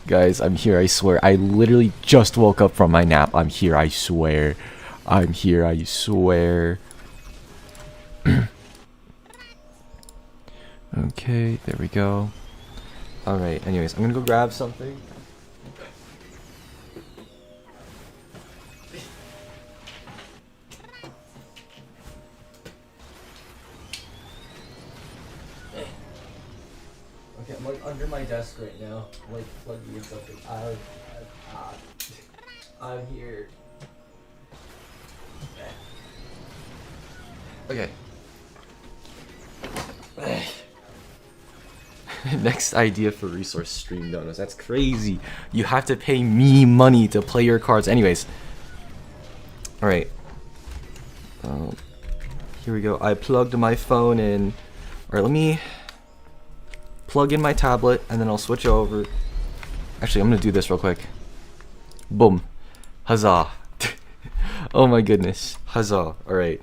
Guys, I'm here, I swear. I literally just woke up from my nap. I'm here, I swear. I'm here, I swear. Okay, there we go. Alright, anyways, I'm gonna go grab something. Okay, I'm like under my desk right now, like plugging in something. I'm here. Okay. Next idea for resource stream donuts. That's crazy. You have to pay me money to play your cards. Anyways. Alright. Here we go. I plugged my phone in. Alright, let me plug in my tablet and then I'll switch over. Actually, I'm gonna do this real quick. Boom. Huzzah. Oh my goodness. Huzzah. Alright.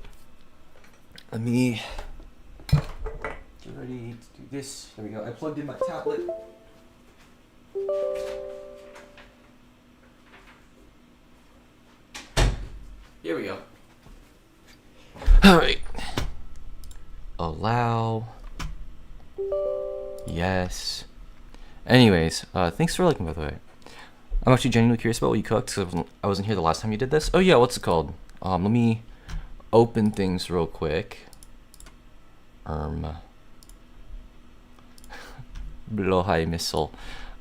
Let me get ready to do this. There we go. I plugged in my tablet. Here we go. Alright. Allow. Yes. Anyways, thanks for liking, by the way. I'm actually genuinely curious about what you cooked, because I wasn't here the last time you did this. Oh yeah, what's it called? Let me open things real quick. Blowhigh missile.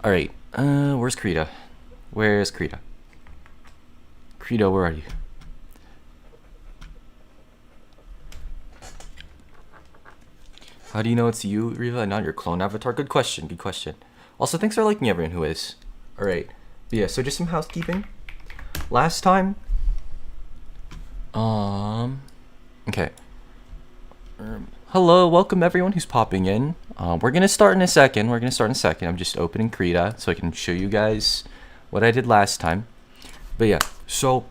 Alright, where's Krita? Where's Krita? Krita, where are you? How do you know it's you, Reva, and not your clone avatar? Good question, good question. Also, thanks for liking everyone who is. Alright, but yeah, so just some housekeeping. Last time, okay. Hello, welcome everyone who's popping in. We're gonna start in a second. I'm just opening Krita so I can show you guys what I did last time. But yeah, so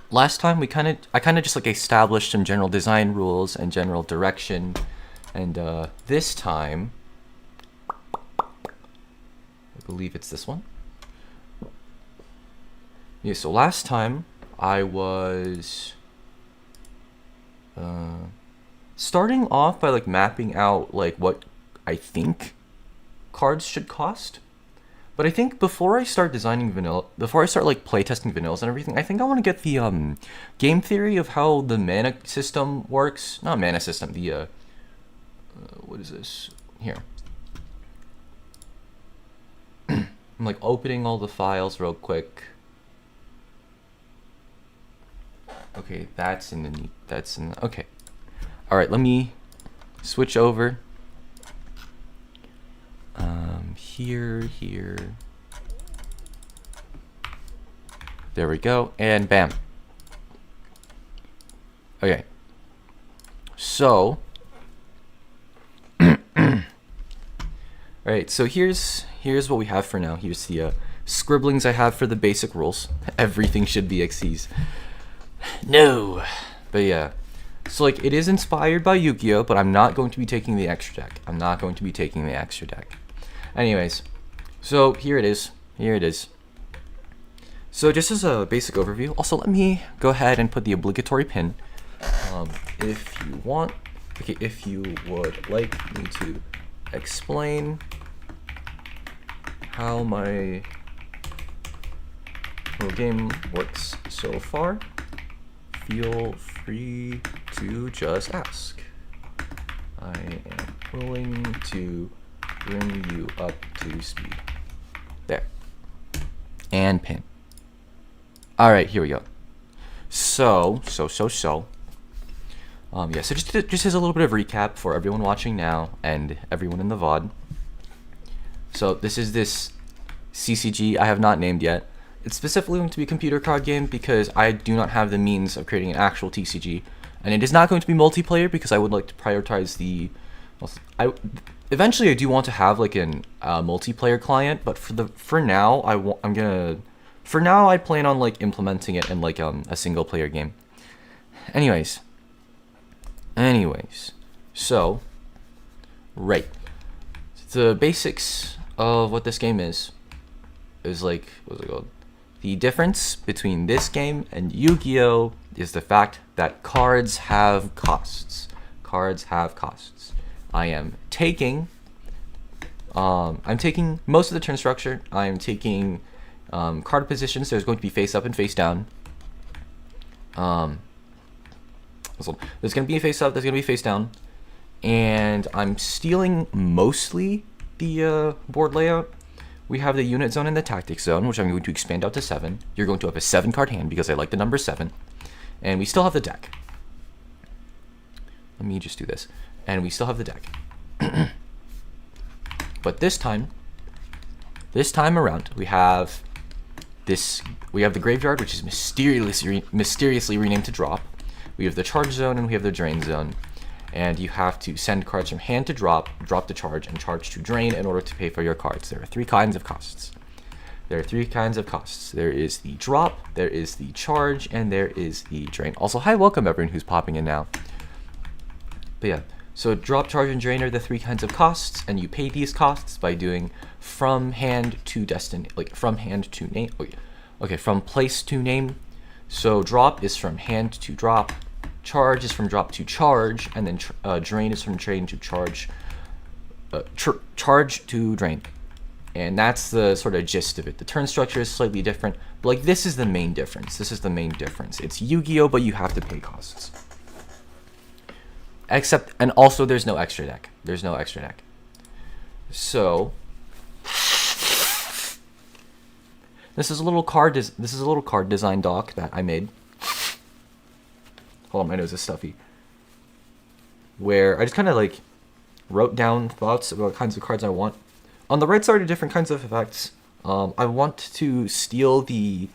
last time I kind of just like established some general design rules and general direction, and this time I believe it's this one. Yeah, so last time I was starting off by like mapping out like what I think cards should cost. But I think before I start designing vanilla, before I start like playtesting vanillas and everything, I think I want to get the game theory of how the mana system works. Not mana system, the what is this? Here. I'm like opening all the files real quick. Okay, that's in the okay. All right, let me switch over. Here. There we go, and bam. Okay. So, all right. So here's what we have for now. Here's the scribblings I have for the basic rules. Everything should be XCs. No, but yeah. So like it is inspired by Yugioh, but I'm not going to be taking the extra deck. Anyways, so here it is. So just as a basic overview, also let me go ahead and put the obligatory pin. If you want, okay, if you would like me to explain how my little game works so far, feel free to just ask. I am willing to bring you up to speed. There. And pin. Alright, here we go. So. Yeah, so just as a little bit of recap for everyone watching now and everyone in the VOD. So this is this CCG I have not named yet. It's specifically going to be a computer card game because I do not have the means of creating an actual TCG. And it is not going to be multiplayer because I would like to prioritize the... Eventually I do want to have like an multiplayer client, but for now I plan on like implementing it in like a single player game. Anyways, so right, the basics of what this game is is like, what's it called? The difference between this game and Yu-Gi-Oh is the fact that cards have costs. Cards have costs. I'm taking most of the turn structure. I'm taking card positions. There's going to be face up and face down. There's going to be a face up. There's going to be face down. And I'm stealing mostly the board layout. We have the unit zone and the tactics zone, which I'm going to expand out to 7. You're going to have a 7-card hand because I like the number 7. And we still have the deck. Let me just do this. And we still have the deck. But this time around, we have the graveyard, which is mysteriously renamed to drop. We have the charge zone and we have the drain zone. And you have to send cards from hand to drop to charge, and charge to drain in order to pay for your cards. There are 3 kinds of costs. There is the drop, there is the charge, and there is the drain. Also, hi, welcome everyone who's popping in now. But yeah, so drop, charge, and drain are the 3 kinds of costs, and you pay these costs by doing from hand to destiny, like from hand to name. Okay, from place to name. So drop is from hand to drop. Charge is from drop to charge, and then drain is from drain to charge. Charge to drain, and that's the sort of gist of it. The turn structure is slightly different, but like this is the main difference. It's Yu-Gi-Oh, but you have to pay costs. Except, and also there's no extra deck. So this is a little card design doc that I made. Hold on, my nose is stuffy. Where I just kind of like wrote down thoughts about what kinds of cards I want. On the right side are different kinds of effects. I want to steal the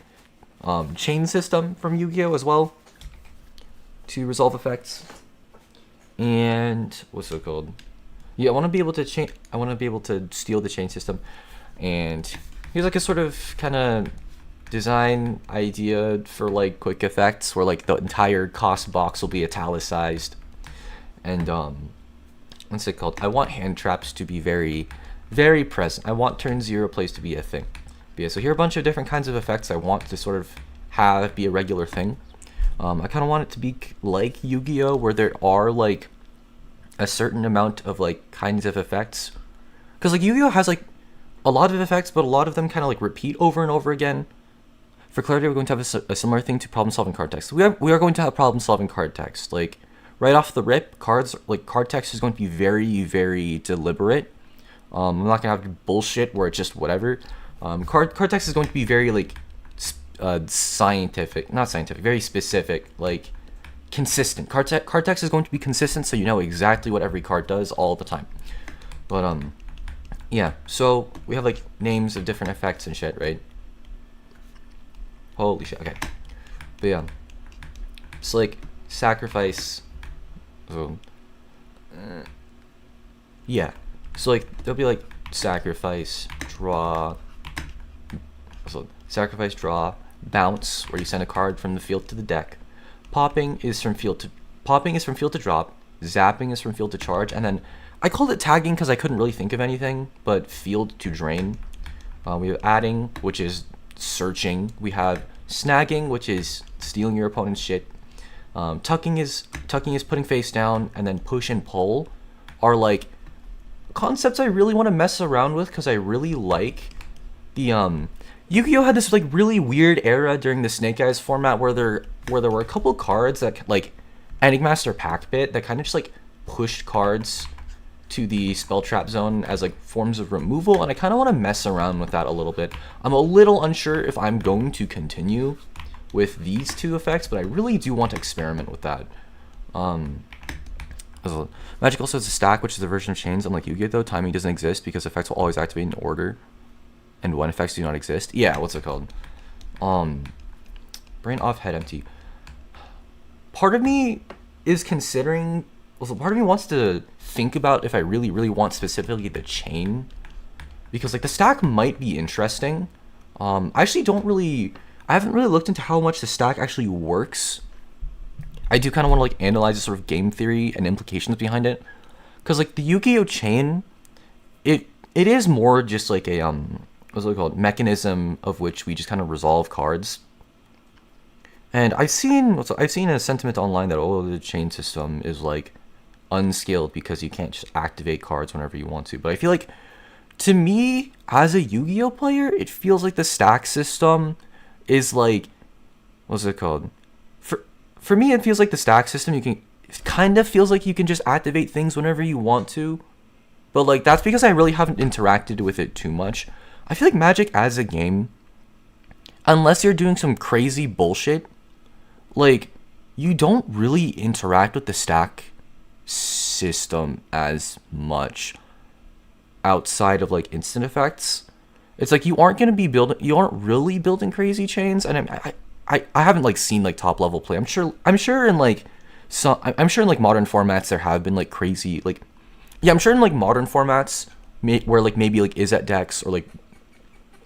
chain system from Yu-Gi-Oh as well to resolve effects. And what's it called? Yeah, I want to be able to steal the chain system. And here's like a sort of kind of design idea for like quick effects where like the entire cost box will be italicized. And what's it called? I want hand traps to be very, very present. I want turn 0 plays to be a thing. But yeah, so here are a bunch of different kinds of effects I want to sort of have be a regular thing. I kind of want it to be like Yu-Gi-Oh, where there are like a certain amount of like kinds of effects. Because like Yu-Gi-Oh has like a lot of effects, but a lot of them kind of like repeat over and over again. For clarity, we're going to have a similar thing to problem-solving card text. We are going to have problem-solving card text. Like, right off the rip, card text is going to be very, very deliberate. I'm not going to have bullshit where it's just whatever. Card text is going to be very, like, very specific, like, consistent. Card text is going to be consistent, so you know exactly what every card does all the time. But, yeah, so we have, like, names of different effects and shit, right? Holy shit, okay. But yeah, it's like sacrifice. Yeah, so like there'll be like sacrifice, draw. So sacrifice, draw, bounce, where you send a card from the field to the deck. Popping is from field to drop. Zapping is from field to charge, and then I called it tagging because I couldn't really think of anything, but field to drain. We have adding, which is searching. We have snagging, which is stealing your opponent's shit. Tucking is putting face down, and then push and pull are like concepts I really want to mess around with because I really like the Yu-Gi-Oh had this like really weird era during the Snake Eyes format where there were a couple cards that like Enigmaster Pact Bit that kind of just like pushed cards to the spell trap zone as like forms of removal, and I kind of want to mess around with that a little bit. I'm a little unsure if I'm going to continue with these 2 effects, but I really do want to experiment with that. Magic also has a stack, which is a version of chains. Unlike Yu-Gi-Oh though, timing doesn't exist because effects will always activate in order, and when effects do not exist. Yeah, what's it called? Brain off, head empty. Part of me is considering. Also, part of me wants to think about if I really, really want specifically the chain, because like the stack might be interesting. I haven't really looked into how much the stack actually works. I do kind of want to like analyze the sort of game theory and implications behind it, because like the Yu-Gi-Oh chain, it is more just like a what's it called, mechanism of which we just kind of resolve cards. And I've seen a sentiment online that the chain system is like unskilled because you can't just activate cards whenever you want to. But I feel like, to me, as a Yu-Gi-Oh player, it feels like the stack system is like, what's it called? For me, it feels like the stack system, it kind of feels like you can just activate things whenever you want to. But like, that's because I really haven't interacted with it too much. I feel like Magic as a game, unless you're doing some crazy bullshit, like, you don't really interact with the stack system as much outside of like instant effects. It's like you aren't really building crazy chains, and I haven't like seen like top level play. I'm sure in like modern formats there have been like crazy, like, yeah, I'm sure in like modern formats where like maybe like isnt decks or like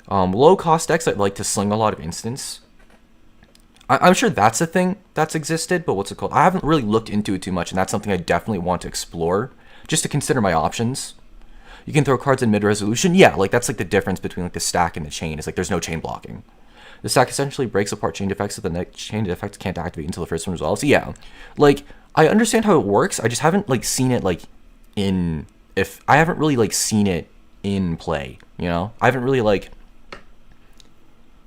low cost decks that like to sling a lot of instants. I'm sure that's a thing that's existed, but what's it called? I haven't really looked into it too much, and that's something I definitely want to explore, just to consider my options. You can throw cards in mid-resolution. Yeah, like that's like the difference between like the stack and the chain. Is like there's no chain blocking. The stack essentially breaks apart chain effects so the next chain effect can't activate until the first one resolves. Yeah, like I understand how it works. I just haven't like seen it like I haven't really like seen it in play. You know, I haven't really like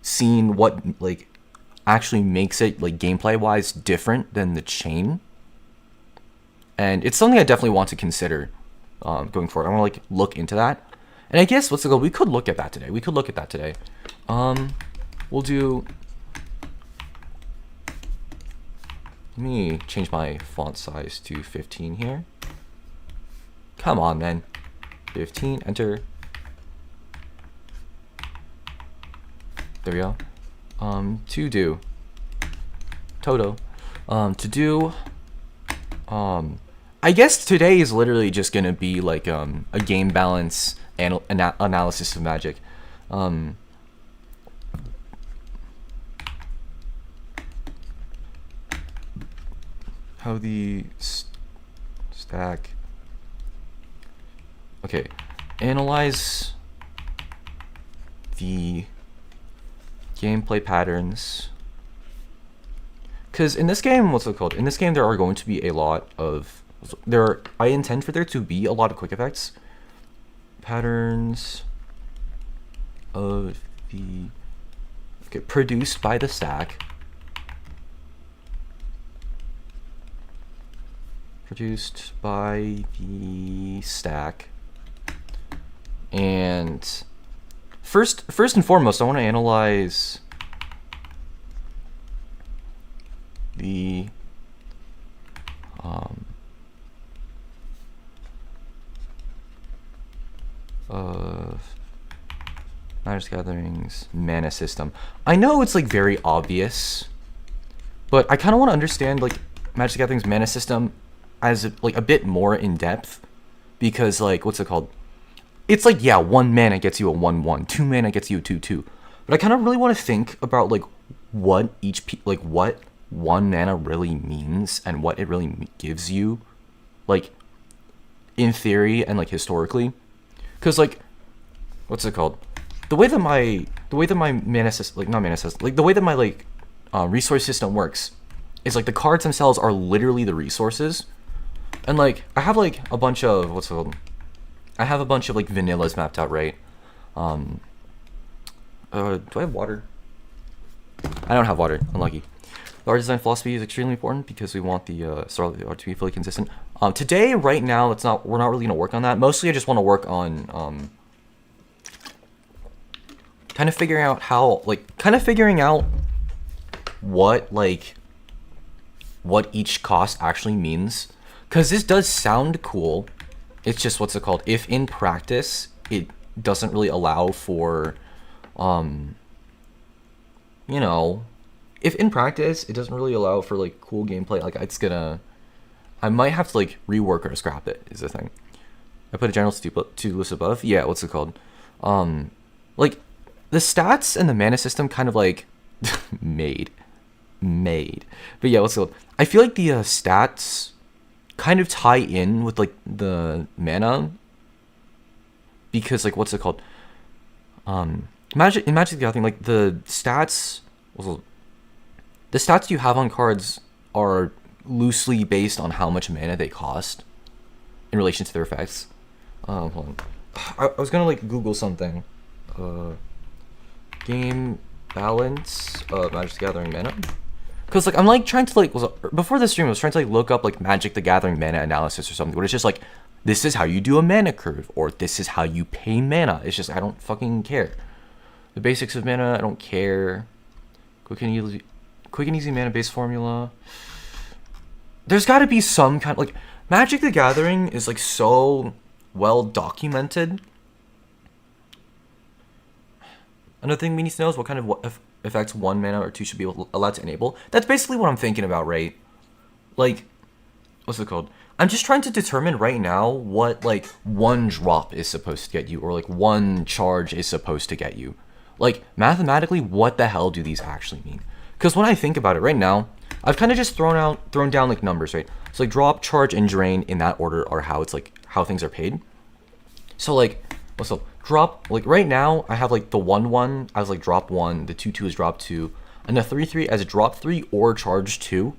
seen what like actually makes it like gameplay wise different than the chain, and it's something I definitely want to consider going forward. I want to like look into that, and I guess what's the goal? We could look at that today. We'll do. Let me change my font size to 15 here. Come on, man. 15. Enter. There we go. To do Toto. To do I guess today is literally just gonna be like a game balance analysis of Magic. How the stack. Okay, analyze the gameplay patterns, because in this game, in this game there are going to be a lot of I intend for there to be a lot of quick effects patterns of the produced by the stack, and First and foremost, I want to analyze the Magic Gatherings mana system. I know it's like very obvious, but I kind of want to understand like Magic Gatherings mana system as like a bit more in depth, because like it's like, yeah, 1 mana gets you a 1/1, 2 mana gets you a 2/2. But I kind of really want to think about like what what 1 mana really means and what it really gives you, like in theory and like historically. Cuz like the way that my mana system, like not mana system, like the way that my like resource system works is like the cards themselves are literally the resources. And like I have like a bunch of I have a bunch of like vanillas mapped out, right? Do I have water? I don't have water. Unlucky. The art design philosophy is extremely important because we want the style of the art to be fully consistent. Today, right now, we're not really gonna work on that. Mostly, I just want to work on kind of figuring out what each cost actually means, because this does sound cool. It's just if in practice it doesn't really allow for if in practice it doesn't really allow for like cool gameplay, like I might have to like rework or scrap it, is the thing. I put a general to list above. Yeah, like the stats and the mana system kind of like made. But yeah, I feel like the stats kind of tie in with like the mana, because like Magic the Gathering, like the stats you have on cards are loosely based on how much mana they cost in relation to their effects. Hold on. I was gonna like Google something. Game balance of Magic the Gathering mana. Cause like I'm like trying to like before this stream I was trying to like look up like Magic the Gathering mana analysis or something, but it's just like this is how you do a mana curve, or this is how you pay mana. It's just I don't fucking care. The basics of mana, I don't care. Quick and easy mana based formula. There's got to be some kind of, like, Magic the Gathering is like so well documented. Another thing we need to know is what kind of effects 1 mana or 2 should be allowed to enable. That's basically what I'm thinking about, right? Like, what's it called? I'm just trying to determine right now what like 1 drop is supposed to get you, or like 1 charge is supposed to get you. Like, mathematically, what the hell do these actually mean? Because when I think about it right now, I've kind of just thrown down like numbers, right? So like drop, charge, and drain in that order are how it's like how things are paid. So like, what's up? Drop, like right now I have like the 1/1 as like drop 1, the 2/2 is drop 2, and the 3/3 as drop 3 or charge 2,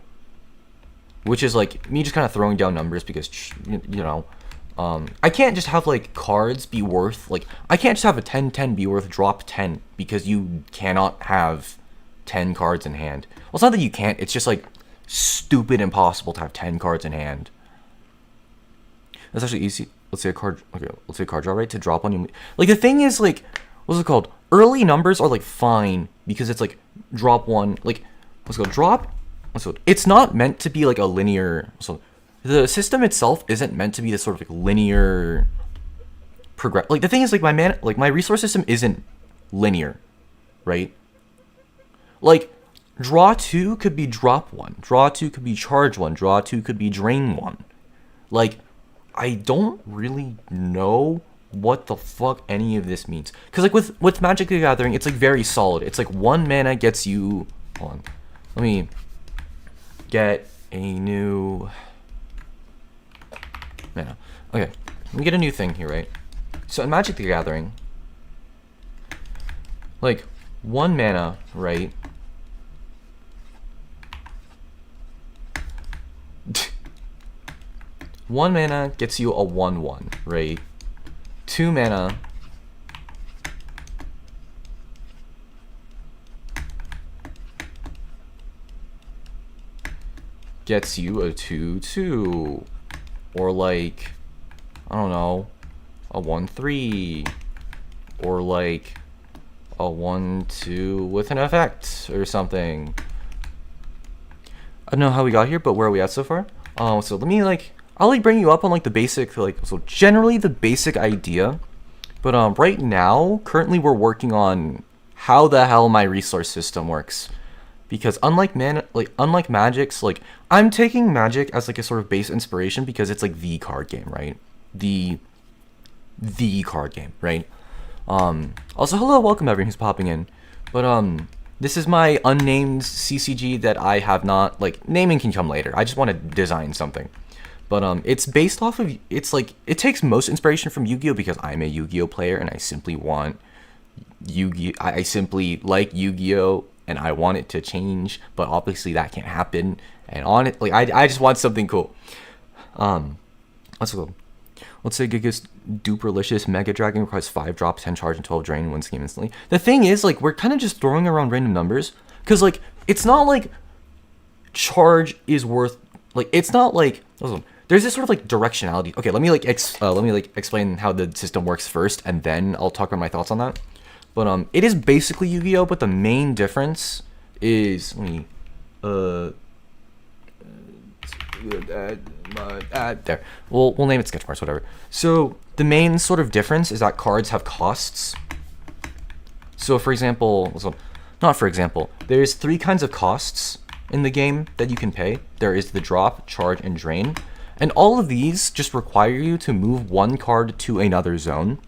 which is like me just kind of throwing down numbers because you know, I can't just have like cards be worth like I can't just have a 10/10 be worth drop 10 because you cannot have 10 cards in hand. Well, it's not that you can't, it's just like stupid impossible to have 10 cards in hand. That's actually easy. Let's say a card, okay, let's say a card draw, right? To drop on you. Like the thing is like, what's it called? Early numbers are like fine because it's like drop 1, like, let's go drop. It's not meant to be like a linear, so the system itself isn't meant to be this sort of like linear progress. Like the thing is like my resource system isn't linear, right? Like, draw 2 could be drop 1. Draw 2 could be charge 1. Draw 2 could be drain 1. Like, I don't really know what the fuck any of this means. Because, like, with Magic the Gathering, it's, like, very solid. It's, like, 1 mana gets you... Hold on. Let me get a new... mana. Okay. Let me get a new thing here, right? So, in Magic the Gathering, like, 1 mana, right? 1 mana gets you a 1/1, right? 2 mana gets you a 2/2, or like, I don't know, a 1/3, or like a 1/2 with an effect or something. I don't know how we got here, but where are we at so far? So let me like, I'll like bring you up on like the basic, like, so generally the basic idea, but right now, currently we're working on how the hell my resource system works, because unlike Magic's, like, I'm taking Magic as like a sort of base inspiration because it's like the card game, right? The card game, right? Also, hello, welcome everyone who's popping in, but this is my unnamed CCG that I have not, like, naming can come later. I just want to design something. But it's based off of, it's like, it takes most inspiration from Yu-Gi-Oh! Because I'm a Yu-Gi-Oh! Player and I simply want Yu-Gi-Oh! I simply like Yu-Gi-Oh! And I want it to change, but obviously that can't happen. And on it, like, I just want something cool. Let's go. Let's say Giga's Duperlicious Mega Dragon requires 5 drops, 10 charge, and 12 drain and wins the game instantly. The thing is, like, we're kind of just throwing around random numbers. Because, like, it's not like charge is worth, like, it's not like, there's this sort of, like, directionality. Okay, let me, like, explain how the system works first, and then I'll talk about my thoughts on that. But, it is basically Yu-Gi-Oh!, but the main difference is, let me, there. We'll name it sketch marks, whatever. So the main sort of difference is that cards have costs. So for example, there's 3 kinds of costs in the game that you can pay. There is the drop, charge, and drain. And all of these just require you to move 1 card to another zone.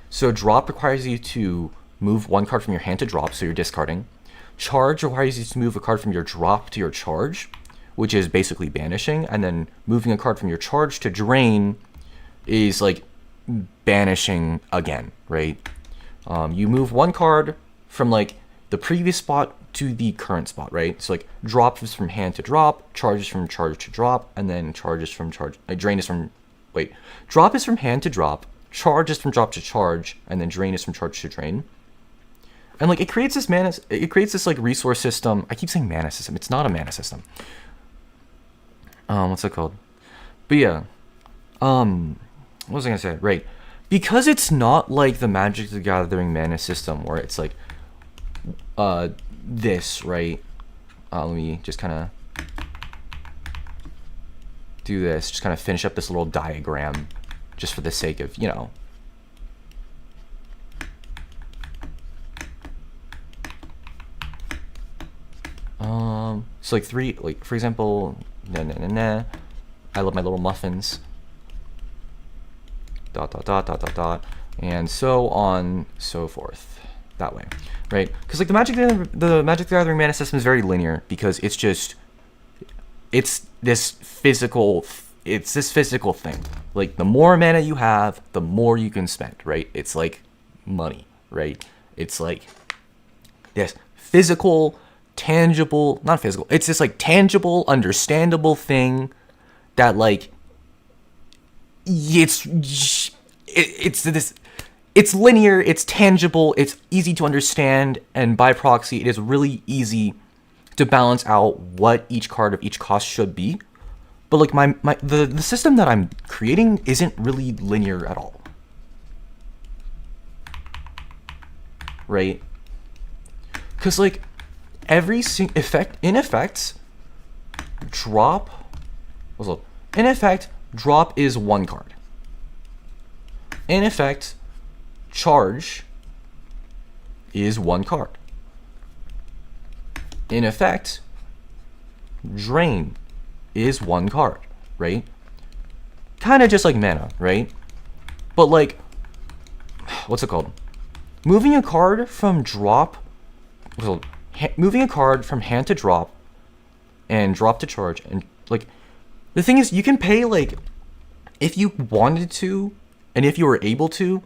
So drop requires you to move 1 card from your hand to drop, so you're discarding. Charge requires you to move a card from your drop to your charge, which is basically banishing, and then moving a card from your charge to drain is like banishing again, right? You move one card from like the previous spot to the current spot, right? So like drop is from hand to drop, charge is from charge to drop, and then charge is from charge. Drain is from drop is from hand to drop, charge is from drop to charge, and then drain is from charge to drain. And like it creates this like resource system. I keep saying mana system. It's not a mana system. What's it called? But yeah. What was I gonna say? Right. Because it's not like the Magic the Gathering mana system where it's like this, right? Let me just kind of do this. Just kind of finish up this little diagram just for the sake of, you know. So like for example, I love my little muffins. ... and so on, so forth, that way, right? Because like the Magic the Gathering mana system is very linear because it's this physical thing. Like the more mana you have, the more you can spend, right? It's like money, right? It's like this physical, tangible, not physical. It's this like tangible, understandable thing that like it's linear, it's tangible, it's easy to understand, and by proxy, it is really easy to balance out what each card of each cost should be. But like the system that I'm creating isn't really linear at all, right? Because like every effect, in effect, drop is one card. In effect, charge is one card. In effect, drain is one card, right? Kind of just like mana, right? But like, what's it called? Moving a card from hand to drop and drop to charge, and like the thing is, you can pay, like, if you wanted to and if you were able to,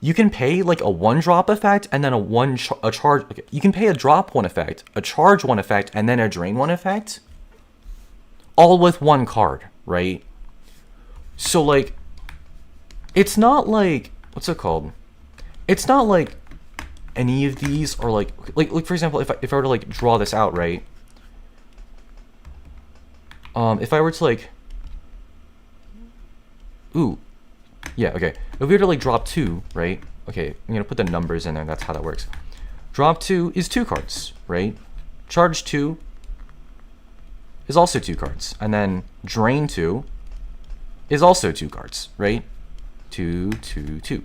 you can pay like a one drop effect and then a charge. Okay, you can pay a drop one effect, a charge one effect, and then a drain one effect, all with one card, right? So like, it's not like, what's it called? It's not like any of these are like for example, if I were to like draw this out, right? If I were to like, yeah, okay. If we were to like drop 2, right? Okay, I'm gonna put the numbers in there. That's how that works. Drop 2 is 2 cards, right? Charge 2 is also 2 cards, and then drain 2 is also 2 cards, right? 2, 2, 2,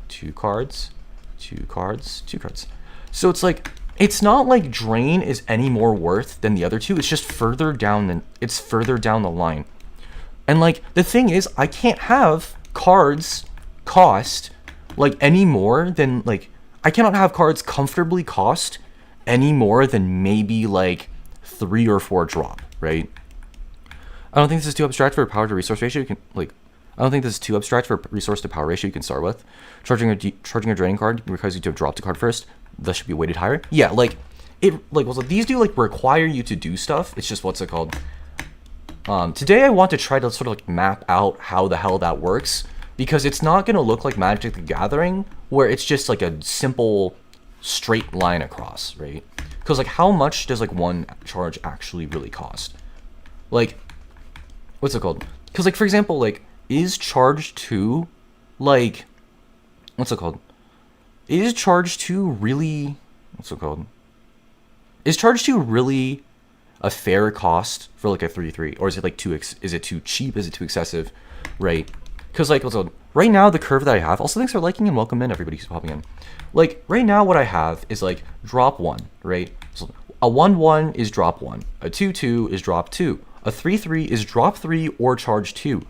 2 cards, 2 cards, 2 cards. So it's like, it's not like drain is any more worth than the other two. It's just further down the line. And like the thing is, I can't have cards cost like any more than like, I cannot have cards comfortably cost any more than maybe like 3 or 4 drop, right? I don't think this is too abstract for a power to resource ratio. I don't think this is too abstract for a resource to power ratio you can start with. Charging a draining card requires you to have dropped a card first. That should be weighted higher. Yeah, like it like also these do like require you to do stuff. It's just, what's it called? Today I want to try to sort of like map out how the hell that works, because it's not gonna look like Magic the Gathering where it's just like a simple straight line across, right? Because like, how much does like one charge actually really cost? Like, what's it called? Because like, for example, like, is charge 2 like, what's it called? Is charge 2 really, what's it called? Is charge 2 really a fair cost for like a 3/3, or is it like is it too cheap? Is it too excessive? Right? Because like, what's it called? Right now the curve that I have, also thanks for liking and welcome in everybody who's popping in. Like right now what I have is like drop 1, right? So a 1/1 is drop 1, a 2/2 is drop 2, a 3/3 is drop 3 or charge 2,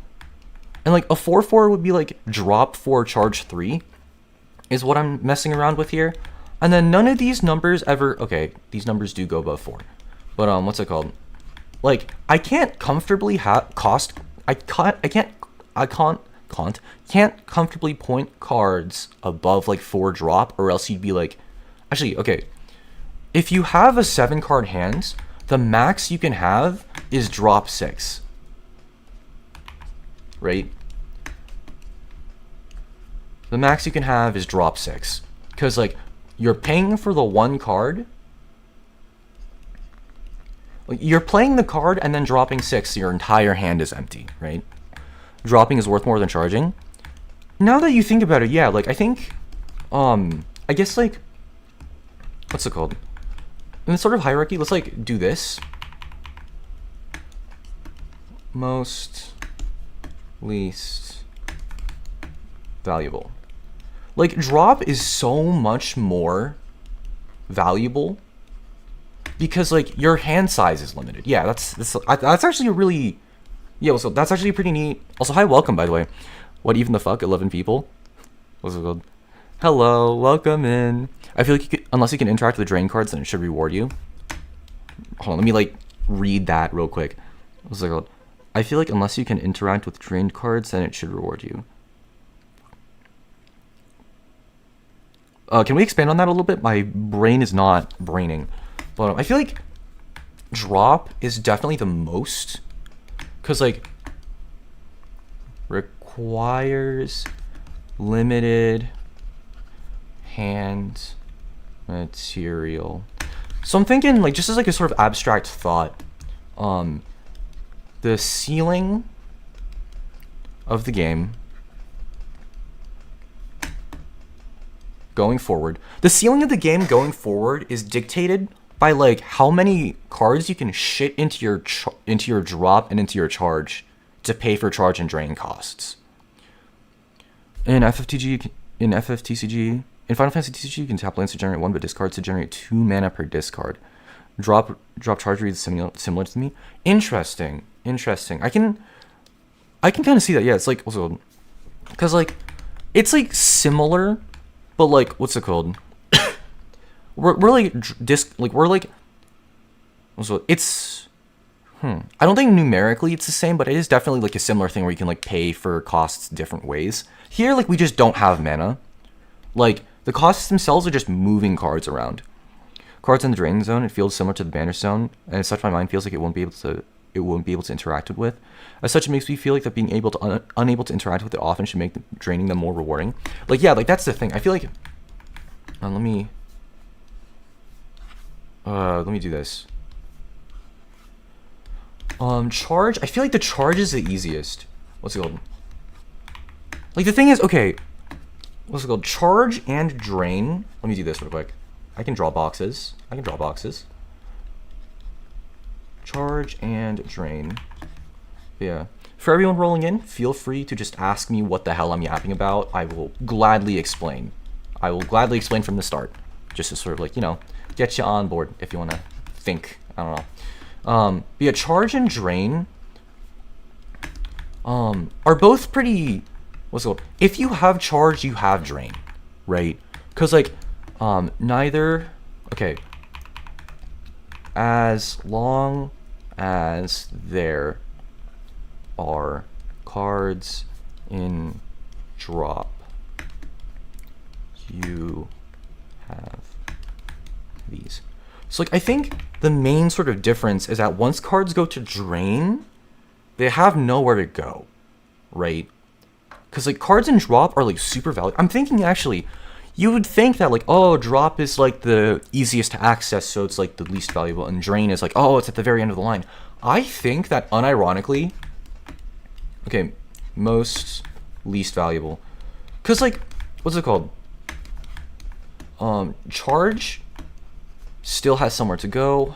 and like a 4/4 would be like drop 4 charge 3 is what I'm messing around with here. And then none of these numbers ever, okay, these numbers do go above 4, but what's it called? Like, I can't comfortably cost can't comfortably point cards above like 4 drop, or else you'd be like, actually, okay, if you have a 7 card hand, the max you can have is drop 6, right? The max you can have is drop 6, because like you're paying for the 1 card. You're playing the card and then dropping 6, so your entire hand is empty, right? Dropping is worth more than charging. Now that you think about it, yeah, like I think, I guess like, what's it called? In this sort of hierarchy, let's like do this. Most, least valuable. Like drop is so much more valuable because like your hand size is limited. Yeah, that's actually a really, yeah. So that's actually pretty neat. Also, hi, welcome by the way. What even the fuck? 11 people. What's it called? Hello, welcome in. I feel like you could, unless you can interact with the drain cards, then it should reward you. Hold on, let me like read that real quick. What's it called? I feel like unless you can interact with drained cards, then it should reward you. Can we expand on that a little bit? My brain is not braining. But I feel like drop is definitely the most. Because, like, requires limited hand material. So I'm thinking, like, just as like a sort of abstract thought, the ceiling of the game going forward, is dictated by like how many cards you can shit into your drop and into your charge to pay for charge and drain costs. In FFTCG, in Final Fantasy TCG, you can tap lands to generate 1, but discards to generate 2 mana per discard. Drop charge reads similar to me. Interesting. I can kind of see that. Yeah, it's like also because like it's like similar, but like what's it called? we're like also it's I don't think numerically it's the same, but it is definitely like a similar thing where you can like pay for costs different ways. Here, like we just don't have mana. Like the costs themselves are just moving cards around. Cards in the drain zone, it feels similar to the banner zone, and as such my mind feels like it won't be able to interact with. As such, it makes me feel like that being able to unable to interact with it often should make draining them more rewarding. Like yeah, like that's the thing. I feel like let me do this. Charge. I feel like the charge is the easiest. What's it called? Like the thing is, okay. What's it called? Charge and drain. Let me do this real quick. I can draw boxes. Charge and drain. Yeah. For everyone rolling in, feel free to just ask me what the hell I'm yapping about. I will gladly explain. From the start. Just to sort of like, you know, get you on board if you want to think. I don't know. But yeah, charge and drain are both pretty, what's it called? If you have charge, you have drain, right? Because like neither, okay, as long as there are cards in drop, you have these. So like I think the main sort of difference is that once cards go to drain, they have nowhere to go, right? Because like cards in drop are like super valuable. I'm thinking actually, you would think that like, oh, drop is like the easiest to access, so it's like the least valuable, and drain is like, oh, it's at the very end of the line. I think that unironically, okay, most least valuable, because like, what's it called? Charge still has somewhere to go.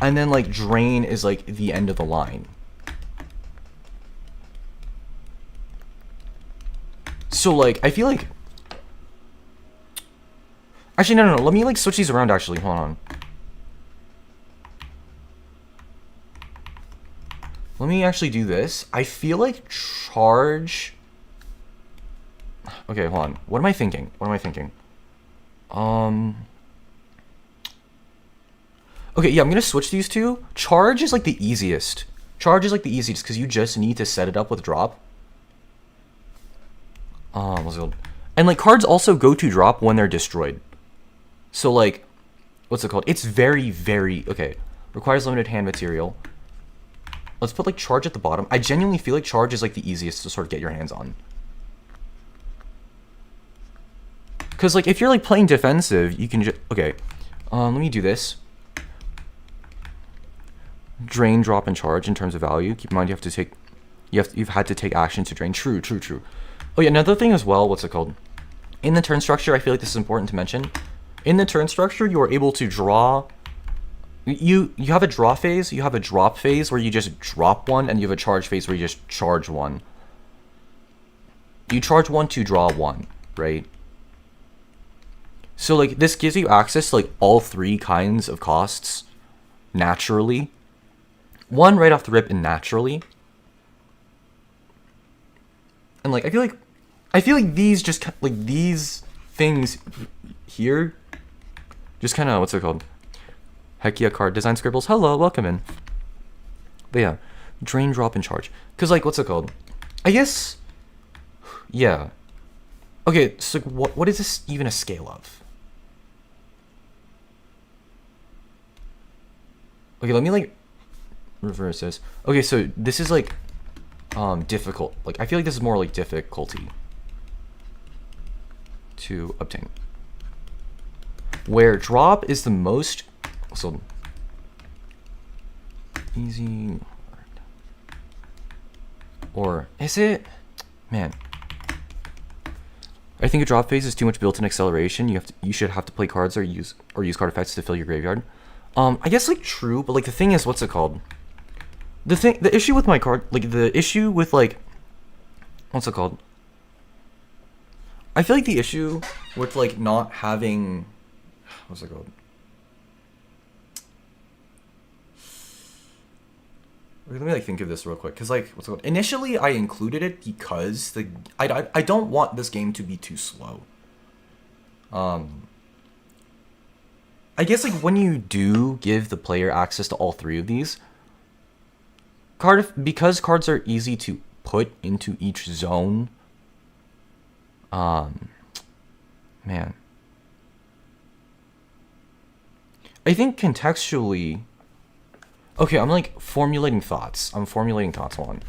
And then like drain is like the end of the line. So like I feel like actually no, let me like switch these around actually. Hold on. Let me actually do this. I feel like charge. Okay, hold on. What am I thinking? Okay, yeah, I'm gonna switch these two. Charge is like the easiest. Charge is like the easiest because you just need to set it up with drop. What's it called? And like cards also go to drop when they're destroyed. So like, what's it called? It's very, very okay. Requires limited hand material. Let's put like charge at the bottom. I genuinely feel like charge is like the easiest to sort of get your hands on. Cause like if you're like playing defensive, you can just okay. Let me do this. Drain, drop, and charge in terms of value. Keep in mind you've had to take action to drain. True. Oh yeah, another thing as well. What's it called? In the turn structure, I feel like this is important to mention. In the turn structure, you are able to draw. You have a draw phase, you have a drop phase where you just drop one, and you have a charge phase where you just charge one. You charge one to draw one, right? So like this gives you access to like all three kinds of costs naturally. One right off the rip and naturally. And like I feel like these just like these things here just kind of what's it called? Heck yeah, card design scribbles. Hello, welcome in. But yeah, drain, drop, and charge. Cause like what's it called? I guess yeah. Okay, so what is this even a scale of? Okay, let me like reverse this. Okay, so this is like difficult. Like I feel like this is more like difficulty to obtain. Where drop is the most so easy or is it? Man. I think a drop phase is too much built-in acceleration. You should have to play cards or use card effects to fill your graveyard. I guess like true, but like the thing is, what's it called? The issue with my card, like the issue with like, what's it called? I feel like the issue with like not having, what's it called? Let me like think of this real quick, cause like what's it called? Initially, I included it because I don't want this game to be too slow. I guess like when you do give the player access to all three of these, because cards are easy to put into each zone. Man. I think contextually. Okay, I'm like formulating thoughts. Hold on.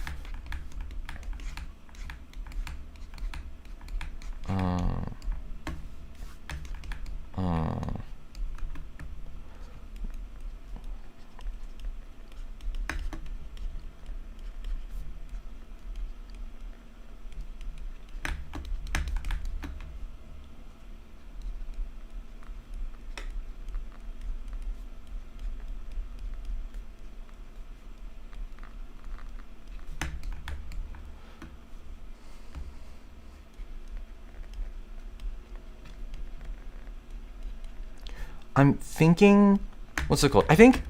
I'm thinking, what's it called? I think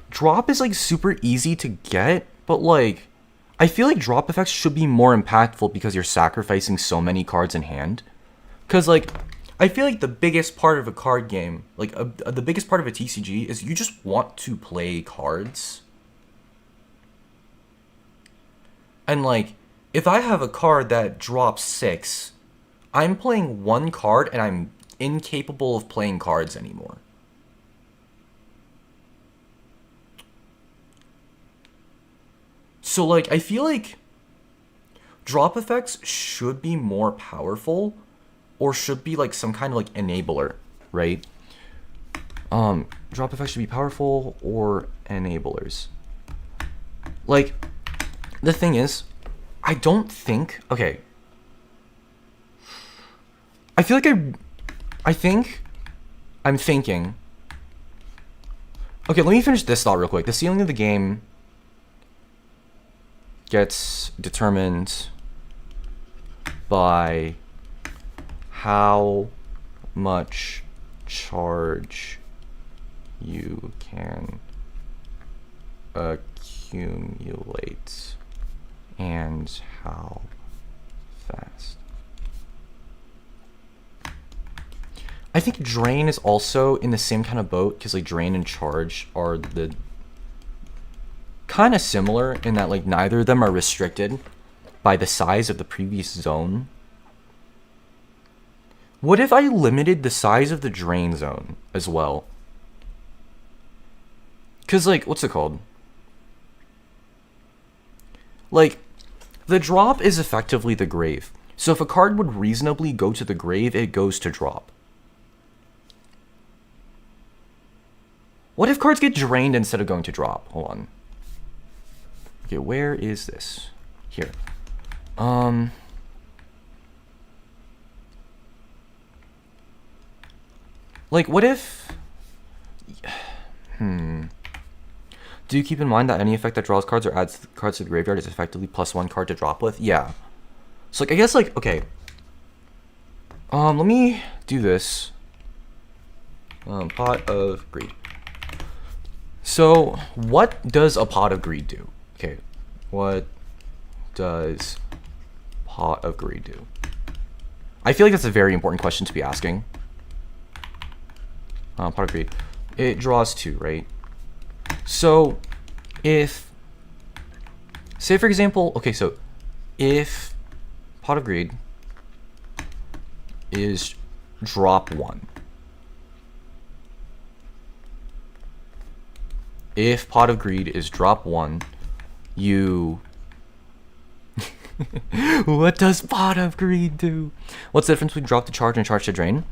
drop is like super easy to get, but like I feel like drop effects should be more impactful because you're sacrificing so many cards in hand. Cause like I feel like the biggest part of a card game, like the biggest part of a TCG is you just want to play cards. And like if I have a card that drops 6, I'm playing one card and I'm incapable of playing cards anymore. So like I feel like drop effects should be more powerful or should be like some kind of like enabler, right? Drop effects should be powerful or enablers. Like the thing is, I don't think okay. I feel like I'm thinking. Okay, let me finish this thought real quick. The ceiling of the game gets determined by how much charge you can accumulate and how fast. I think drain is also in the same kind of boat, because like drain and charge are the kind of similar in that like neither of them are restricted by the size of the previous zone. What if I limited the size of the drain zone as well? Because like, what's it called? Like, the drop is effectively the grave. So if a card would reasonably go to the grave, it goes to drop. What if cards get drained instead of going to drop? Hold on. Okay, where is this? Here. Like, what if... Do you keep in mind that any effect that draws cards or adds cards to the graveyard is effectively +1 card to drop with? Yeah. So, like, I guess, like, okay. Let me do this. Pot of Greed. So, what does a Pot of Greed do? Okay, what does Pot of Greed do? I feel like that's a very important question to be asking. Pot of Greed. It draws 2, right? So, if... Say, for example... Okay, so, if Pot of Greed is drop 1. If Pot of Greed is drop 1, you... What does Pot of Greed do? What's the difference between drop to charge and charge to drain?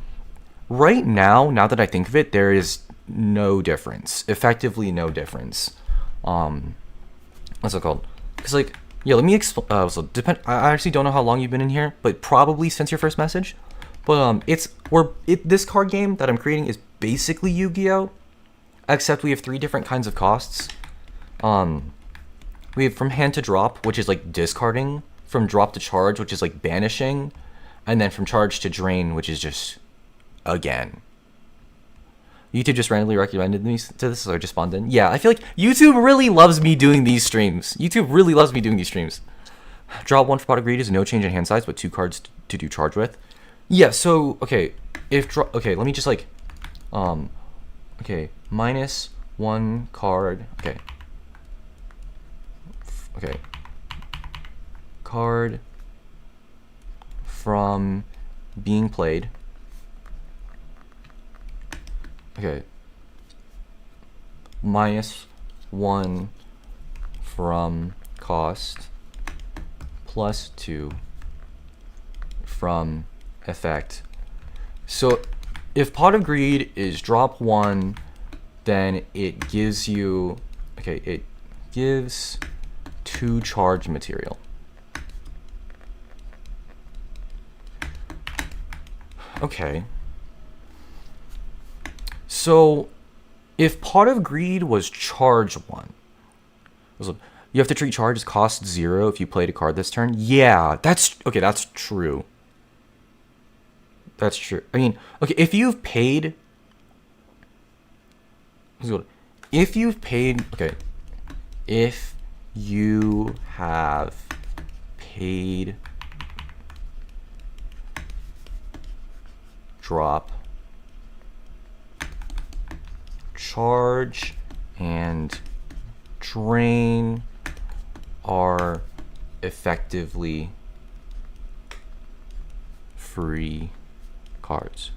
Right now that I think of it, there is no difference. Effectively no difference. What's it called? Because, like, yeah, let me explain. I actually don't know how long you've been in here, but probably since your first message. But this card game that I'm creating is basically Yu-Gi-Oh! Except we have 3 different kinds of costs. We have from hand to drop, which is like discarding, from drop to charge, which is like banishing, and then from charge to drain, which is just again. YouTube just randomly recommended me to this, so I just spawned in. Yeah, I feel like YouTube really loves me doing these streams. YouTube really loves me doing these streams. Drop 1 for Pot of Greed is no change in hand size, but 2 cards to do charge with. Yeah, so okay, okay, let me just like, okay, -1 card. Okay. Okay. Card from being played. Okay. -1 from cost. +2 from effect. So if Pot of Greed is drop 1, then it gives you, okay, it gives 2 charge material. Okay. So if Pot of Greed was charge 1, you have to treat charge as cost 0 if you played a card this turn. Yeah, that's okay, that's true. That's true. I mean, okay, if you've paid, okay, if you have paid drop, charge, and drain are effectively free cards.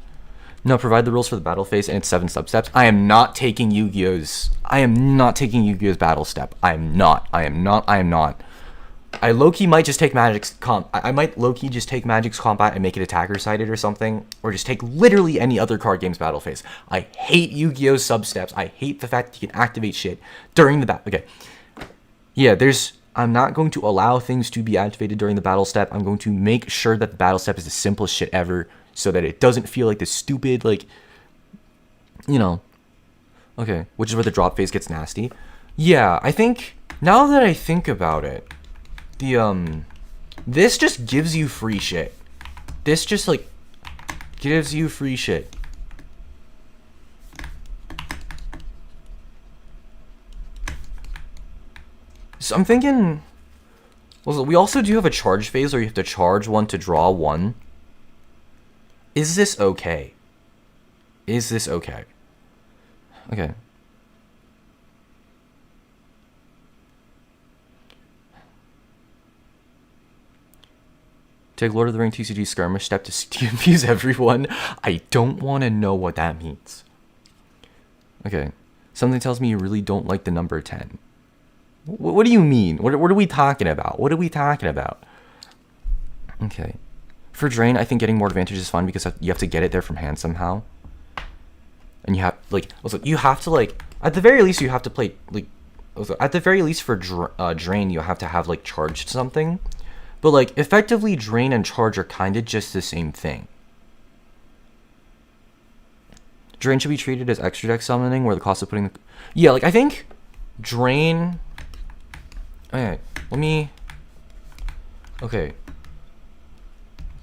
No, provide the rules for the battle phase and its 7 substeps. I am not taking Yu-Gi-Oh's battle step. I am not. I low-key might just take Magic's I might low-key just take Magic's combat and make it attacker sided or something, or just take literally any other card game's battle phase. I hate Yu-Gi-Oh's substeps. I hate the fact that you can activate shit during the battle. Okay. Yeah, I'm not going to allow things to be activated during the battle step. I'm going to make sure that the battle step is the simplest shit ever, so that it doesn't feel like this stupid, like, you know. Okay, which is where the drop phase gets nasty. Yeah, I think, now that I think about it, this just gives you free shit. This just, like, gives you free shit. So I'm thinking, well, we also do have a charge phase where you have to charge 1 to draw 1. Is this okay? Is this okay? Okay. Take Lord of the Ring TCG skirmish step to confuse everyone. I don't want to know what that means. Okay. Something tells me you really don't like the number 10. What do you mean? What are we talking about? What are we talking about? Okay. For Drain, I think getting more advantage is fun because you have to get it there from hand somehow. And you have, like, also, you have to, like, at the very least, you have to play, like, also, at the very least for Drain, you have to have, like, charged something. But, like, effectively, Drain and Charge are kind of just the same thing. Drain should be treated as extra deck summoning, where the cost of putting the... Yeah, like, I think Drain... Okay, let me... Okay.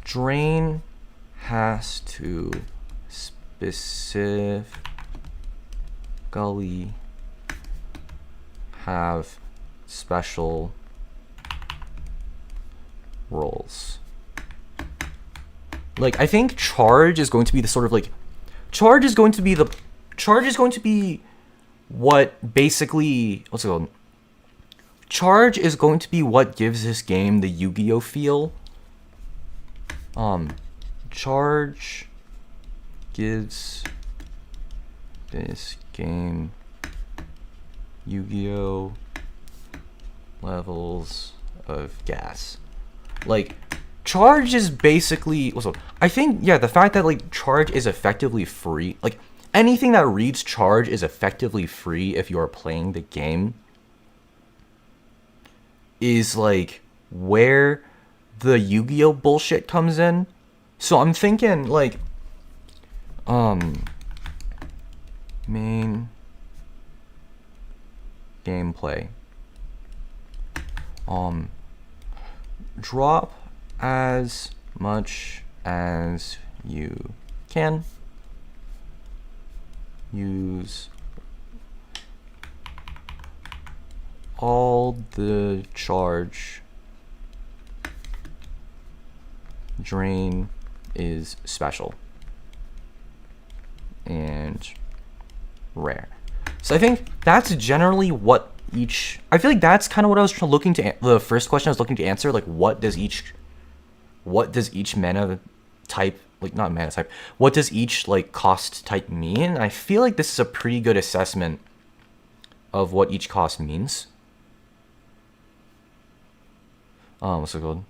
Drain has to specifically have special roles. Like, I think Charge is going to be the sort of, like... Charge is going to be what basically... What's it called? Charge is going to be what gives this game the Yu-Gi-Oh feel. Charge gives this game Yu-Gi-Oh levels of gas. Like, Charge is basically... Also, I think, yeah, the fact that, like, Charge is effectively free... Like, anything that reads Charge is effectively free if you are playing the game is, like, where the Yu-Gi-Oh bullshit comes in. So I'm thinking, like, main gameplay. Drop as much as you can. Use all the charge. Drain is special and rare. So I think that's generally what each... I feel like that's kind of what I was looking to... The first question I was looking to answer, like, what does each mana type... Like, not mana type. What does each, like, cost type mean? I feel like this is a pretty good assessment of what each cost means. What's it called?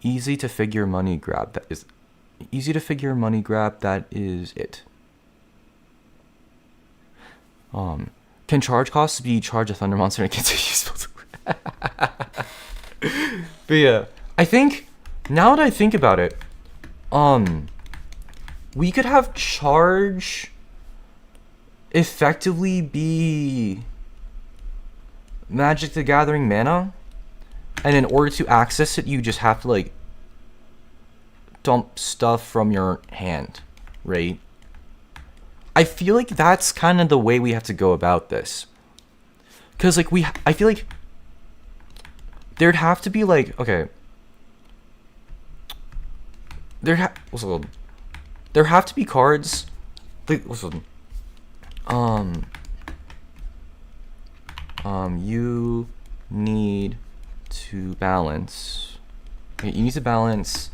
Easy to figure money grab. That is... Easy to figure money grab. That is it. Can charge costs be charge a thunder monster and it gets useful to... But yeah, I think, now that I think about it, we could have charge effectively be Magic the Gathering mana, and in order to access it, you just have to, like, dump stuff from your hand, right? I feel like that's kind of the way we have to go about this. Because, like, I feel like there'd have to be, like, okay. There have to be cards. Like, you need to balance. Okay, you need to balance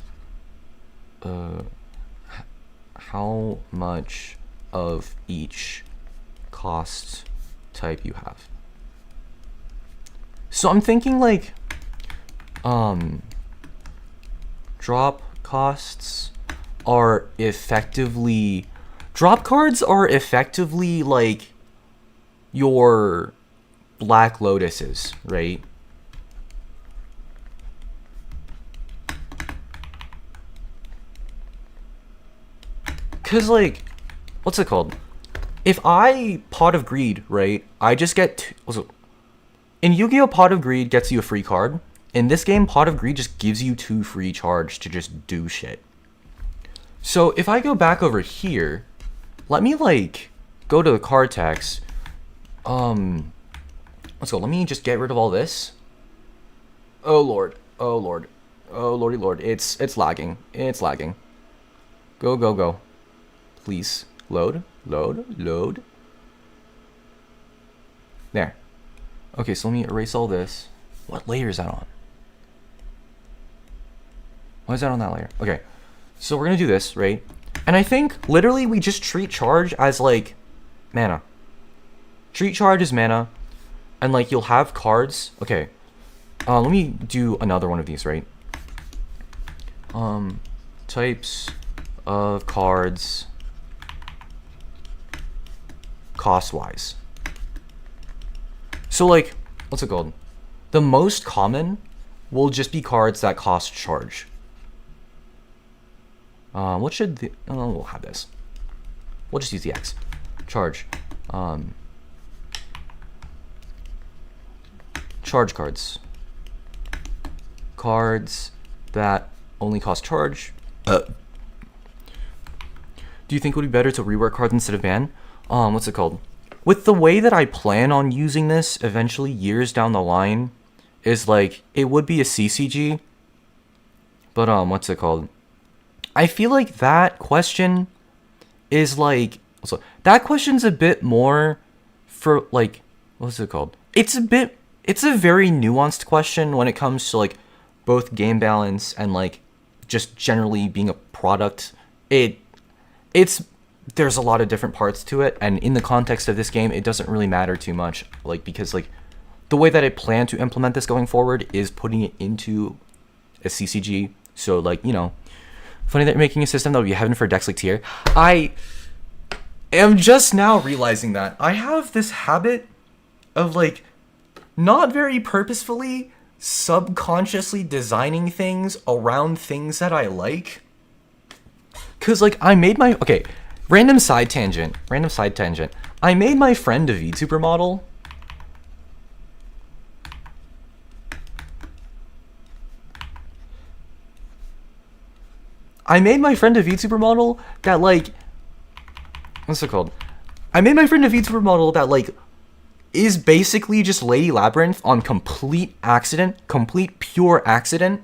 how much of each cost type you have. So I'm thinking, like, drop costs are effectively... Drop cards are effectively, like, your Black Lotuses, right? Because, like, what's it called? If I Pot of Greed, right, I just get... In Yu-Gi-Oh! Pot of Greed gets you a free card. In this game, Pot of Greed just gives you 2 free charge to just do shit. So if I go back over here, let me, like, go to the card text. Let's go. Let me just get rid of all this. Oh lord. Oh lord. Oh lordy lord. It's lagging. It's lagging. Go, go, go. Please load. There. Okay, so let me erase all this. What layer is that on? Why is that on that layer? Okay, so we're gonna do this, right? And I think literally we just treat charge as like mana. Treat charge as mana, and like you'll have cards. Okay, let me do another one of these, right? Types of cards cost-wise. So like, what's it called? The most common will just be cards that cost charge. What should the... Oh, we'll have this. We'll just use the X. Charge. Charge cards. Cards that only cost charge. Do you think it would be better to rework cards instead of ban? What's it called? With the way that I plan on using this eventually years down the line, is like, it would be a CCG. But, what's it called? I feel like that question is like, also, that question's a bit more for like, what's it called? It's a very nuanced question when it comes to like both game balance and like just generally being a product. There's a lot of different parts to it, and in the context of this game, it doesn't really matter too much, like, because like the way that I plan to implement this going forward is putting it into a CCG. So like, you know, funny that you're making a system that would be heaven for decks like tier. I am just now realizing that I have this habit of like not very purposefully subconsciously designing things around things that I like. Cause like I made my random side tangent. I made my friend a VTuber model. That like, what's it called? I made my friend a VTuber model that like is basically just Lady Labyrinth on complete pure accident.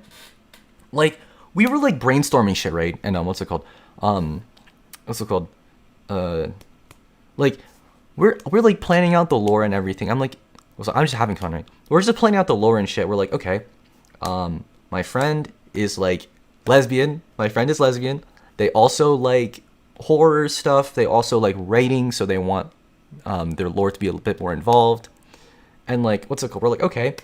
Like, we were like brainstorming shit, right? And what's it called? Like we're like planning out the lore and everything. I'm just having fun, right? We're just planning out the lore and shit. We're like, okay, my friend is like lesbian. They also like horror stuff. They also like writing, so they want their lore to be a bit more involved. And like, what's it called? We're like, okay,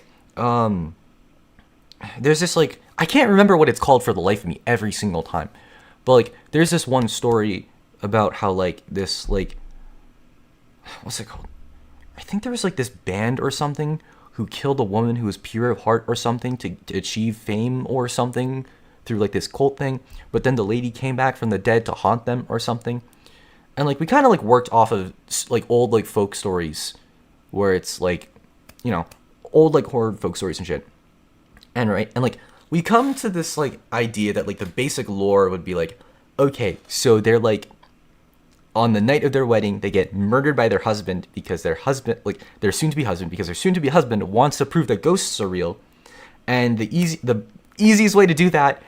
there's this like, I can't remember what it's called for the life of me every single time, but like there's this one story about how like this like, what's it called? I think there was like this band or something who killed a woman who was pure of heart or something to achieve fame or something through like this cult thing, but then the lady came back from the dead to haunt them or something. And like we kind of like worked off of like old like folk stories where it's like, you know, old like horror folk stories and shit. And right, and like we come to this like idea that like the basic lore would be like, okay, so they're like on the night of their wedding, they get murdered by their husband because their soon-to-be husband wants to prove that ghosts are real. And the easiest way to do that,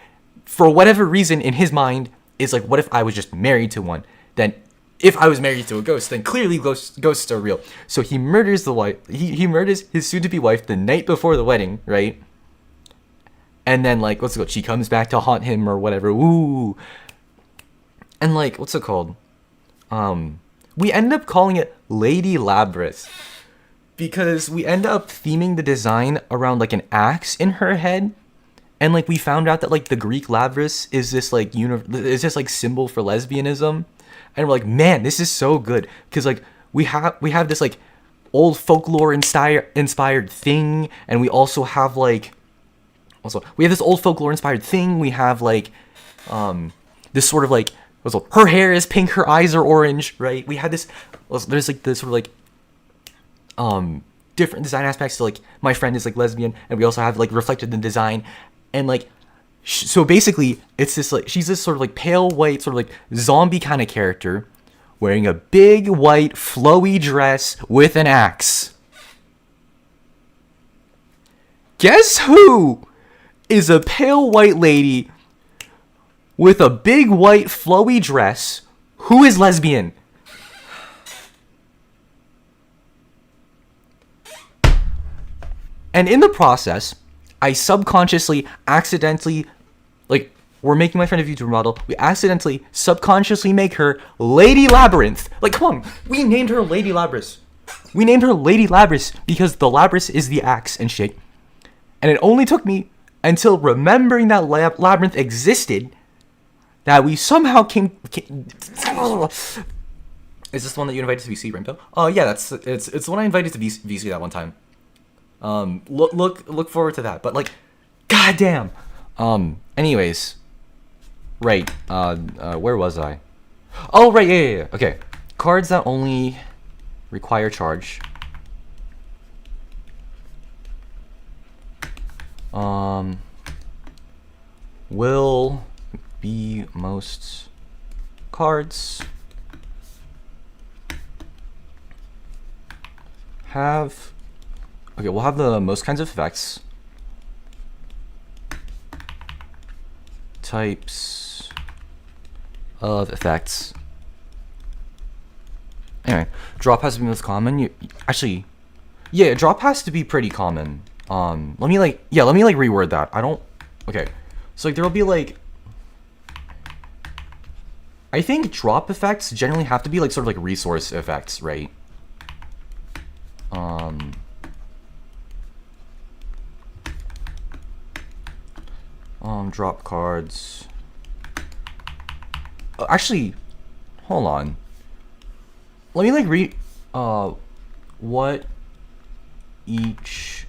for whatever reason in his mind, is like, what if I was just married to one? Then if I was married to a ghost, then clearly ghosts are real. So he murders the wife. He murders his soon-to-be wife the night before the wedding, right? And then like, what's it called? She comes back to haunt him or whatever. Ooh. And like, what's it called? We end up calling it Lady Labyrinth because we end up theming the design around like an axe in her head. And like we found out that like the Greek labyrinth is this like symbol for lesbianism, and we're like, man, this is so good because like we have this like old folklore inspired thing, and we also have like this old folklore inspired thing. We have like this sort of like her hair is pink, her eyes are orange, right? We had this. There's like this sort of like different design aspects to like my friend is like lesbian, and we also have like reflected in the design. And like, so basically, it's this like, she's this sort of like pale white, sort of like zombie kind of character, wearing a big white flowy dress with an axe. Guess who is a pale white lady with a big white flowy dress Who is lesbian? And in the process, I subconsciously, accidentally, like, we're making my friend a VTuber model. We accidentally, subconsciously make her Lady Labyrinth. Like, come on. We named her Lady Labrys. We named her Lady Labrys because the Labrys is the axe and shit. And it only took me until remembering that labyrinth existed that we somehow came Is this the one that you invited to VC, Rainbow? Oh yeah, it's the one I invited to VC that one time. Look forward to that. But like, goddamn. Anyways, right. Where was I? Oh right, yeah. Okay, cards that only require charge. Will be most cards have. Okay, we'll have the most kinds of effects. Types of effects. Anyway, drop has to be most common. Actually, yeah, drop has to be pretty common. Let me reword that. Okay, so like there will be like, I think drop effects generally have to be like sort of like resource effects, right? Drop cards. Actually, hold on. Let me like read what each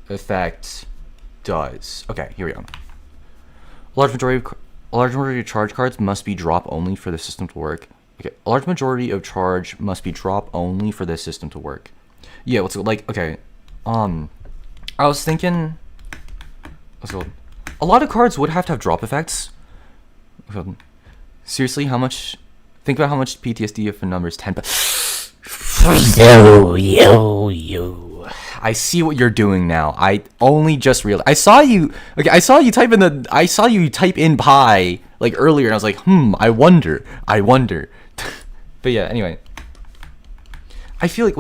effect does. Okay, here we go. A large majority of charge cards must be drop only for the system to work. Okay, a large majority of charge must be drop only for this system to work. Yeah, what's like, okay. I was thinking, what's it called? A lot of cards would have to have drop effects. Seriously, how much? Think about how much PTSD if a number is 10. But yo. I see what you're doing now. I only just realized. I saw you. Okay, I saw you type in pi like earlier, and I was like, I wonder. But yeah, anyway. I feel like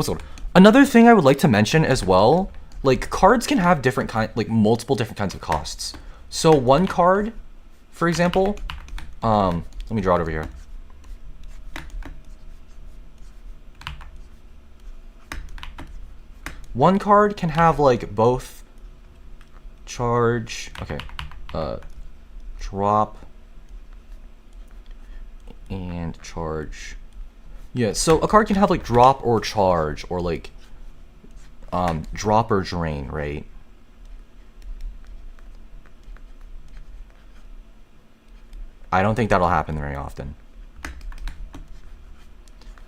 another thing I would like to mention as well. Like cards can have multiple different kinds of costs. So one card, for example, let me draw it over here. One card can have like both charge, drop and charge. Yeah, so a card can have like drop or charge or like drop or drain, right? I don't think that'll happen very often.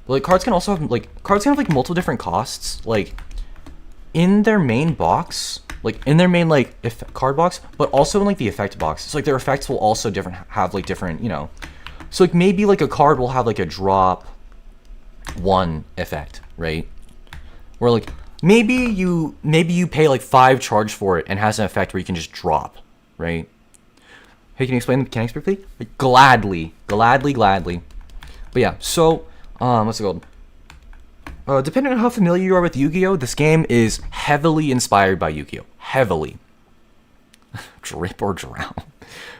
But like cards can have multiple different costs, like in their main box, like in their main like card box, but also in like the effect box. So like their effects will also have different, So like maybe like a card will have like a drop 1 effect, right? Where like maybe you pay like 5 charge for it and has an effect where you can just drop, right? Hey, can you explain the mechanics briefly? Like, gladly. But yeah, so what's it called? Depending on how familiar you are with Yu-Gi-Oh, this game is heavily inspired by Yu-Gi-Oh. Heavily. Drip or drown.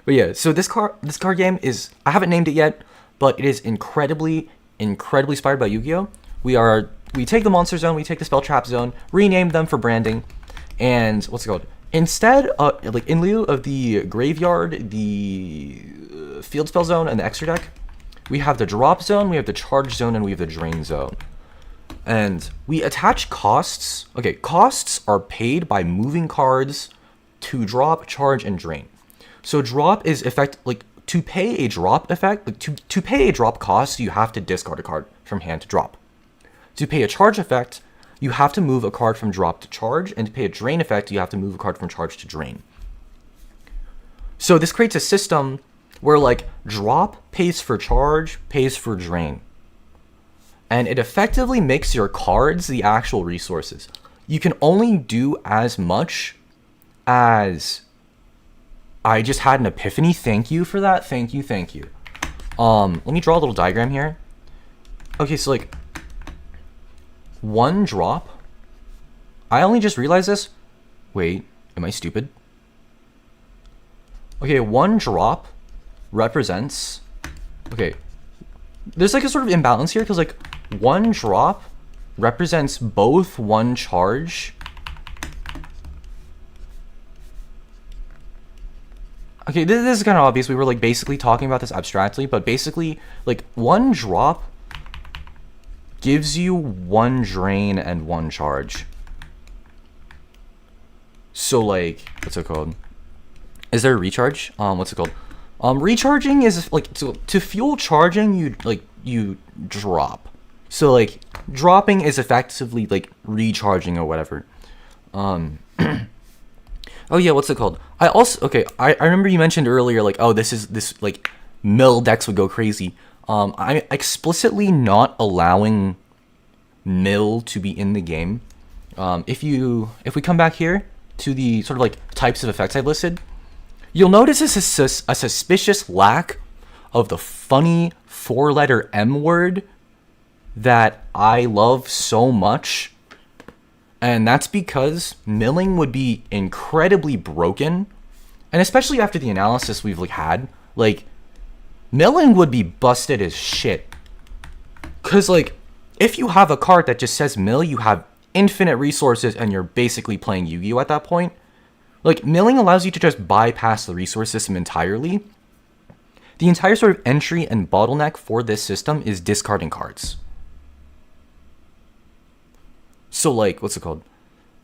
But yeah, so this card game is, I haven't named it yet, but it is incredibly inspired by Yu-Gi-Oh. We take the Monster Zone, we take the Spell Trap Zone, rename them for branding, and what's it called? Instead, like in lieu of the Graveyard, the Field Spell Zone, and the Extra Deck, we have the Drop Zone, we have the Charge Zone, and we have the Drain Zone. And we attach costs. Okay, costs are paid by moving cards to drop, charge, and drain. So drop is to pay a drop effect, like to pay a drop cost, you have to discard a card from hand to drop. To pay a charge effect, you have to move a card from drop to charge, and to pay a drain effect, you have to move a card from charge to drain. So this creates a system where like drop pays for charge, pays for drain. And it effectively makes your cards the actual resources. You can only do as much as... I just had an epiphany. Thank you for that. Thank you. Let me draw a little diagram here. Okay, so like one drop. I only just realized this. Wait, am I stupid? Okay, one drop represents. Okay, there's like a sort of imbalance here because like one drop represents both one charge. Okay, this is kind of obvious. We were like basically talking about this abstractly, but basically like one drop gives you one drain and one charge. So like, what's it called? Is there a recharge? What's it called? Recharging is like to fuel charging. You drop. So like dropping is effectively like recharging or whatever. Oh yeah, what's it called? I remember you mentioned earlier like, oh, this like mill decks would go crazy. I'm explicitly not allowing mill to be in the game. If we come back here to the sort of like types of effects I've listed, you'll notice a suspicious lack of the funny 4-letter M word that I love so much. And that's because milling would be incredibly broken. And especially after the analysis we've like had, like milling would be busted as shit. Cause like if you have a card that just says mill, you have infinite resources and you're basically playing Yu-Gi-Oh! At that point. Like milling allows you to just bypass the resource system entirely. The entire sort of entry and bottleneck for this system is discarding cards. So like, what's it called?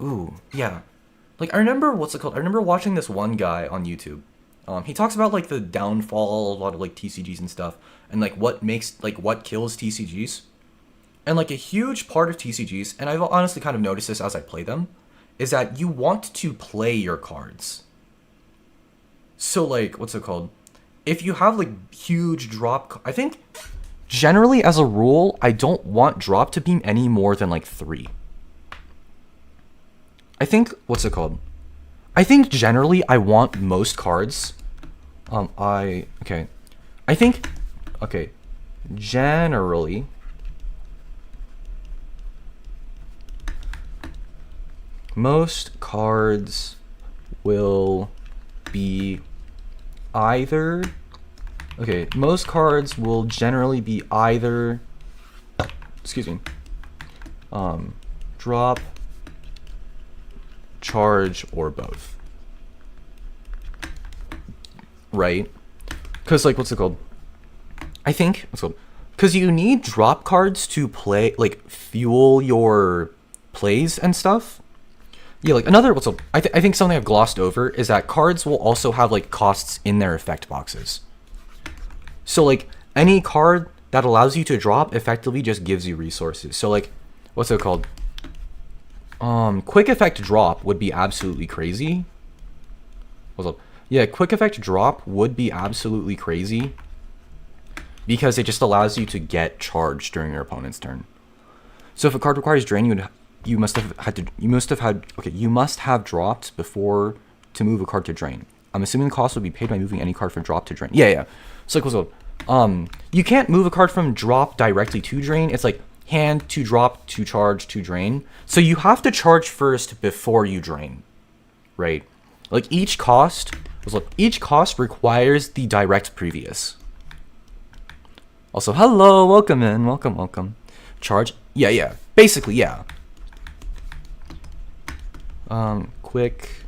Ooh, yeah. Like I remember I remember watching this one guy on YouTube. He talks about like the downfall of a lot of like TCGs and stuff, and like what kills TCGs. And like a huge part of TCGs, and I've honestly kind of noticed this as I play them, is that you want to play your cards. So like, what's it called? If you have like huge drop, I think generally as a rule, I don't want drop to be any more than like 3. I think, what's it called? I think generally I want most cards. Generally, most cards will be either, most cards will generally be either, drop, charge, or both. Right? Because like, what's it called? Because you need drop cards to play, like, fuel your plays and stuff. Yeah, like another, I think something I've glossed over is that cards will also have like costs in their effect boxes. So like any card that allows you to drop effectively just gives you resources. So like, what's it called? Quick effect drop would be absolutely crazy. What's up? Yeah, quick effect drop would be absolutely crazy because it just allows you to get charged during your opponent's turn. So if a card requires drain, you must have dropped before to move a card to drain. I'm assuming the cost would be paid by moving any card from drop to drain. Yeah. So like, what's up? You can't move a card from drop directly to drain. It's like hand to drop to charge to drain. So you have to charge first before you drain, right? Like each cost requires the direct previous. Also, hello, welcome in, welcome. Charge, yeah, basically, yeah. Quick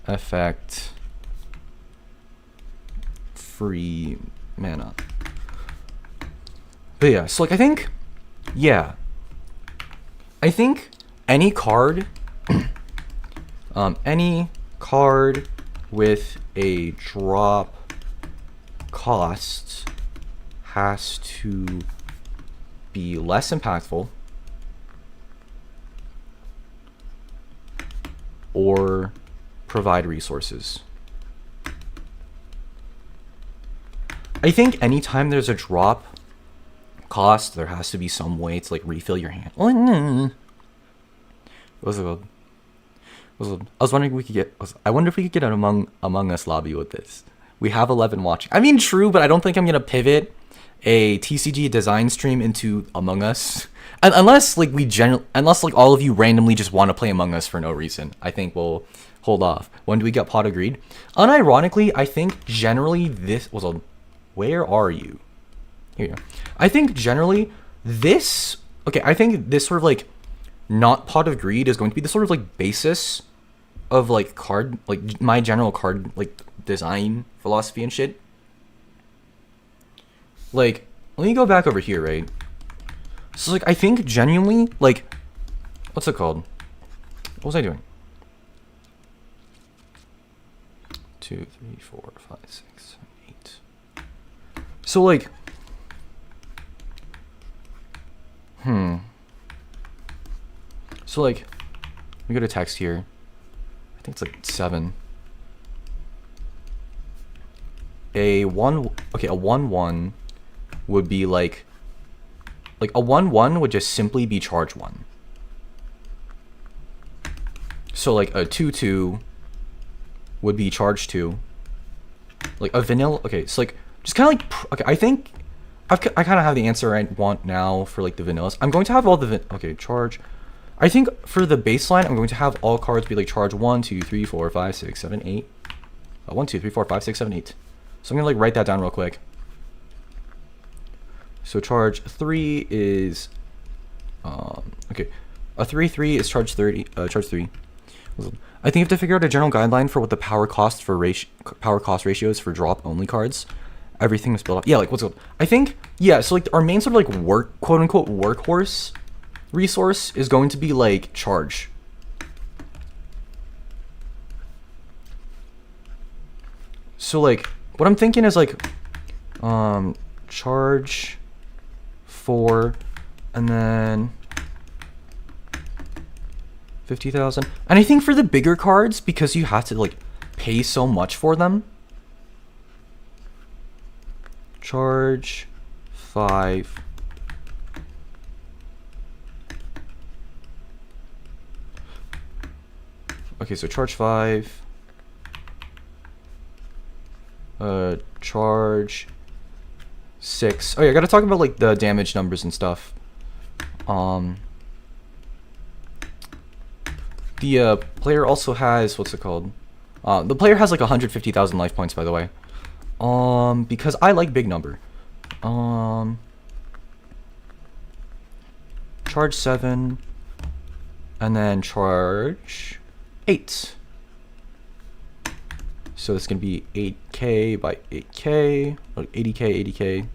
effect free mana. But yeah, so like I think any card with a drop cost has to be less impactful or provide resources. I think anytime there's a drop cost, there has to be some way to like refill your hand. What's it called? I was wondering if we could get. I wonder if we could get an Among Us lobby with this. We have 11 watching. I mean, true, but I don't think I'm gonna pivot a TCG design stream into Among Us, unless like unless like all of you randomly just want to play Among Us for no reason. I think we'll hold off. When do we get pot agreed? Unironically, I think generally this was a. Where are you? Here you go. I think generally this. Okay, I think this sort of like not pot of greed is going to be the sort of like basis of like card, like my general card like design philosophy and shit. Like, let me go back over here, right? So like I think genuinely like, what's it called? What was I doing? 2, 3, 4, 5, 6, 7, 8. So like, so like, we go to text here. I think it's like 7. A 1/1 would be like a 1/1 would just simply be charge 1. So like a 2/2 would be charge 2. Like a vanilla. Okay, so like just kind of like okay. I think I kind of have the answer I want now for like the vanillas. I'm going to have all the charge. I think for the baseline, I'm going to have all cards be like charge 1, 2, 3, 4, 5, 6, 7, 8. 1, 2, 3, 4, 5, 6, 7, 8. So I'm gonna like write that down real quick. So charge 3 is okay. A 3/3 is charge 30. Charge 3. I think you have to figure out a general guideline for what the power cost ratio is for drop only cards. Everything is built up. Yeah, like what's it called? I think yeah. So like our main sort of like quote unquote workhorse resource is going to be like charge. So like what I'm thinking is like charge 4 and then 50,000. And I think for the bigger cards, because you have to like pay so much for them, charge 5. Okay, so charge 5. Charge 6. Oh yeah, I gotta talk about like the damage numbers and stuff. The player also has what's it called? The player has like 150,000 life points, by the way. Because I like big number. Charge 7, and then charge 8. So it's gonna be 8k by 8k, like 80k, 80k,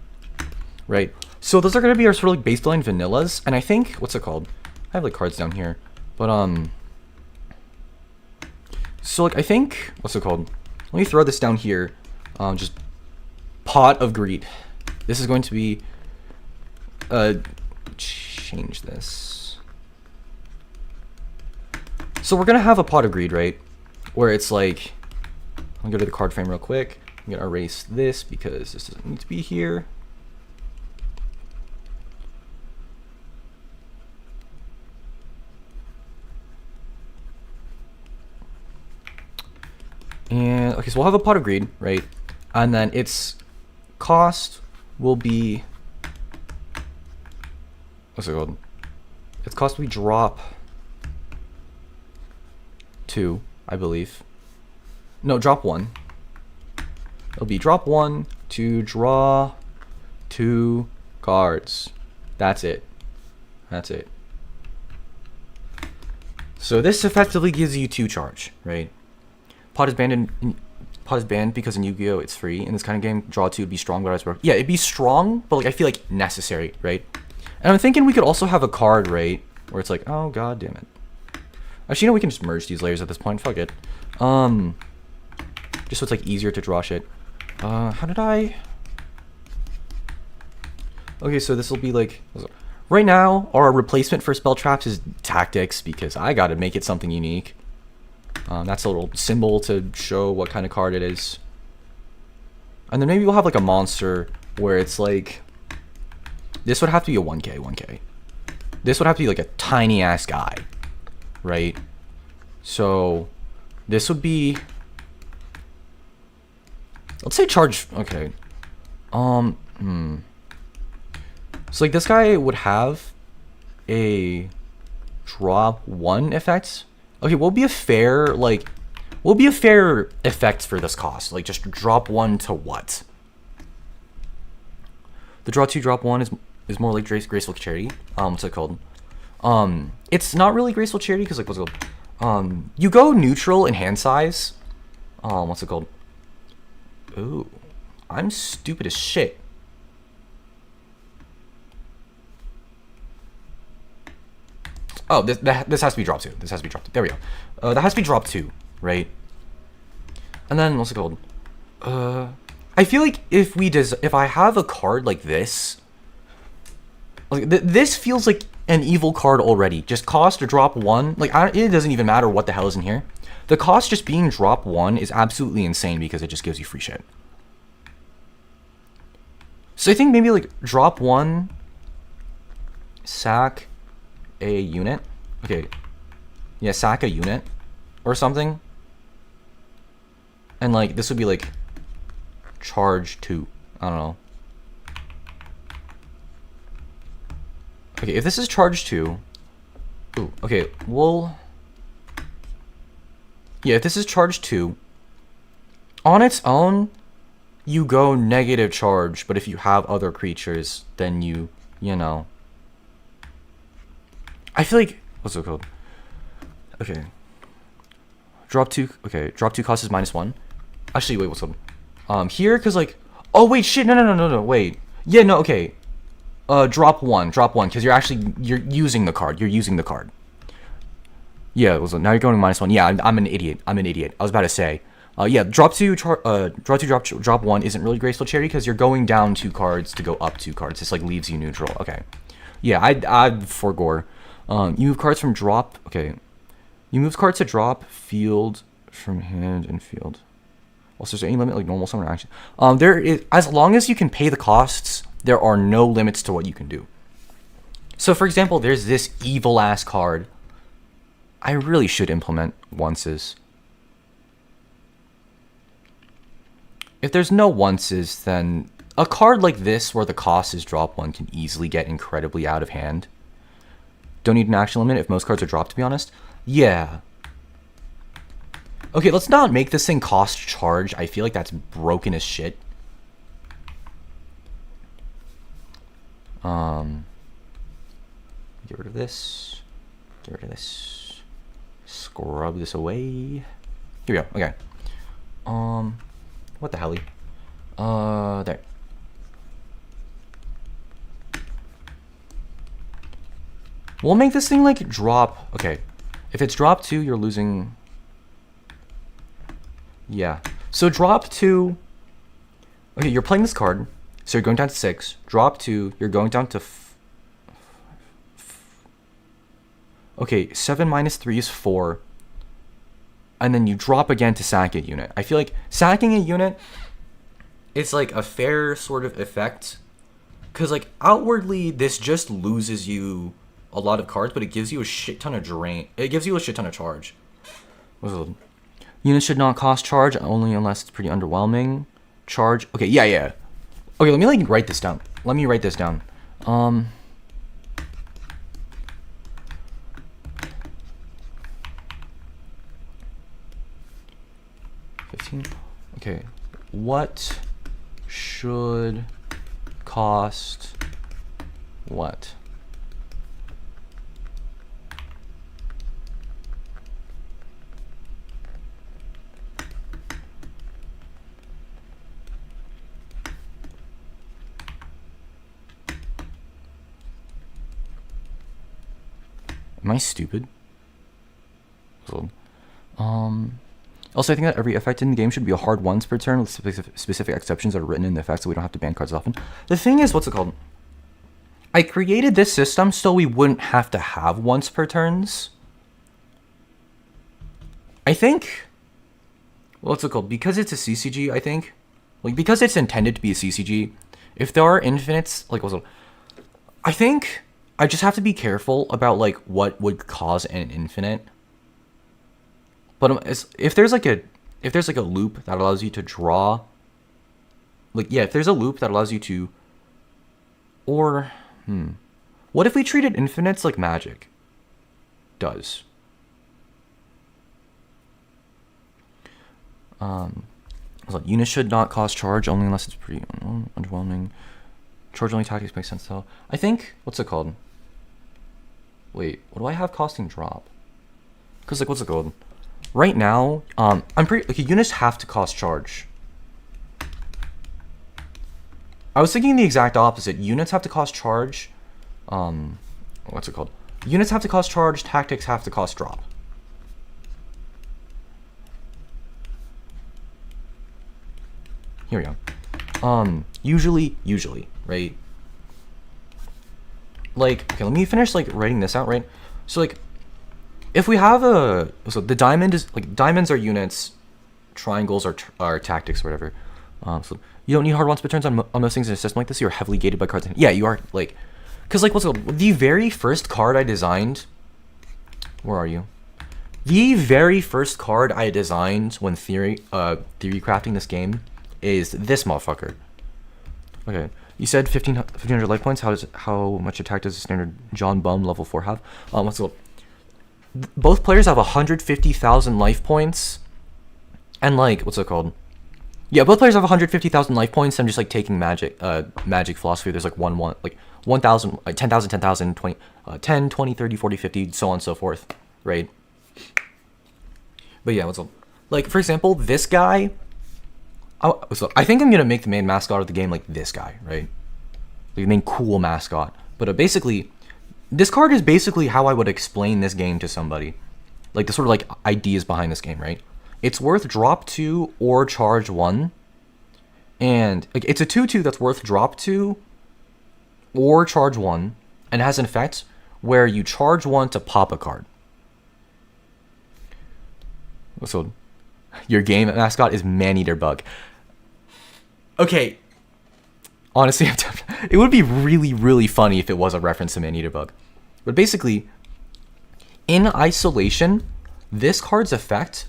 right? So those are gonna be our sort of like baseline vanillas, and I think what's it called? I have like cards down here, but so like I think what's it called? Let me throw this down here. Just pot of greed. This is going to be change this. So we're gonna have a pot of greed, right? Where it's like, I'll go to the card frame real quick. I'm gonna erase this because this doesn't need to be here. And okay, so we'll have a pot of greed, right? And then its cost will be, what's it called? Its cost will be drop 2, I believe. No, drop 1. It'll be drop 1 to draw 2 cards. That's it. That's it. So this effectively gives you 2 charge, right? Pot is banned because in Yu-Gi-Oh it's free. In this kind of game, draw 2 would be strong, but I was broke. Yeah, it'd be strong, but like I feel like necessary, right? And I'm thinking we could also have a card, right, where it's like, oh god damn it. Actually, you know, we can just merge these layers at this point. Fuck it. Just so it's like easier to draw shit. How did I? Okay, so this will be like, right now our replacement for spell traps is tactics because I gotta make it something unique. That's a little symbol to show what kind of card it is. And then maybe we'll have like a monster where it's like, this would have to be a 1k. This would have to be like a tiny ass guy, right? So this would be Let's say charge. Okay. So like this guy would have a drop 1 effect. Okay, what would be a fair effect for this cost? Like just drop 1 to what? The draw 2 drop 1 is more like graceful charity. What's it called? It's not really graceful charity because like what's it called? You go neutral in hand size. What's it called? Ooh, I'm stupid as shit. Oh, this has to be drop 2. This has to be drop 2. There we go. That has to be drop 2, right? And then what's it called? I feel like if I have a card like this, like this feels like an evil card already. Just cost to drop 1. Like it doesn't even matter what the hell is in here. The cost just being drop 1 is absolutely insane because it just gives you free shit. So I think maybe like drop 1, sack a unit. Okay. Yeah, sack a unit or something. And like this would be like charge 2. I don't know. Okay, if this is charge 2. Ooh, okay, well. Yeah, if this is charge 2. On its own, you go negative charge, but if you have other creatures, then you know. I feel like, what's it called? Okay. Drop 2, okay, drop 2 cost is -1. Actually, wait, what's it called? Here, because like, oh wait, shit, no, wait. Yeah, no, okay. Drop 1, because you're using the card. You're using the card. Yeah, now you're going -1. Yeah, I'm an idiot. I was about to say. Yeah, drop 2, drop 1 isn't really graceful charity because you're going down 2 cards to go up 2 cards. This like leaves you neutral. Okay. Yeah, I'd forgore. You move cards from drop. Okay. You move cards to drop, field, from hand, and field. Also, is there any limit like normal summon action? There is, as long as you can pay the costs, there are no limits to what you can do. So, for example, there's this evil ass card. I really should implement onces. If there's no onces, then a card like this where the cost is drop 1 can easily get incredibly out of hand. Don't need an action limit if most cards are dropped, to be honest. Yeah. Okay, let's not make this thing cost charge. I feel like that's broken as shit. Get rid of this. Get rid of this. Scrub this away. Here we go. Okay. What the hell? There. We'll make this thing like drop. Okay. If it's drop 2, you're losing. Yeah. So drop 2. Okay, you're playing this card. So you're going down to 6. Drop 2, you're going down to. Okay, 7 minus 3 is 4. And then you drop again to sack a unit. I feel like sacking a unit is like a fair sort of effect. Because like outwardly, this just loses you a lot of cards, but it gives you a shit ton of drain. It gives you a shit ton of charge. Units should not cost charge only unless it's pretty underwhelming. Charge. Okay, yeah. Okay, let me like write this down. 15. Okay. What should cost what? Am I stupid? Also, I think that every effect in the game should be a hard once per turn with specific exceptions that are written in the effect so we don't have to ban cards often. The thing is, what's it called? I created this system so we wouldn't have to have once per turns. I think, what's it called? Because it's a CCG, I think. Like, because it's intended to be a CCG, if there are infinites, like, what's it called? I think I just have to be careful about, like, what would cause an infinite. But if there's like a loop that allows you to draw like, yeah, if there's a loop that allows you to, or, what if we treated infinites like Magic does? Units should not cost charge only unless it's pretty underwhelming. Charge only tactics make sense though. I think, what's it called? Wait, what do I have costing drop? Cause like, what's it called? Right now, I'm pretty, like, units have to cost charge. I was thinking the exact opposite. Units have to cost charge. What's it called? Units have to cost charge, tactics have to cost drop. Here we go. Usually, right? Like, okay, let me finish, like, writing this out, right? So, like, if we have so the diamond is, like, diamonds are units, triangles are tactics or whatever. So you don't need hard one-split turns on most things in a system like this. You're heavily gated by cards. Yeah, you are, like, because, like, what's it called? The very first card I designed, where are you? The very first card I designed when theory crafting this game is this motherfucker. Okay, you said 1500 life points. How much attack does a standard John Bum level 4 have? What's it called? Both players have 150,000 life points, and, like, what's it called? Yeah, both players have 150,000 life points. I'm just, like, taking magic philosophy. There's, like, 1,000, like 10,000, 10,000, 20, 10, 20, 30, 40, 50, so on and so forth, right? But yeah, what's up? Like, for example, this guy. So I think I'm gonna make the main mascot of the game like this guy, right? The main cool mascot. But basically, this card is basically how I would explain this game to somebody. Like, the sort of, like, ideas behind this game, right? It's worth drop 2 or charge 1. And, like, it's a 2/2 that's worth drop 2 or charge 1. And has an effect where you charge 1 to pop a card. So, your game mascot is Maneater Bug. Okay. Honestly, it would be really, really funny if it was a reference to Maneater Bug. But basically, in isolation, this card's effect...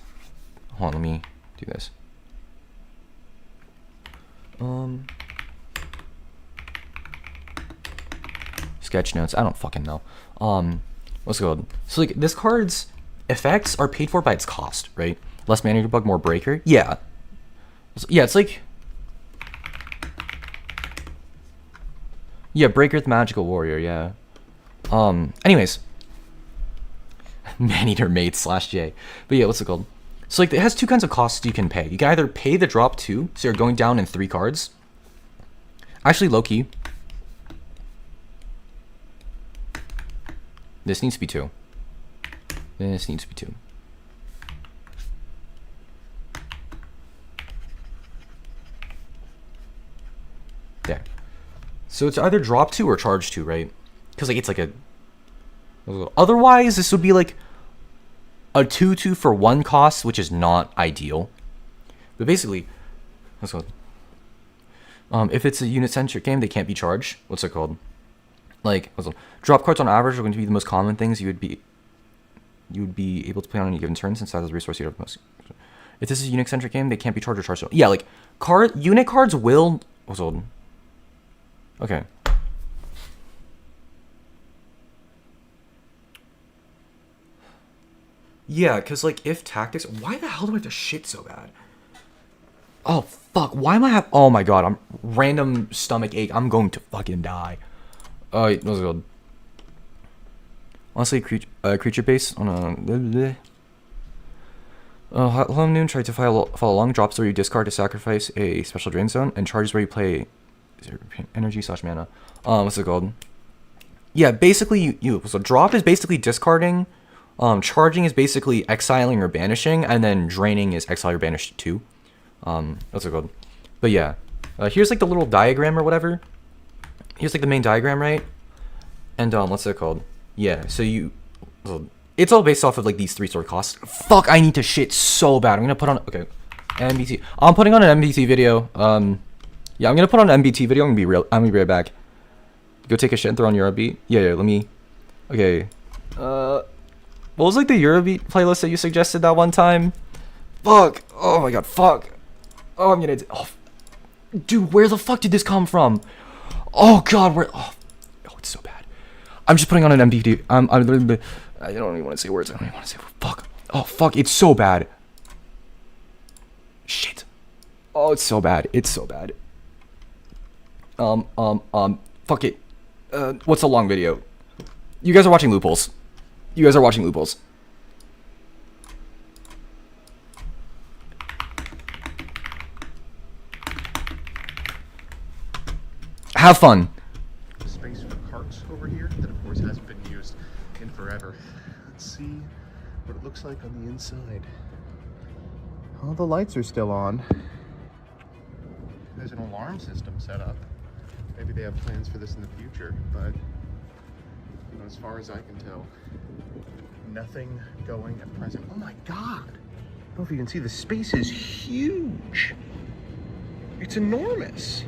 Hold on, let me do this. Sketch notes. I don't fucking know. What's it called? So, like, this card's effects are paid for by its cost, right? Less Maneater Bug, more Breaker. Yeah. Yeah, it's like... Yeah, Breaker the Magical Warrior, yeah. Anyways. Maneater Mate /J. But yeah, what's it called? So, like, it has two kinds of costs you can pay. You can either pay the drop 2, so you're going down in 3 cards. Actually, low-key. This needs to be 2. This needs to be 2. There. So it's either drop 2 or charge 2, right? Because, like, it's like a... Otherwise, this would be, like, a 2/2 for 1 cost, which is not ideal. But basically, what's it called? If it's a unit-centric game, they can't be charged. What's it called? Like, drop cards on average are going to be the most common things you would be able to play on any given turn, since that is the resource you have most. If this is a unit-centric game, they can't be charged or charged. Yeah, like, unit cards will... What's it called? Okay. Yeah, because, like, if tactics... Why the hell do I have to shit so bad? Oh, fuck. Why am I Oh, my God. I'm random stomach ache. I'm going to fucking die. What's it called? Honestly, creature base on a... Hello Noon tried to follow along. Drops where you discard to sacrifice a special drain zone, and charges where you play energy / mana. What's it called? Yeah, basically, so drop is basically discarding... charging is basically exiling or banishing, and then draining is exile or banish too. What's it called? But yeah, here's, like, the little diagram or whatever. Here's, like, the main diagram, right? And what's it called? Yeah, so it's all based off of, like, these 3 sort of costs. Fuck, I need to shit so bad. I'm gonna put on MBT. I'm putting on an MBT video. Yeah, I'm gonna put on an MBT video. I'm gonna be right back. Go take a shit and throw on Eurobeat. Yeah, let me. Okay. What was, like, the Eurobeat playlist that you suggested that one time? Fuck. Oh my God. Fuck. Oh, I'm gonna. Dude, where the fuck did this come from? Oh god, where? Oh, it's so bad. I'm just putting on an MPD. I don't even want to say words. I don't even want to say words. Fuck. Oh fuck, it's so bad. Shit. Oh, it's so bad. It's so bad. Fuck it. What's a long video? You guys are watching loopholes. You guys are watching loopholes. Have fun. Space for carts over here that of course hasn't been used in forever. Let's see what it looks like on the inside. All the lights are still on. There's an alarm system set up. Maybe they have plans for this in the future, but you know, as far as I can tell, nothing going at present. Oh my god! I don't know if you can see, the space is huge. It's enormous.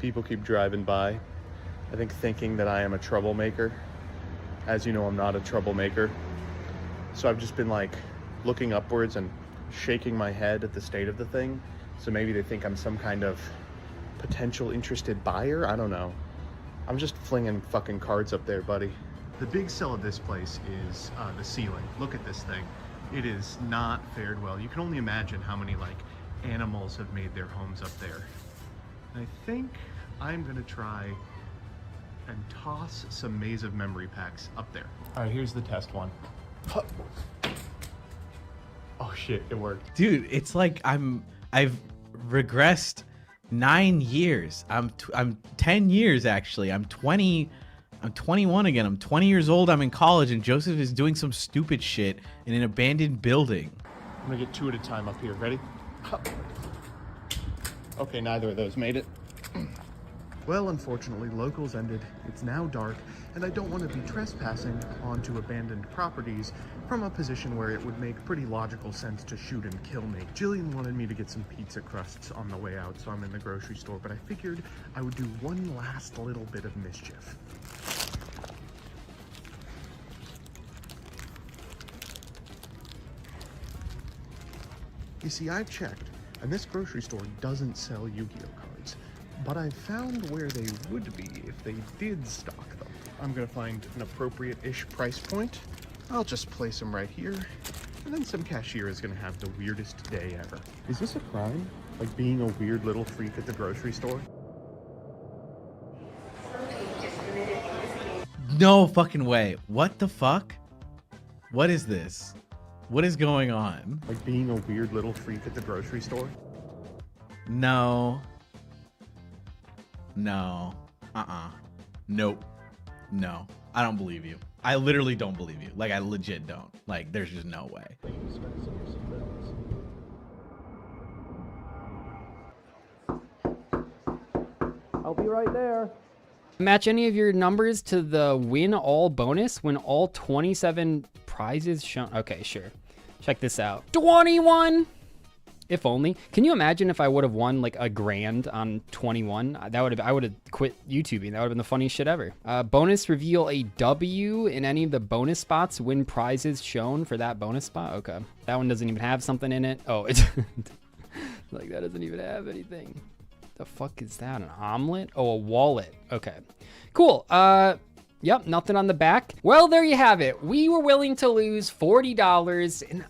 People keep driving by, I think thinking that I am a troublemaker. As you know, I'm not a troublemaker. So I've just been like looking upwards and shaking my head at the state of the thing. So maybe they think I'm some kind of potential interested buyer. I don't know. I'm just flinging fucking cards up there, buddy. The big sell of this place is the ceiling. Look at this thing. It is not fared well. You can only imagine how many like animals have made their homes up there. And I think I'm gonna try and toss some Maze of Memory packs up there. All right, here's the test one. Oh shit, it worked. Dude, it's like I've regressed 9 years. I'm 10 years actually. I'm 21 again. I'm 20 years old. I'm in college and Joseph is doing some stupid shit in an abandoned building. I'm gonna get two at a time up here. Ready? Okay, neither of those made it. Well, unfortunately, locals ended. It's now dark, and I don't want to be trespassing onto abandoned properties from a position where it would make pretty logical sense to shoot and kill me. Jillian wanted me to get some pizza crusts on the way out, so I'm in the grocery store, but I figured I would do one last little bit of mischief. You see, I've checked, and this grocery store doesn't sell Yu-Gi-Oh cards. But I found where they would be if they did stock them. I'm gonna find an appropriate-ish price point. I'll just place them right here. And then some cashier is gonna have the weirdest day ever. Is this a crime? Like being a weird little freak at the grocery store? No fucking way. What the fuck? What is this? What is going on? Like being a weird little freak at the grocery store? No. No. Nope. No. I don't believe you. I literally don't believe you. Like, I legit don't. Like, there's just no way. I'll be right there. Match any of your numbers to the win all bonus when all 27 prizes shown. Okay, sure. Check this out. 21! If only. Can you imagine if I would have won like $1,000 on 21? I would have quit YouTubing. That would have been the funniest shit ever. Bonus reveal a W in any of the bonus spots. Win prizes shown for that bonus spot. Okay. That one doesn't even have something in it. Oh, it's like that doesn't even have anything. The fuck is that? An omelet? Oh, a wallet. Okay. Cool. Yep, nothing on the back. Well, there you have it. We were willing to lose $40, and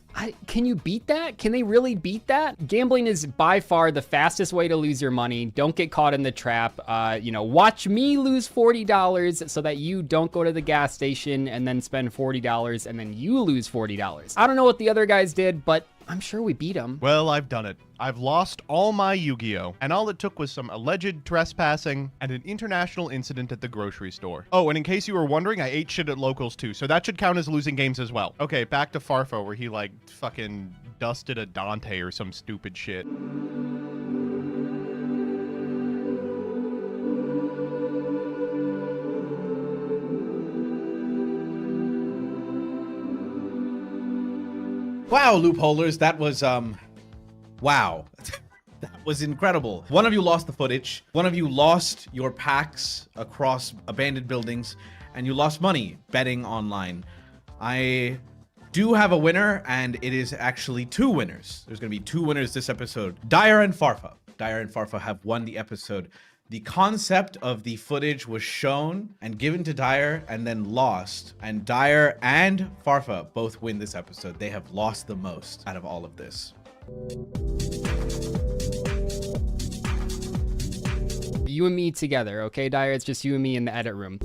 can you beat that? Can they really beat that? Gambling is by far the fastest way to lose your money. Don't get caught in the trap. You know, watch me lose $40 so that you don't go to the gas station and then spend $40 and then you lose $40. I don't know what the other guys did, but I'm sure we beat them. Well, I've done it. I've lost all my Yu-Gi-Oh! And all it took was some alleged trespassing and an international incident at the grocery store. Oh, and in case you were wondering, I ate shit at locals too, so that should count as losing games as well. Okay, back to Farfo, where he like fucking dusted a Dante or some stupid shit. Wow, loopholers, that was, wow. That was incredible. One of you lost the footage, one of you lost your packs across abandoned buildings, and you lost money betting online. I do have a winner, and it is actually two winners. There's gonna be two winners this episode. Dyer and Farfa. Dyer and Farfa have won the episode. The concept of the footage was shown and given to Dyer and then lost. And Dyer and Farfa both win this episode. They have lost the most out of all of this. You and me together, okay, Dyer? It's just you and me in the edit room.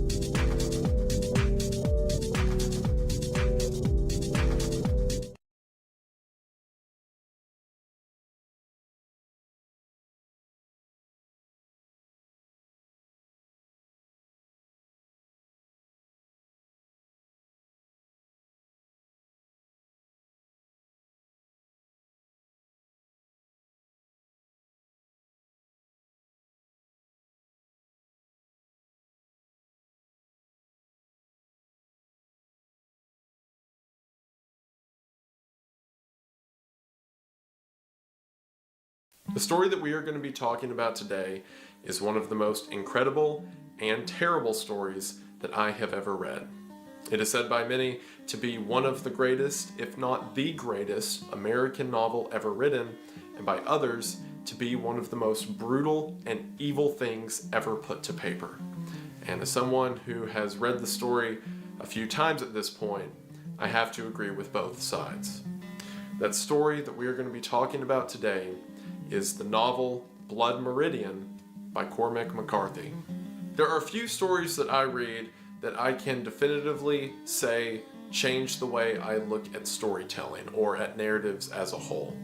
The story that we are going to be talking about today is one of the most incredible and terrible stories that I have ever read. It is said by many to be one of the greatest, if not the greatest, American novel ever written, and by others to be one of the most brutal and evil things ever put to paper. And as someone who has read the story a few times at this point, I have to agree with both sides. That story that we are going to be talking about today is the novel Blood Meridian by Cormac McCarthy. There are a few stories that I read that I can definitively say change the way I look at storytelling or at narratives as a whole,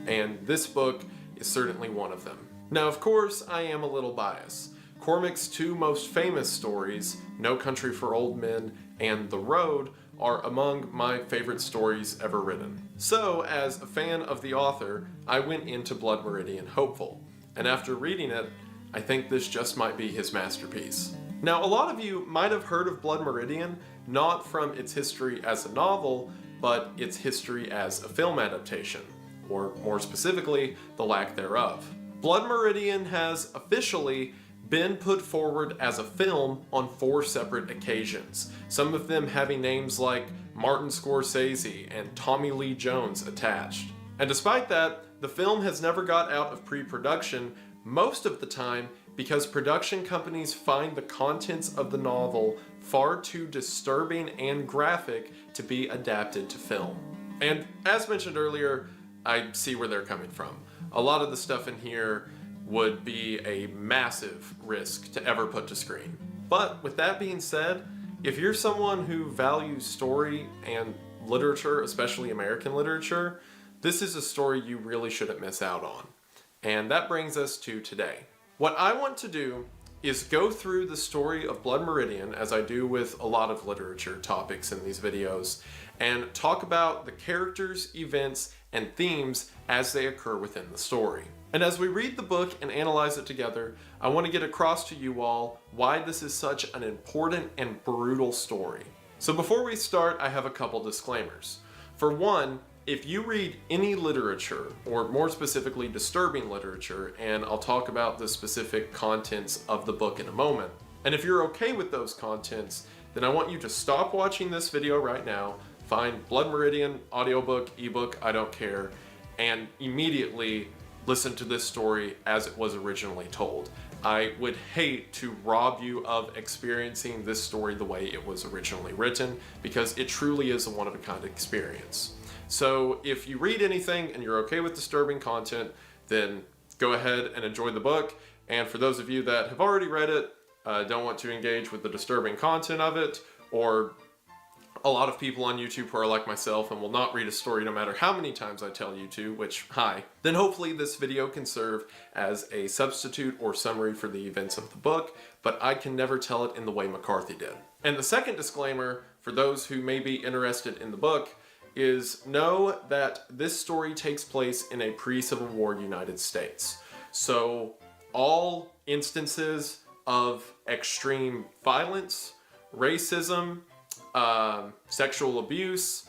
and this book is certainly one of them. Now, of course, I am a little biased. Cormac's two most famous stories, No Country for Old Men and The Road, are among my favorite stories ever written. So, as a fan of the author, I went into Blood Meridian hopeful, and after reading it, I think this just might be his masterpiece. Now, a lot of you might have heard of Blood Meridian, not from its history as a novel, but its history as a film adaptation, or more specifically, the lack thereof. Blood Meridian has officially been put forward as a film on 4 separate occasions, some of them having names like Martin Scorsese and Tommy Lee Jones attached. And despite that, the film has never got out of pre-production, most of the time because production companies find the contents of the novel far too disturbing and graphic to be adapted to film. And as mentioned earlier, I see where they're coming from. A lot of the stuff in here would be a massive risk to ever put to screen. But with that being said, if you're someone who values story and literature, especially American literature, this is a story you really shouldn't miss out on. And that brings us to today. What I want to do is go through the story of Blood Meridian, as I do with a lot of literature topics in these videos, and talk about the characters, events, and themes as they occur within the story. And as we read the book and analyze it together, I want to get across to you all why this is such an important and brutal story. So before we start, I have a couple disclaimers. For one, if you read any literature, or more specifically disturbing literature, and I'll talk about the specific contents of the book in a moment, and if you're okay with those contents, then I want you to stop watching this video right now, find Blood Meridian, audiobook, ebook, I don't care, and immediately listen to this story as it was originally told. I would hate to rob you of experiencing this story the way it was originally written, because it truly is a one-of-a-kind experience. So if you read anything and you're okay with disturbing content, then go ahead and enjoy the book. And for those of you that have already read it, don't want to engage with the disturbing content of it, or a lot of people on YouTube who are like myself and will not read a story no matter how many times I tell you to, which, hi, then hopefully this video can serve as a substitute or summary for the events of the book, but I can never tell it in the way McCarthy did. And the second disclaimer, for those who may be interested in the book, is know that this story takes place in a pre-Civil War United States. So all instances of extreme violence, racism, sexual abuse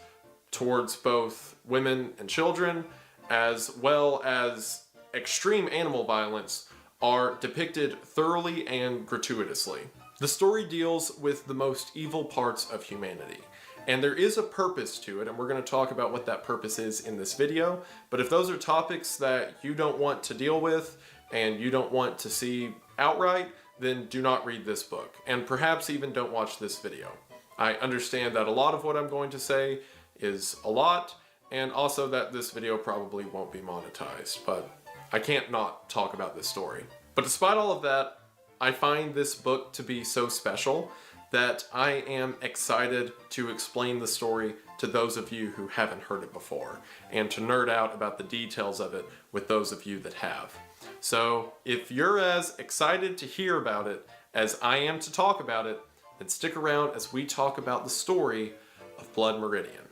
towards both women and children, as well as extreme animal violence, are depicted thoroughly and gratuitously. The story deals with the most evil parts of humanity, and there is a purpose to it, and we're going to talk about what that purpose is in this video. But if those are topics that you don't want to deal with, and you don't want to see outright, then do not read this book, and perhaps even don't watch this video. I understand that a lot of what I'm going to say is a lot, and also that this video probably won't be monetized, but I can't not talk about this story. But despite all of that, I find this book to be so special that I am excited to explain the story to those of you who haven't heard it before, and to nerd out about the details of it with those of you that have. So if you're as excited to hear about it as I am to talk about it, then stick around as we talk about the story of Blood Meridian,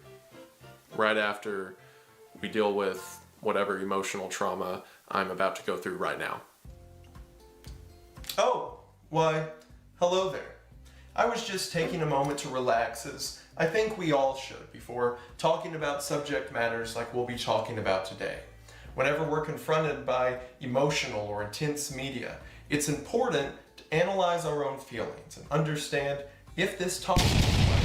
right after we deal with whatever emotional trauma I'm about to go through right now. Oh, why, hello there. I was just taking a moment to relax, as I think we all should, before talking about subject matters like we'll be talking about today. Whenever we're confronted by emotional or intense media, it's important to analyze our own feelings and understand if this topic is right.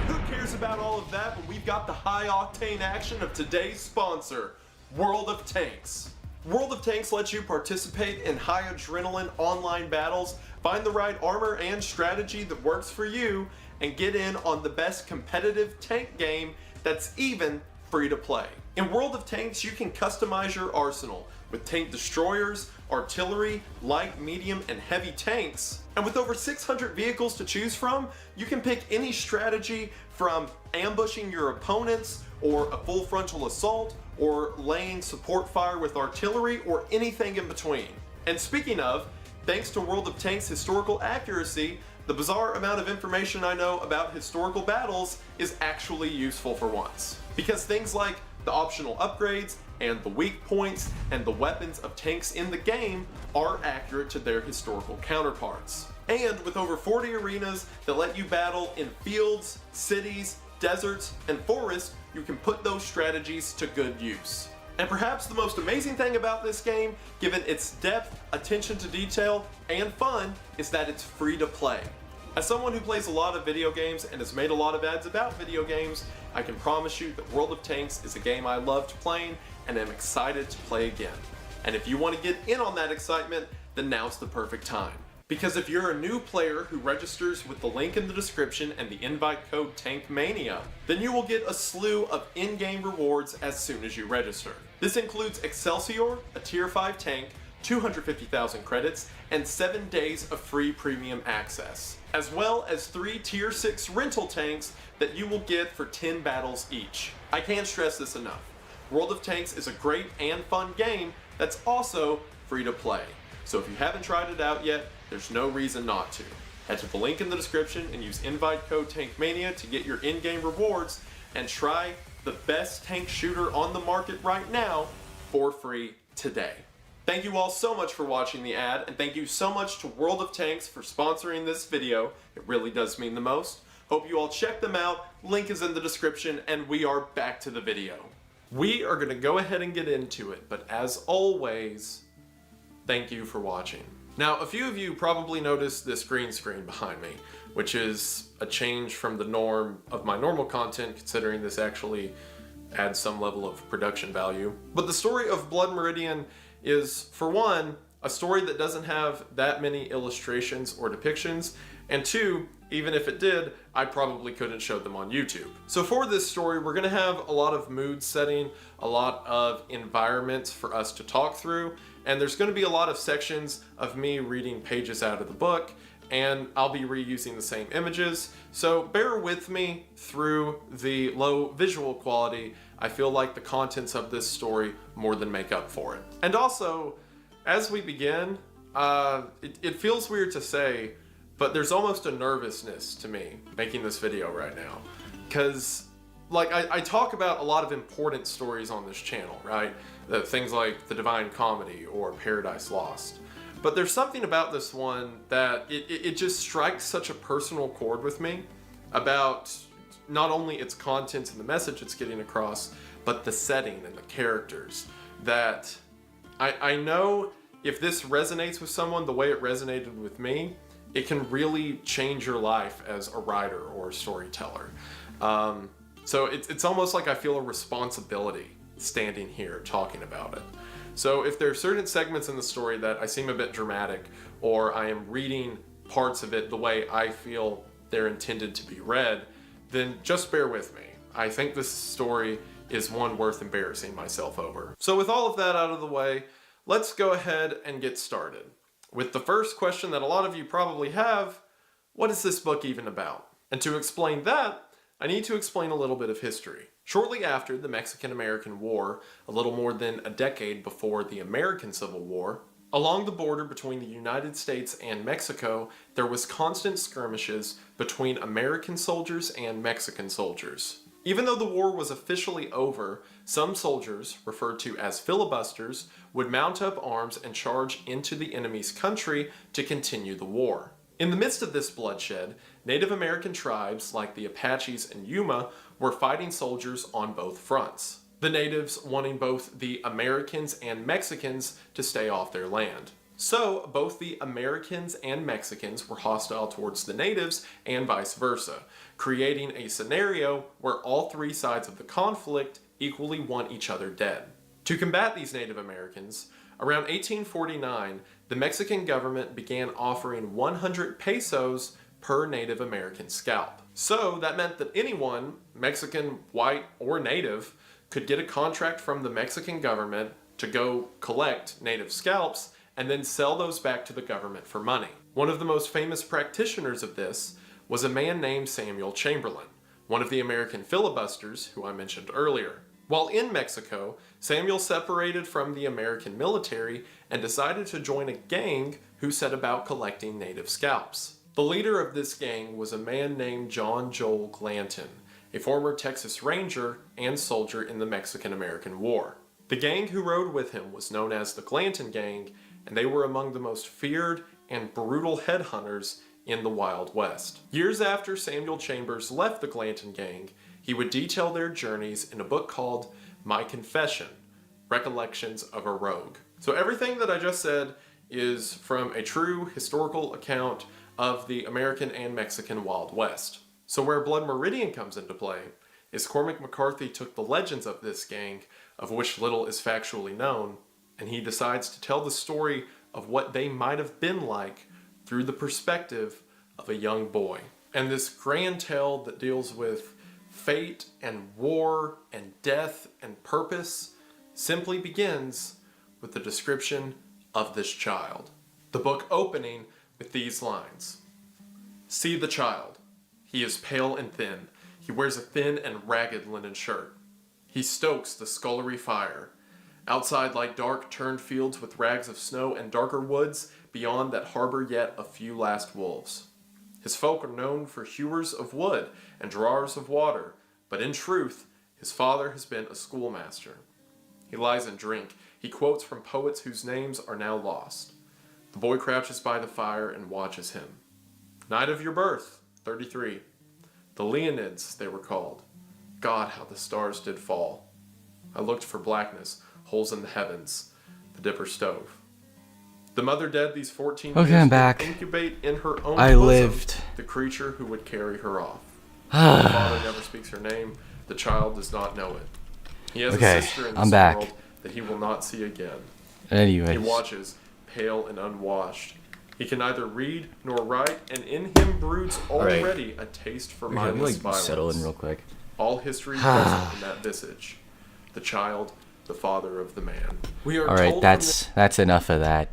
Who cares about all of that when we've got the high-octane action of today's sponsor, World of Tanks. World of Tanks lets you participate in high adrenaline online battles, find the right armor and strategy that works for you, and get in on the best competitive tank game that's even free to play. In World of Tanks, you can customize your arsenal with tank destroyers, artillery, light, medium, and heavy tanks. And with over 600 vehicles to choose from, you can pick any strategy from ambushing your opponents, or a full frontal assault, or laying support fire with artillery, or anything in between. And speaking of, thanks to World of Tanks' historical accuracy, the bizarre amount of information I know about historical battles is actually useful for once. Because things like the optional upgrades, and the weak points, and the weapons of tanks in the game are accurate to their historical counterparts. And with over 40 arenas that let you battle in fields, cities, deserts, and forests, you can put those strategies to good use. And perhaps the most amazing thing about this game, given its depth, attention to detail, and fun, is that it's free to play. As someone who plays a lot of video games and has made a lot of ads about video games, I can promise you that World of Tanks is a game I loved playing and am excited to play again. And if you want to get in on that excitement, then now's the perfect time. Because if you're a new player who registers with the link in the description and the invite code TANKMANIA, then you will get a slew of in-game rewards as soon as you register. This includes Excelsior, a tier 5 tank, 250,000 credits, and 7 days of free premium access, as well as 3 tier 6 rental tanks that you will get for 10 battles each. I can't stress this enough. World of Tanks is a great and fun game that's also free to play. So if you haven't tried it out yet, there's no reason not to. Head to the link in the description and use invite code TANKMANIA to get your in-game rewards and try the best tank shooter on the market right now for free today. Thank you all so much for watching the ad, and thank you so much to World of Tanks for sponsoring this video. It really does mean the most. Hope you all check them out. Link is in the description, and we are back to the video. We are going to go ahead and get into it, but as always, thank you for watching. Now, a few of you probably noticed this green screen behind me, which is a change from the norm of my normal content, considering this actually adds some level of production value. But the story of Blood Meridian is, for one, a story that doesn't have that many illustrations or depictions, and two, even if it did, I probably couldn't show them on YouTube. So for this story, we're gonna have a lot of mood setting, a lot of environments for us to talk through, and there's gonna be a lot of sections of me reading pages out of the book, and I'll be reusing the same images. So bear with me through the low visual quality. I feel like the contents of this story more than make up for it. And also, as we begin, it feels weird to say, but there's almost a nervousness to me making this video right now. Because, like, I talk about a lot of important stories on this channel, right? Things like The Divine Comedy or Paradise Lost. But there's something about this one that it just strikes such a personal chord with me about not only its content and the message it's getting across, but the setting and the characters, that I know if this resonates with someone the way it resonated with me, it can really change your life as a writer or a storyteller. So it's almost like I feel a responsibility standing here talking about it. So if there are certain segments in the story that I seem a bit dramatic, or I am reading parts of it the way I feel they're intended to be read, then just bear with me. I think this story is one worth embarrassing myself over. So with all of that out of the way, let's go ahead and get started. With the first question that a lot of you probably have, what is this book even about? And to explain that, I need to explain a little bit of history. Shortly after the Mexican-American War, a little more than a decade before the American Civil War, along the border between the United States and Mexico, there was constant skirmishes between American soldiers and Mexican soldiers. Even though the war was officially over, some soldiers, referred to as filibusters, would mount up arms and charge into the enemy's country to continue the war. In the midst of this bloodshed, Native American tribes like the Apaches and Yuma were fighting soldiers on both fronts, the natives wanting both the Americans and Mexicans to stay off their land. So, both the Americans and Mexicans were hostile towards the natives and vice versa, creating a scenario where all three sides of the conflict equally want each other dead. To combat these Native Americans, around 1849, the Mexican government began offering 100 pesos per Native American scalp. So that meant that anyone, Mexican, white, or Native, could get a contract from the Mexican government to go collect Native scalps and then sell those back to the government for money. One of the most famous practitioners of this was a man named Samuel Chamberlain, one of the American filibusters who I mentioned earlier. While in Mexico, Samuel separated from the American military and decided to join a gang who set about collecting native scalps. The leader of this gang was a man named John Joel Glanton, a former Texas Ranger and soldier in the Mexican-American War. The gang who rode with him was known as the Glanton Gang, and they were among the most feared and brutal headhunters in the Wild West. Years after Samuel Chambers left the Glanton Gang, he would detail their journeys in a book called My Confession, Recollections of a Rogue. So everything that I just said is from a true historical account of the American and Mexican Wild West. So where Blood Meridian comes into play is Cormac McCarthy took the legends of this gang, of which little is factually known, and he decides to tell the story of what they might have been like through the perspective of a young boy. And this grand tale that deals with fate and war and death and purpose simply begins with the description of this child. The book opening with these lines. See the child. He is pale and thin. He wears a thin and ragged linen shirt. He stokes the scullery fire. Outside lie dark turned fields with rags of snow and darker woods beyond that harbor yet a few last wolves. His folk are known for hewers of wood and drawers of water, but in truth, his father has been a schoolmaster. He lies in drink. He quotes from poets whose names are now lost. The boy crouches by the fire and watches him. Night of your birth, 33. The Leonids, they were called. God, how the stars did fall. I looked for blackness, holes in the heavens, the dipper stove. The mother dead these 14 Okay, years I'm back. would incubate in her own I bosom lived. the creature who would carry her off. The father never speaks her name. The child does not know it. He has Okay, a sister in I'm this back. world that he will not see again. Anyways. He watches, pale and unwashed. He can neither read nor write, and in him broods Alright. already a taste for Okay, let me mindless like violence. settle in real quick. All history present in that visage. The child, the father of the man. We are Alright, told that's enough of that.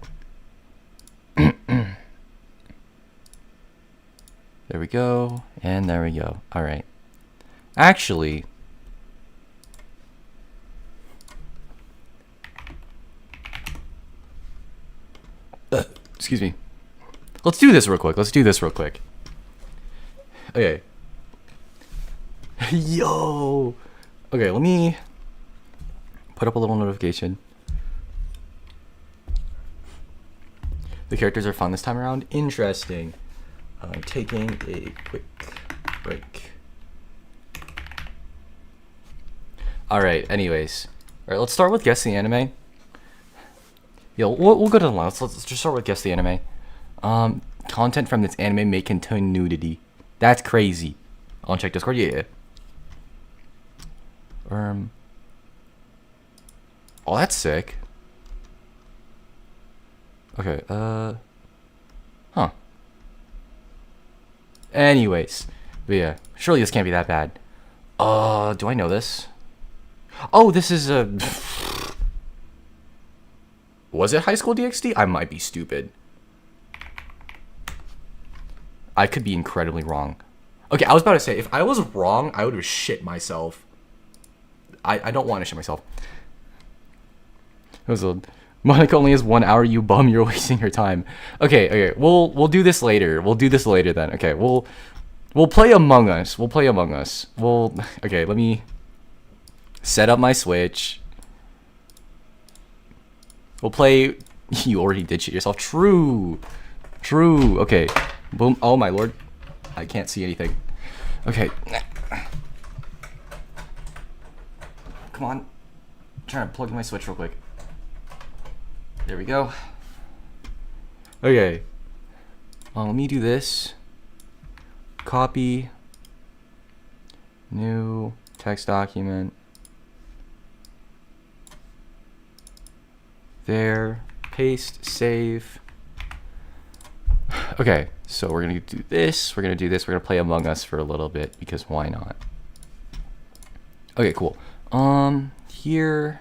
There we go, and there we go. Alright. Actually, excuse me. Let's do this real quick. Okay. Yo! Okay, let me put up a little notification. The characters are fun this time around. Interesting. Taking a quick break. Alright, anyways. Alright, let's start with Guess the Anime. Yo, we'll go to the line. Let's just start with Guess the Anime. Content from this anime may contain nudity. That's crazy. I'll check Discord, yeah. Oh, that's sick. Okay, huh. Anyways, but yeah, surely this can't be that bad. Do I know this? Oh, this is a... Was it High School DxD? I might be stupid. I could be incredibly wrong. Okay, I was about to say, if I was wrong, I would have shit myself. I don't want to shit myself. It was a... Monica only has 1 hour, you bum, you're wasting your time. Okay, we'll do this later. We'll do this later then. Okay, we'll play Among Us. Okay, let me set up my Switch. We'll play... You already did shit yourself. True. Okay. Boom. Oh my lord. I can't see anything. Okay. Come on. I'm trying to plug in my Switch real quick. There we go. Okay. Let me do this. Copy. New text document. There. Paste. Save. Okay. So we're going to do this. We're going to do this. We're going to play Among Us for a little bit because why not? Okay, cool. Here.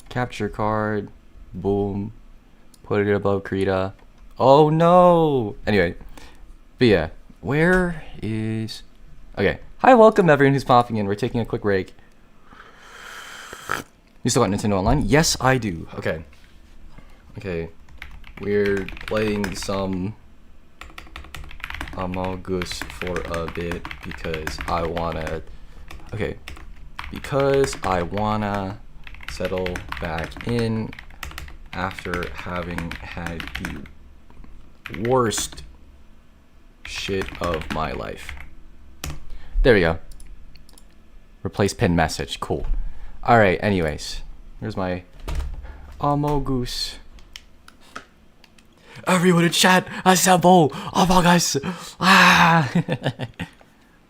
Capture card. Boom. Put it above Krita. Oh no! Anyway. But yeah. Where is... Okay. Hi, welcome everyone who's popping in. We're taking a quick break. You still got Nintendo Online? Yes, I do. Okay. Okay. We're playing some Among Us for a bit because I wanna... Okay. Because I wanna settle back in after having had the worst shit of my life. There we go. Replace pin message. Cool. Alright, anyways. Here's my Among Us. Everyone in chat, assemble! Among Us! Ah!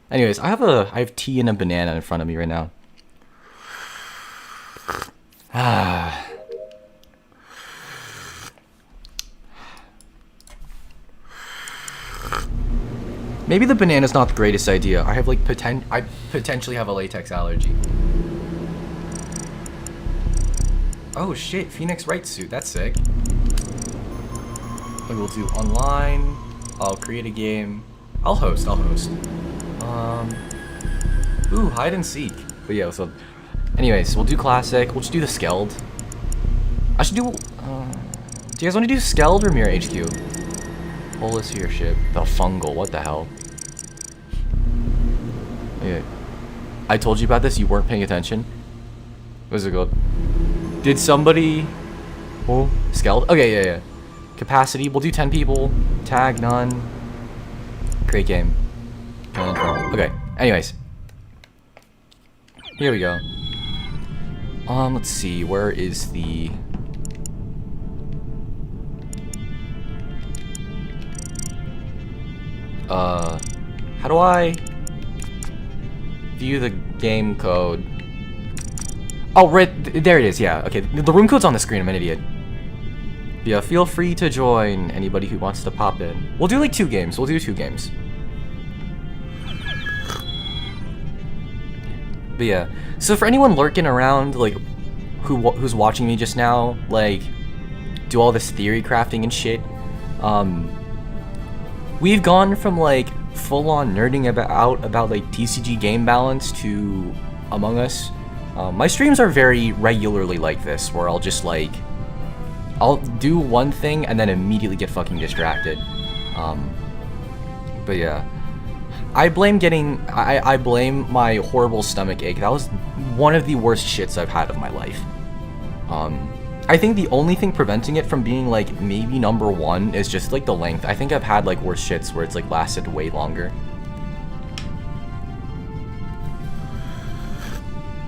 Anyways, I have tea and a banana in front of me right now. Ah. Maybe the banana's not the greatest idea. I have like I potentially have a latex allergy. Oh shit, Phoenix Wright suit. That's sick. We'll do online. I'll create a game. I'll host. Ooh, hide and seek. But yeah, so anyways, we'll do classic. We'll just do the Skeld. I should do you guys want to do Skeld or Mirror HQ? Polis here ship. The fungal, what the hell? Okay. I told you about this, you weren't paying attention. What's it called? Did somebody... Oh, Skeld? Okay, yeah. Capacity, we'll do 10 people. Tag, none. Great game. Okay, anyways. Here we go. Let's see, where is the... how do I view the game code? Oh, right, there it is, yeah. Okay, the room code's on the screen, I'm an idiot. Yeah, feel free to join anybody who wants to pop in. We'll do like 2 games, we'll do 2 games. But yeah, so for anyone lurking around, like, who's watching me just now, like, do all this theory crafting and shit, we've gone from, like, full-on nerding about like, TCG game balance to Among Us. My streams are very regularly like this, where I'll just, like, I'll do one thing and then immediately get fucking distracted. But yeah. I blame my horrible stomach ache. That was one of the worst shits I've had of my life. I think the only thing preventing it from being like maybe #1 is just like the length. I think I've had like worse shits where it's like lasted way longer.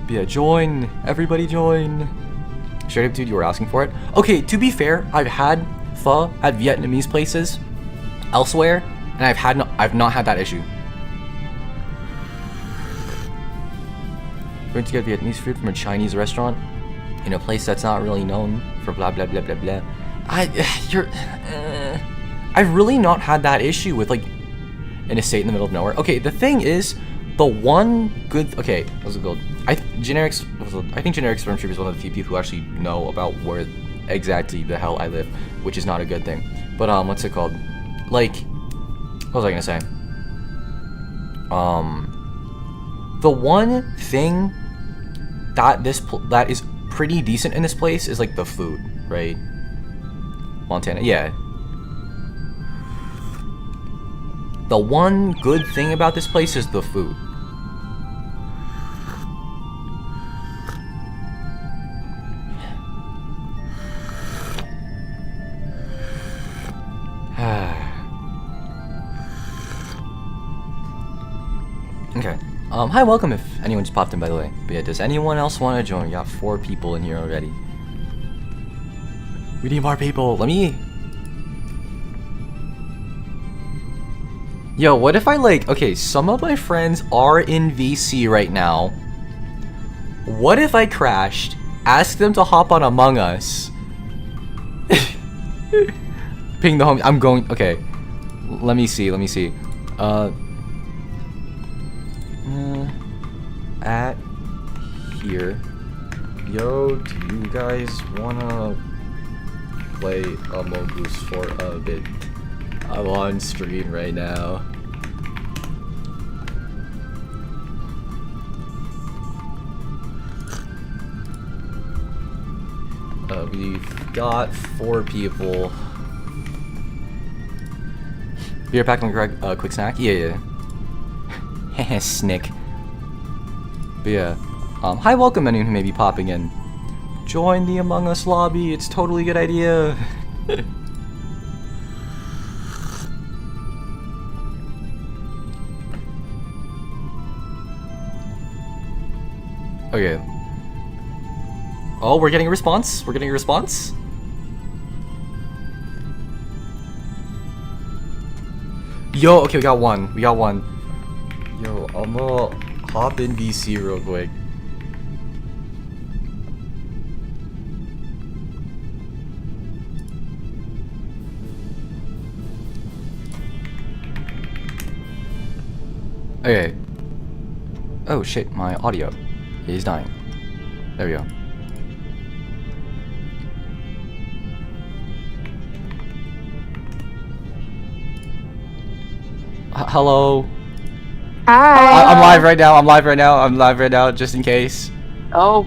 But yeah, join. Everybody join. Straight up, dude, you were asking for it. Okay, to be fair, I've had pho at Vietnamese places elsewhere, and I've not had that issue. Going to get Vietnamese food from a Chinese restaurant in a place that's not really known for blah blah blah blah blah. I've really not had that issue with like an estate in the middle of nowhere. Okay, the thing is, the one good, okay, what's it called? I think generic Stormtrooper is one of the few people who actually know about where exactly the hell I live, which is not a good thing. But what's it called? Like, what was I gonna say? The one thing that that is pretty decent in this place is like the food, right? Montana, yeah. The one good thing about this place is the food. Okay. Hi, welcome if anyone just popped in, by the way. But yeah, does anyone else want to join? We got 4 people in here already. We need more people. Let me... Yo, what if I like... Okay, some of my friends are in VC right now. What if I crashed, asked them to hop on Among Us? Ping the home... I'm going... Okay. Let me see. At here. Yo, do you guys wanna play Among Us for a bit? I'm on stream right now. We've got 4 people. Beer pack and quick snack? Yeah. Snick. But yeah. Hi, welcome anyone who may be popping in. Join the Among Us lobby. It's totally a good idea. Okay. Oh, we're getting a response. Yo, okay, we got one. Yo, I'm gonna hop in VC real quick. Okay. Oh shit, my audio is dying. There we go. Hello. Hi. I'm live right now, just in case. Oh.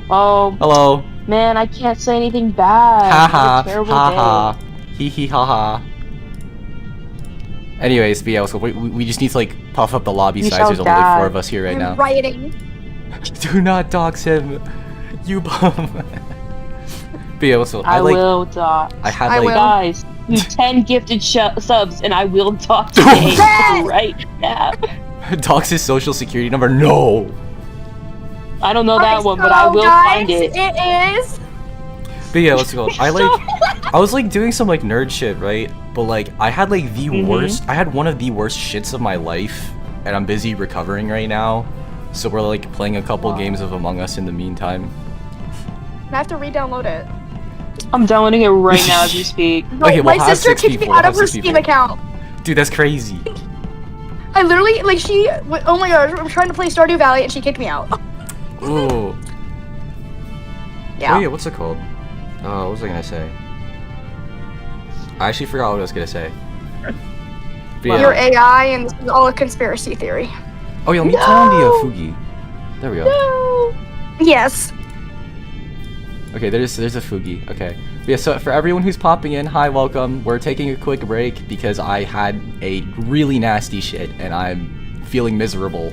Hello. Man, I can't say anything bad. Haha. It's a terrible Haha. day. Hee hee haha. Anyways, but yeah, so we just need to like puff up the lobby You size. shall There's only die. 4 of us here right now. Rioting. Do not dox him, you bum. But yeah, so I like, will talk. I had I like will. Guys, you 10 gifted subs and I will talk today right now. dox his social security number. No. I don't know Okay, that one, but so I will guys, find it. It is. But yeah, let's go. I was like doing some like nerd shit, right? But like I had like the worst. I had one of the worst shits of my life, and I'm busy recovering right now. So we're like playing a couple games of Among Us in the meantime. I have to re-download it. I'm downloading it right now as we speak. Okay, my we'll have sister 6 kicked me people, out we'll of her have 6 Steam people. account. Dude, that's crazy. I literally, like, oh my gosh, I'm trying to play Stardew Valley and she kicked me out. Ooh. Yeah. Oh yeah, what's it called? What was I gonna say? I actually forgot what I was gonna say. But yeah. You're AI and this is all a conspiracy theory. Oh yeah, let me turn on the Fugi. There we go. Yes. Okay, there's a Fugi. Okay. But yeah, so for everyone who's popping in, hi, welcome. We're taking a quick break because I had a really nasty shit and I'm feeling miserable.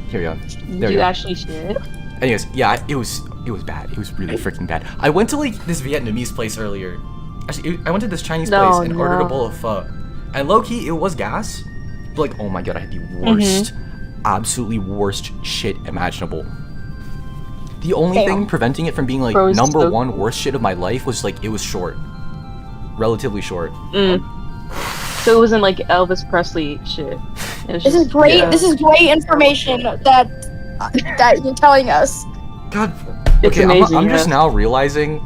Here we go. There we You go. actually should. Anyways, yeah, it was bad. It was really freaking bad. I went to like this Vietnamese place earlier. Actually, I went to this Chinese place and ordered a bowl of pho. And low key, it was gas. But like, oh my god, I had the worst, absolutely worst shit imaginable. The only thing preventing it from being like Bro, it's number so 1 worst shit of my life was like it was short, relatively short. So it wasn't like Elvis Presley shit. It was This is just- great. yeah. This is great information that you're telling us. God, It's okay, amazing, I'm just yeah. now realizing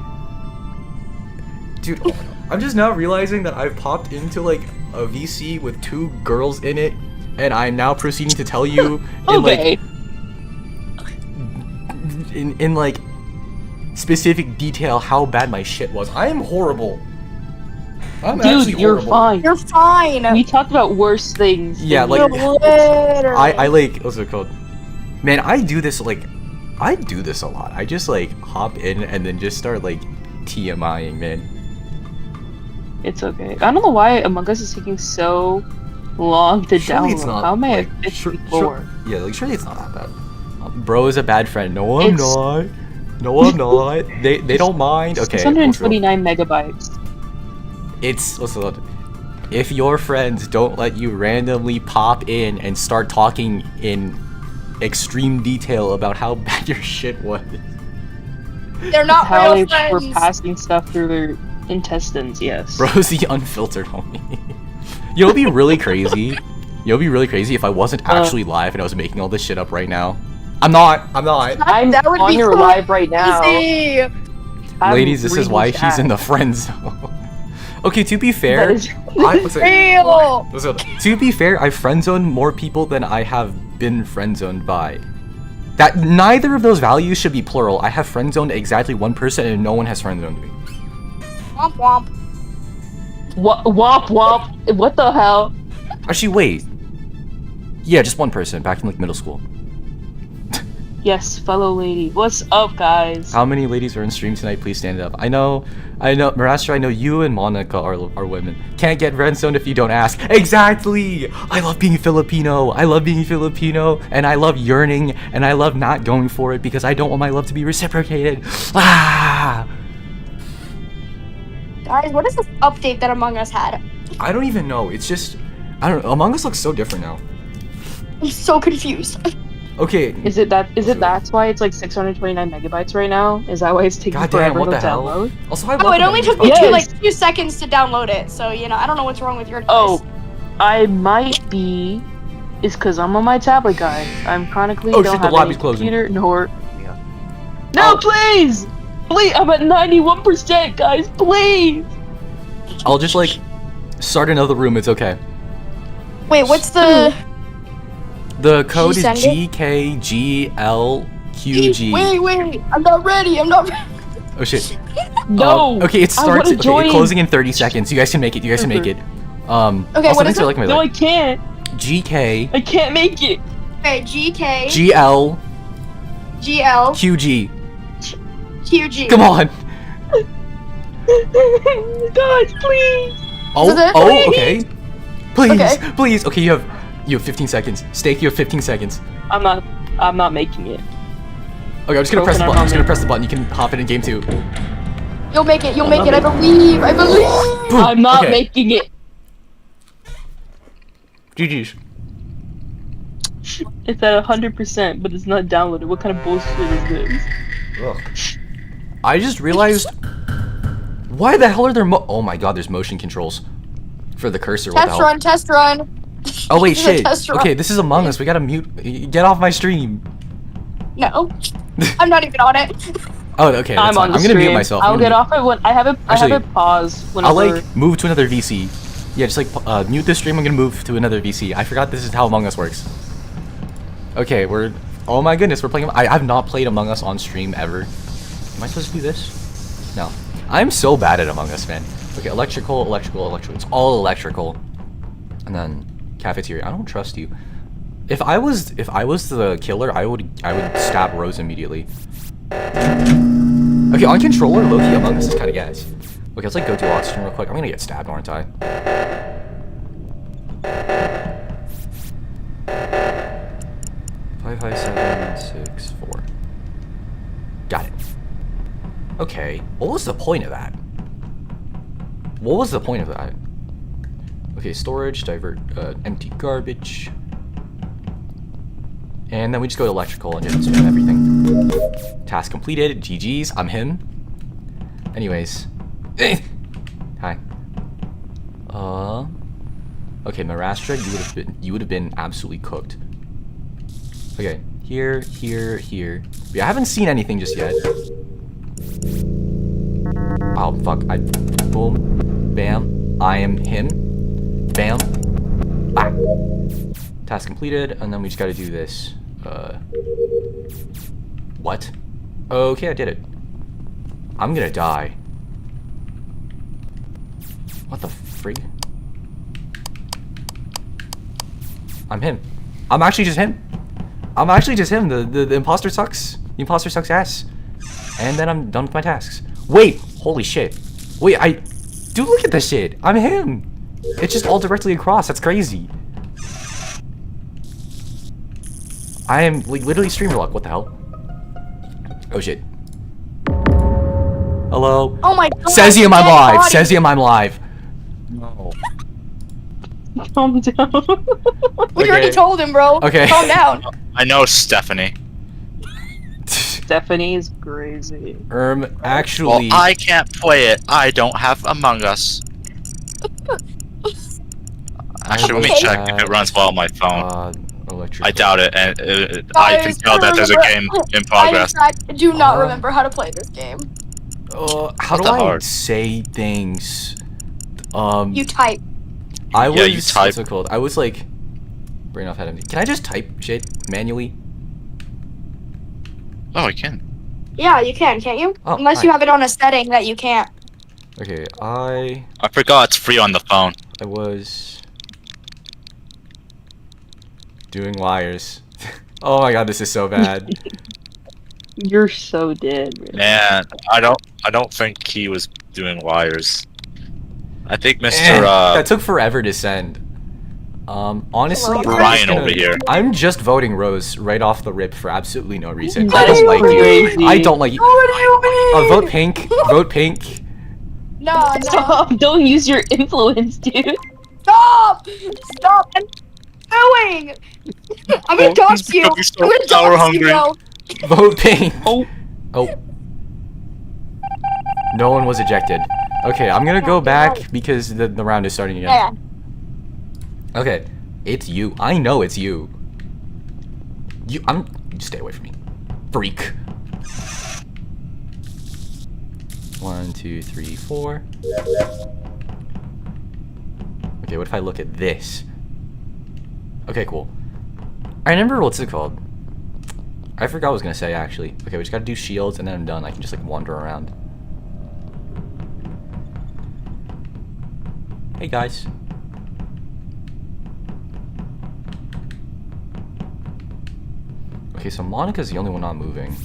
Dude, oh my God. I'm just now realizing that I've popped into like a VC with 2 girls in it, and I'm now proceeding to tell you Okay. in like specific detail how bad my shit was. I am horrible. I'm actually Dude, you're horrible. fine. You're fine. We talked about worse things. Yeah, than like you. Literally. I like, what's it called? Man, I do this a lot. I just like hop in and then just start like TMIing, man. It's okay. I don't know why Among Us is taking so long to Surely download. it's not, How am I like, at 54? Yeah, like surely it's not that bad. Bro is a bad friend. No, I'm It's- not. No, I'm not. They don't mind. Okay. 629 megabytes. It's what's it called? If your friends don't let you randomly pop in and start talking in extreme detail about how bad your shit was. They're not How real they were friends. passing stuff through their intestines, yes. Bro's the unfiltered homie. You'll be really crazy. You'll be really crazy if I wasn't actually live and I was making all this shit up right now. I'm not. I'm That would on be your so live right now. easy. I'm Ladies, this is reading why chat. she's in the friend zone. Okay, to be fair, That is- Real. to be fair, I've friend zoned more people than I have been friend zoned by. That neither of those values should be plural. I have friend zoned exactly one person and no one has friend zoned me. Womp womp. Womp womp. What the hell? Actually, wait. Yeah, just one person back in like middle school. Yes, fellow lady. What's up, guys? How many ladies are in stream tonight? Please stand up. I know, Marastra, I know you and Monica are women. Can't get friend zoned if you don't ask. Exactly! I love being Filipino. I love being Filipino, and I love yearning, and I love not going for it because I don't want my love to be reciprocated. Ah! Guys, what is this update that Among Us had? I don't even know. It's just, I don't know. Among Us looks so different now. I'm so confused. Okay. Is it that's why it's like 629 megabytes right now? Is that why it's taking Goddamn, forever what to the hell? download? Also, I Oh, love it only took me Yes. 2 seconds to download it, so you know, I don't know what's wrong with your device. Oh, I might be. It's because I'm on my tablet, guys. I'm chronically Oh, don't shit, the have lobby's any closing. computer nor. No, please, please. I'm at 91%, guys. Please. I'll just like start another room. It's okay. Wait, what's the? The code is send it? GKGLQG. Wait, I'm not ready. Oh shit. No. Okay, it I wanna starts. Okay, join. closing in 30 seconds. You guys can make it. You guys can make it. Okay, Also, what thanks is for it? liking my No, I like. can't. GK I can't make it. Okay, GK, GL GL, QG. QG. Come on. Guys, please. Oh, Is it? oh, okay. Please, Okay. please. Okay, you have 15 seconds. Steak, you have 15 seconds. I'm not making it. Okay, I'm just gonna press the Broken button. I'm just gonna arm. press the button. You can hop in game 2. You'll make it. I believe. Boom. I'm not Okay. making it. GG's. It's at 100%, but it's not downloaded. What kind of bullshit is this? I just realized. Why the hell are there oh my god, there's motion controls for the cursor. What the hell? Test run. Oh wait, This is a shit. test run. Okay, this is Among Us. We gotta mute. Get off my stream. No, I'm not even on it. Oh, okay. That's I'm fine. on the I'm gonna mute stream. myself. I'll get off it when I have it. I Actually, have it paused I'll whenever. like move to another VC. Yeah, just like mute this stream. I'm gonna move to another VC. I forgot this is how Among Us works. Okay, we're. Oh my goodness, we're playing. I've not played Among Us on stream ever. Am I supposed to do this? No. I'm so bad at Among Us, man. Okay, electrical. It's all electrical. And then cafeteria. I don't trust you. If I was the killer, I would stab Rose immediately. Okay, on controller, low-key Among Us is kind of gas. Okay, let's like go to oxygen real quick. I'm gonna get stabbed, aren't I? 5, 5, 7, 6, 4. Got it. Okay, what was the point of that? What was the point of that? Okay, storage, divert, empty garbage. And then we just go to electrical and just spam everything. Task completed, GG's, I'm him. Anyways. Hi. Okay, Marastra, you would have been absolutely cooked. Okay, here. Yeah, I haven't seen anything just yet. Oh, fuck. Boom. Bam. I am him. Bam. Ah. Task completed, and then we just gotta do this. What? Okay, I did it. I'm gonna die. What the frig? I'm him. I'm actually just him. I'm actually just him. The imposter sucks. The imposter sucks ass. And then I'm done with my tasks. Wait! Holy shit. Wait, dude, look at this shit. I'm him. It's just all directly across. That's crazy. I am like literally streamer luck. What the hell? Oh shit. Hello? Oh my god. Says he am I dead live. body. Says he am I live. No. Calm down. We already told him, bro. Okay. Calm down. I know Stephanie. Stephanie's crazy. Actually. Well, I can't play it. I don't have Among Us. Actually, let me Okay. check if it runs well on my phone. Electric. I doubt it, and I can Guys, tell that there's a game in I progress. in fact do not remember how to play this game. How do Not that I hard. say things? You type. I was. Yeah, you type. What's it called? I was like. Brain off head empty. Can I just type shit manually? Oh, I can. Yeah, you can, can't you? Oh, Unless hi. you have it on a setting that you can't. Okay, I forgot it's free on the phone. was doing wires. Oh my god, this is so bad. You're so dead, man. Man, I don't think he was doing wires. I think Mr. That took forever to send. Honestly, I'm just Ryan gonna- over here. I'm just voting Rose right off the rip for absolutely no reason. That I is don't like you. crazy. I don't like you. What do you mean? Vote pink. Vote pink. No. Stop! Don't use your influence, dude. Stop! Stop! I'm doing! I'm gonna dox you! becoming so I'm gonna power dox you, hungry. bro! Vote pink. Oh. Oh. No one was ejected. Okay, I'm gonna go back because the round is starting again. Yeah. Okay, it's you. I know it's you. You stay away from me. Freak. 1, 2, 3, 4. Okay, what if I look at this? Okay, cool. I remember what's it called. I forgot what I was gonna say actually. Okay, we just gotta do shields and then I'm done. I can just like wander around. Hey guys. Okay, so Monica's the only one not moving.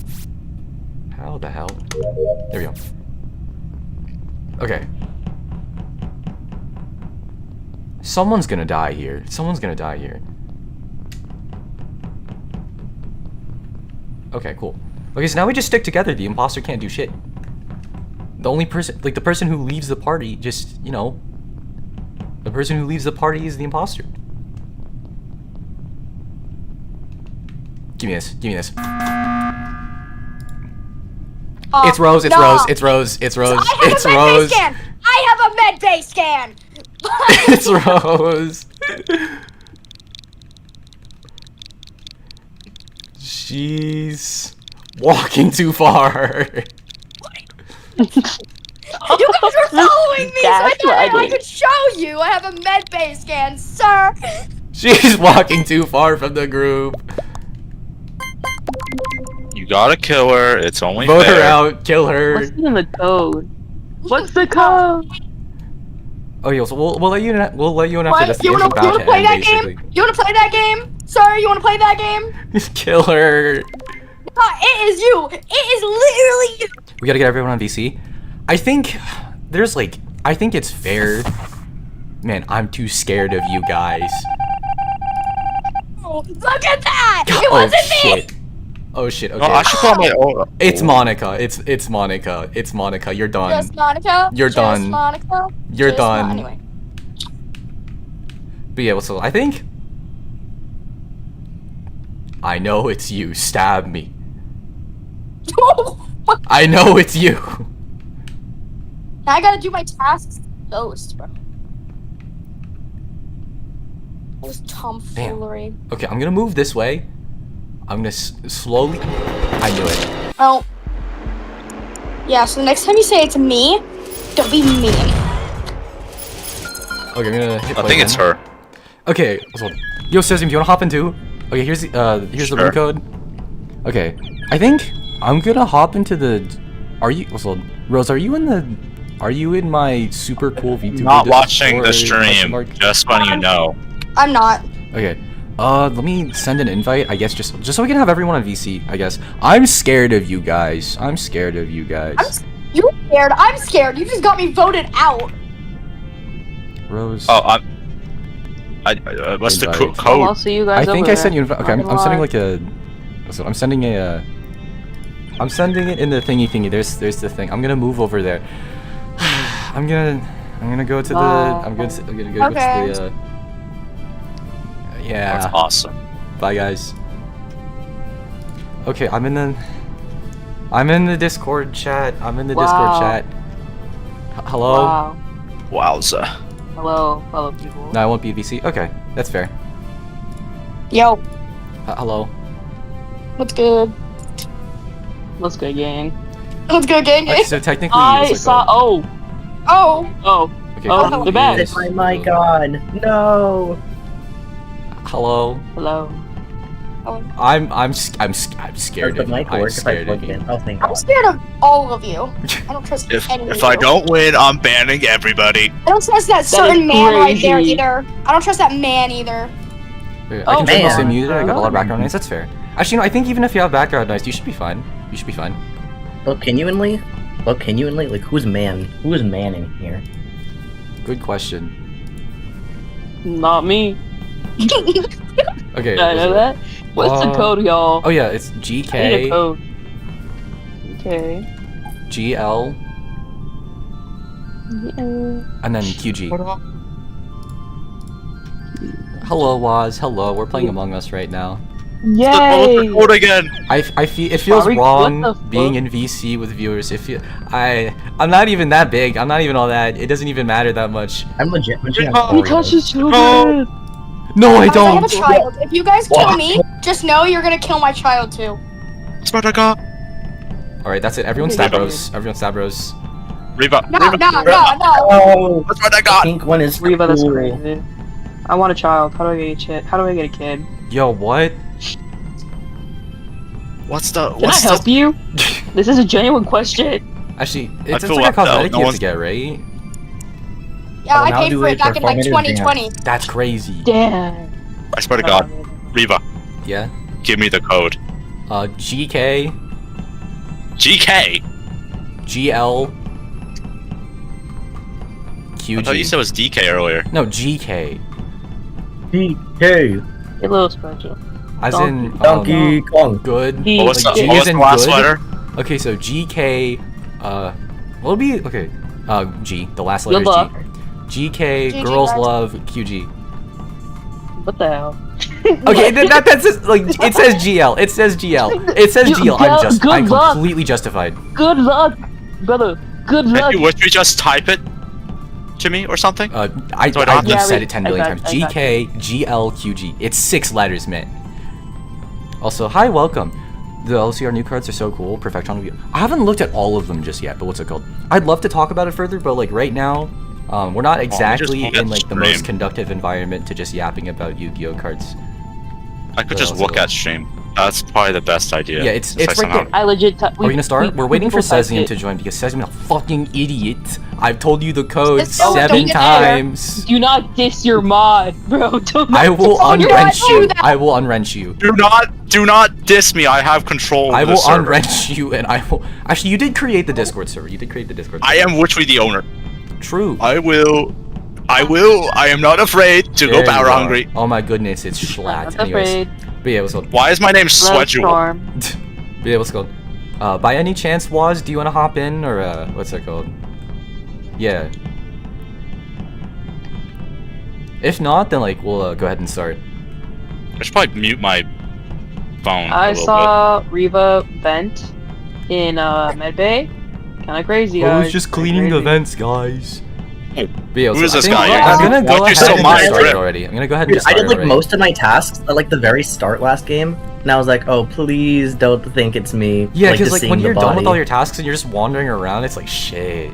How the hell? There we go. Okay. Someone's gonna die here. Someone's gonna die here. Okay, cool. Okay, so now we just stick together. The imposter can't do shit. The only person, like the person who leaves the party, just, you know, the person who leaves the party is the imposter. Give me this. Give me this. It's Rose. It's no. Rose. It's Rose. It's Rose. It's I have a med bay Rose. scan! I have a med bay scan! It's Rose. She's walking too far. You guys were following me, so I thought I Gaslighting. could show you. I have a med bay scan, sir. She's walking too far from the group. You gotta kill her. It's only Vote fair. her out. Kill her. What's in the code? What's the code? Oh yeah, so we'll let you we'll let you in after What? this. You wanna play that basically. game? You wanna play that game? Sir, you wanna play that game? Kill her. It is you. It is literally you. We gotta get everyone on VC. I think there's like I think it's fair. Man, I'm too scared of you guys. Oh, look at that. It Oh wasn't shit. me. Oh shit. Okay. No, I should put my own. It's Monica. It's Monica. It's Monica. You're done. Just Monica. You're Just done. Monica. You're Just done. Anyway. But yeah, so I think I know it's you. Stab me. I know it's you. I gotta do my tasks. Ghost, bro. That was tomfoolery. Okay, I'm gonna move this way. I'm gonna slowly. I knew it. Oh. Yeah, so the next time you say it's me, Don't be mean. Okay, I'm gonna hit I play think it's again. her. Okay, hold on. Yo, Sezim, do you wanna hop in too? Okay, here's the Sure. win code. Okay, I think I'm gonna hop into the. Are you? Hold on. Rose, are you in the? Are you in my super cool VTuber? Not watching the Discord? stream, just letting you know. I'm not. Okay. Let me send an invite. I guess just so we can have everyone on VC. I guess I'm scared of you guys. I'm scared of you guys. You're scared. I'm scared. You just got me voted out. Rose. Oh, what's the Invite. code? I'll see you guys I think over I sent you. there. Okay, I'm Not sending gonna like a. So I'm sending a. I'm sending it in the thingy. There's the thing. I'm gonna move over there. I'm gonna go to the. I'm gonna go Okay. to the. Yeah. That's awesome. Bye guys. Okay, I'm in the Discord chat. I'm in the Discord Wow. chat. Hello. Wow. Wowza. Hello, fellow people. No, I won't be VC. Okay, that's fair. Yo, Hello. what's good? What's good, gang? What's good, gang? Okay, so technically, I it's like saw. a- Oh. Oh, Oh. Okay, Oh, cool. they're back. Yes. Oh my god, no! Hello. Hello. I'm scared Does of the you. mic I'm work if I scared of plug you. in? Oh, thank I'm god. scared of all of you. I don't trust any of If you. I don't win, I'm banning everybody. I don't trust that certain is man right there crazy. either. I don't trust that man either. Okay, Oh, I can man. stay muted. I got a lot of background noise. That's fair. Actually, no. I think even if you have background noise, you should be fine. You should be fine. Look, genuinely? Like, who's man? Who is man in here? Good question. Not me. Okay. Did I know that? What's the code, y'all? Oh yeah, it's I need a GK code. Okay. GL Yeah. and then QG. Hello, Waz. Hello. We're playing Among Us right now. What's Yay! the code again? I feel it feels Are we- wrong what the being fuck? in VC with viewers. I'm not even that big. I'm not even all that. It doesn't even matter that much. I'm legit. We touch his children! No, I I have don't. a child. If you guys kill me, just know you're gonna kill my child too. Spartaka. All right, that's it. Everyone stab Rose. Everyone stab Rose. Reva. No, Reva. no, no, no. Oh, That's what I the got. pink one is Reva, that's cool. crazy. I want a child. How do I get a How do I get a kid? Yo, what? What's the? Can I help you? This is a genuine question. Actually, it's feel like a left out. cosmetic No you have one's- to get, right? Yeah, Oh, I now paid do for it it back in like performative dance. 2020. That's crazy. Damn. I swear to God, Reva, Yeah. give me the code. GK GK. GL I thought you QG. said it was DK earlier. No, GK. DK. A little special. As in Donkey Kong. good. He- What's Like, the, G what's is the in last good? letter? Okay, so GK. Will it be okay? G. The last letter Good is luck. G. GK. GG, Girls guys. love QG. What the hell? Okay, that's just, like it says GL. It says GL. It says GL. I'm Good luck. completely justified. Good luck, brother. Good luck. Would you just type it to me or something? I So I don't- just Yeah, said it 10 million I times. got GK GL QG. It's 6 letters, man. Also, hi, welcome. The LCR new cards are so cool. Perfection review. I haven't looked at all of them just yet, but what's it called? I'd love to talk about it further, but like right now, we're not exactly look at in the like the most stream. conductive environment to just yapping about Yu-Gi-Oh cards. I could What just else look is it? at stream. That's probably the best idea. Yeah, it's Since I right somehow- there. I legit. Are we gonna start? We're waiting for Sezium to join because Sezium is a fucking idiot. I've told you the code It's so 7 dumb. times. Do not diss your mod, bro. Do not I will Oh, you're unwrench not you. doing that. I will unwrench you. Do not diss me. I have control. I of will the server. unwrench you, and I will. Actually, you did create the Discord server. You did create the Discord. I server. am literally the owner. True. I will. I am not afraid to There go you power are. hungry. Oh my goodness, it's I'm Schlatt. not Anyways, afraid. but yeah, what's called? Why is my name Love Sweatjewel? Storm. But yeah, what's called? By any chance, Waz, do you want to hop in or what's that called? Yeah. If not, then like we'll go ahead and start. I should probably mute my phone. I a little saw Reva vent in medbay. Kind of crazy. I was guys. just Kinda cleaning the crazy. vents, guys. Hey, But yeah, who so is I this think guy? I'm gonna go Why'd you ahead steal and my get started drip? already. I'm gonna go ahead and Dude, get started I did like already. most of my tasks at like the very start last game, and I was like, oh please don't think it's me. Yeah, like, because just like seeing when the you're done with body. all your tasks and you're just wandering around, it's like shit.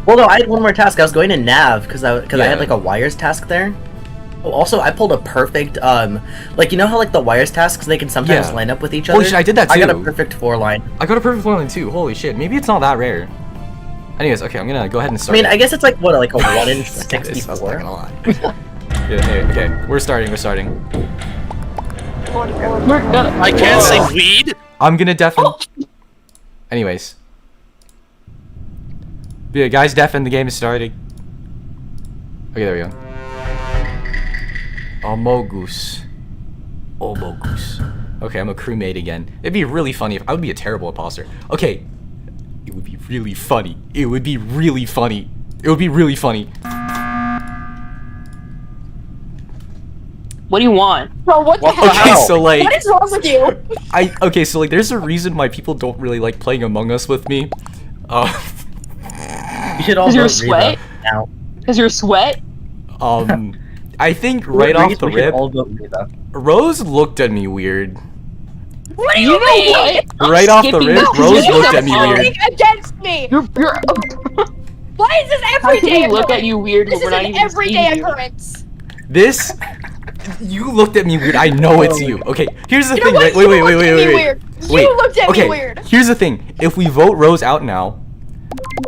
Well, no, I had one more task. I was going to Nav because I Yeah. had like a wires task there. Oh, also, I pulled a perfect like you know how like the wires tasks they can sometimes Yeah. line up with each Holy other. shit, I did that I got a too. perfect 4-line. I got a perfect 4-line too. Holy shit. Maybe it's not that rare. Anyways, okay, I'm gonna go ahead and I start. mean, I guess it's like what, like a 1 in That's not 64. gonna lie. Yeah, okay, we're starting. I can't say weed. I'm gonna deafen. Anyways. Yeah, guys, deafen. The game is starting. Okay, there we go. Amogus. Okay, I'm a crewmate again. It'd be really funny if I would be a terrible imposter. Okay. It would be really funny. What do you want? Bro, what the What the heck? Okay, hell? so like What is wrong with you? so like there's a reason why people don't really like playing Among Us with me. You should all Cause you're vote Reva sweat? now. Because you're sweat? I think right off the We should rip, all vote Reva. Rose looked at me weird. What do You you know mean? what? Right off the Skipping rip, this Rose is looked at me dumb. weird. Voting against me. You're Why is this how every can day? we look at occurrence? you weird This when is we're not an even everyday seeing you? occurrence. This, you looked at me weird. I know it's you. Okay, here's the You thing, know right? what? Wait. You looked at me weird. Wait, You looked at okay, me weird. here's the thing. If we vote Rose out now,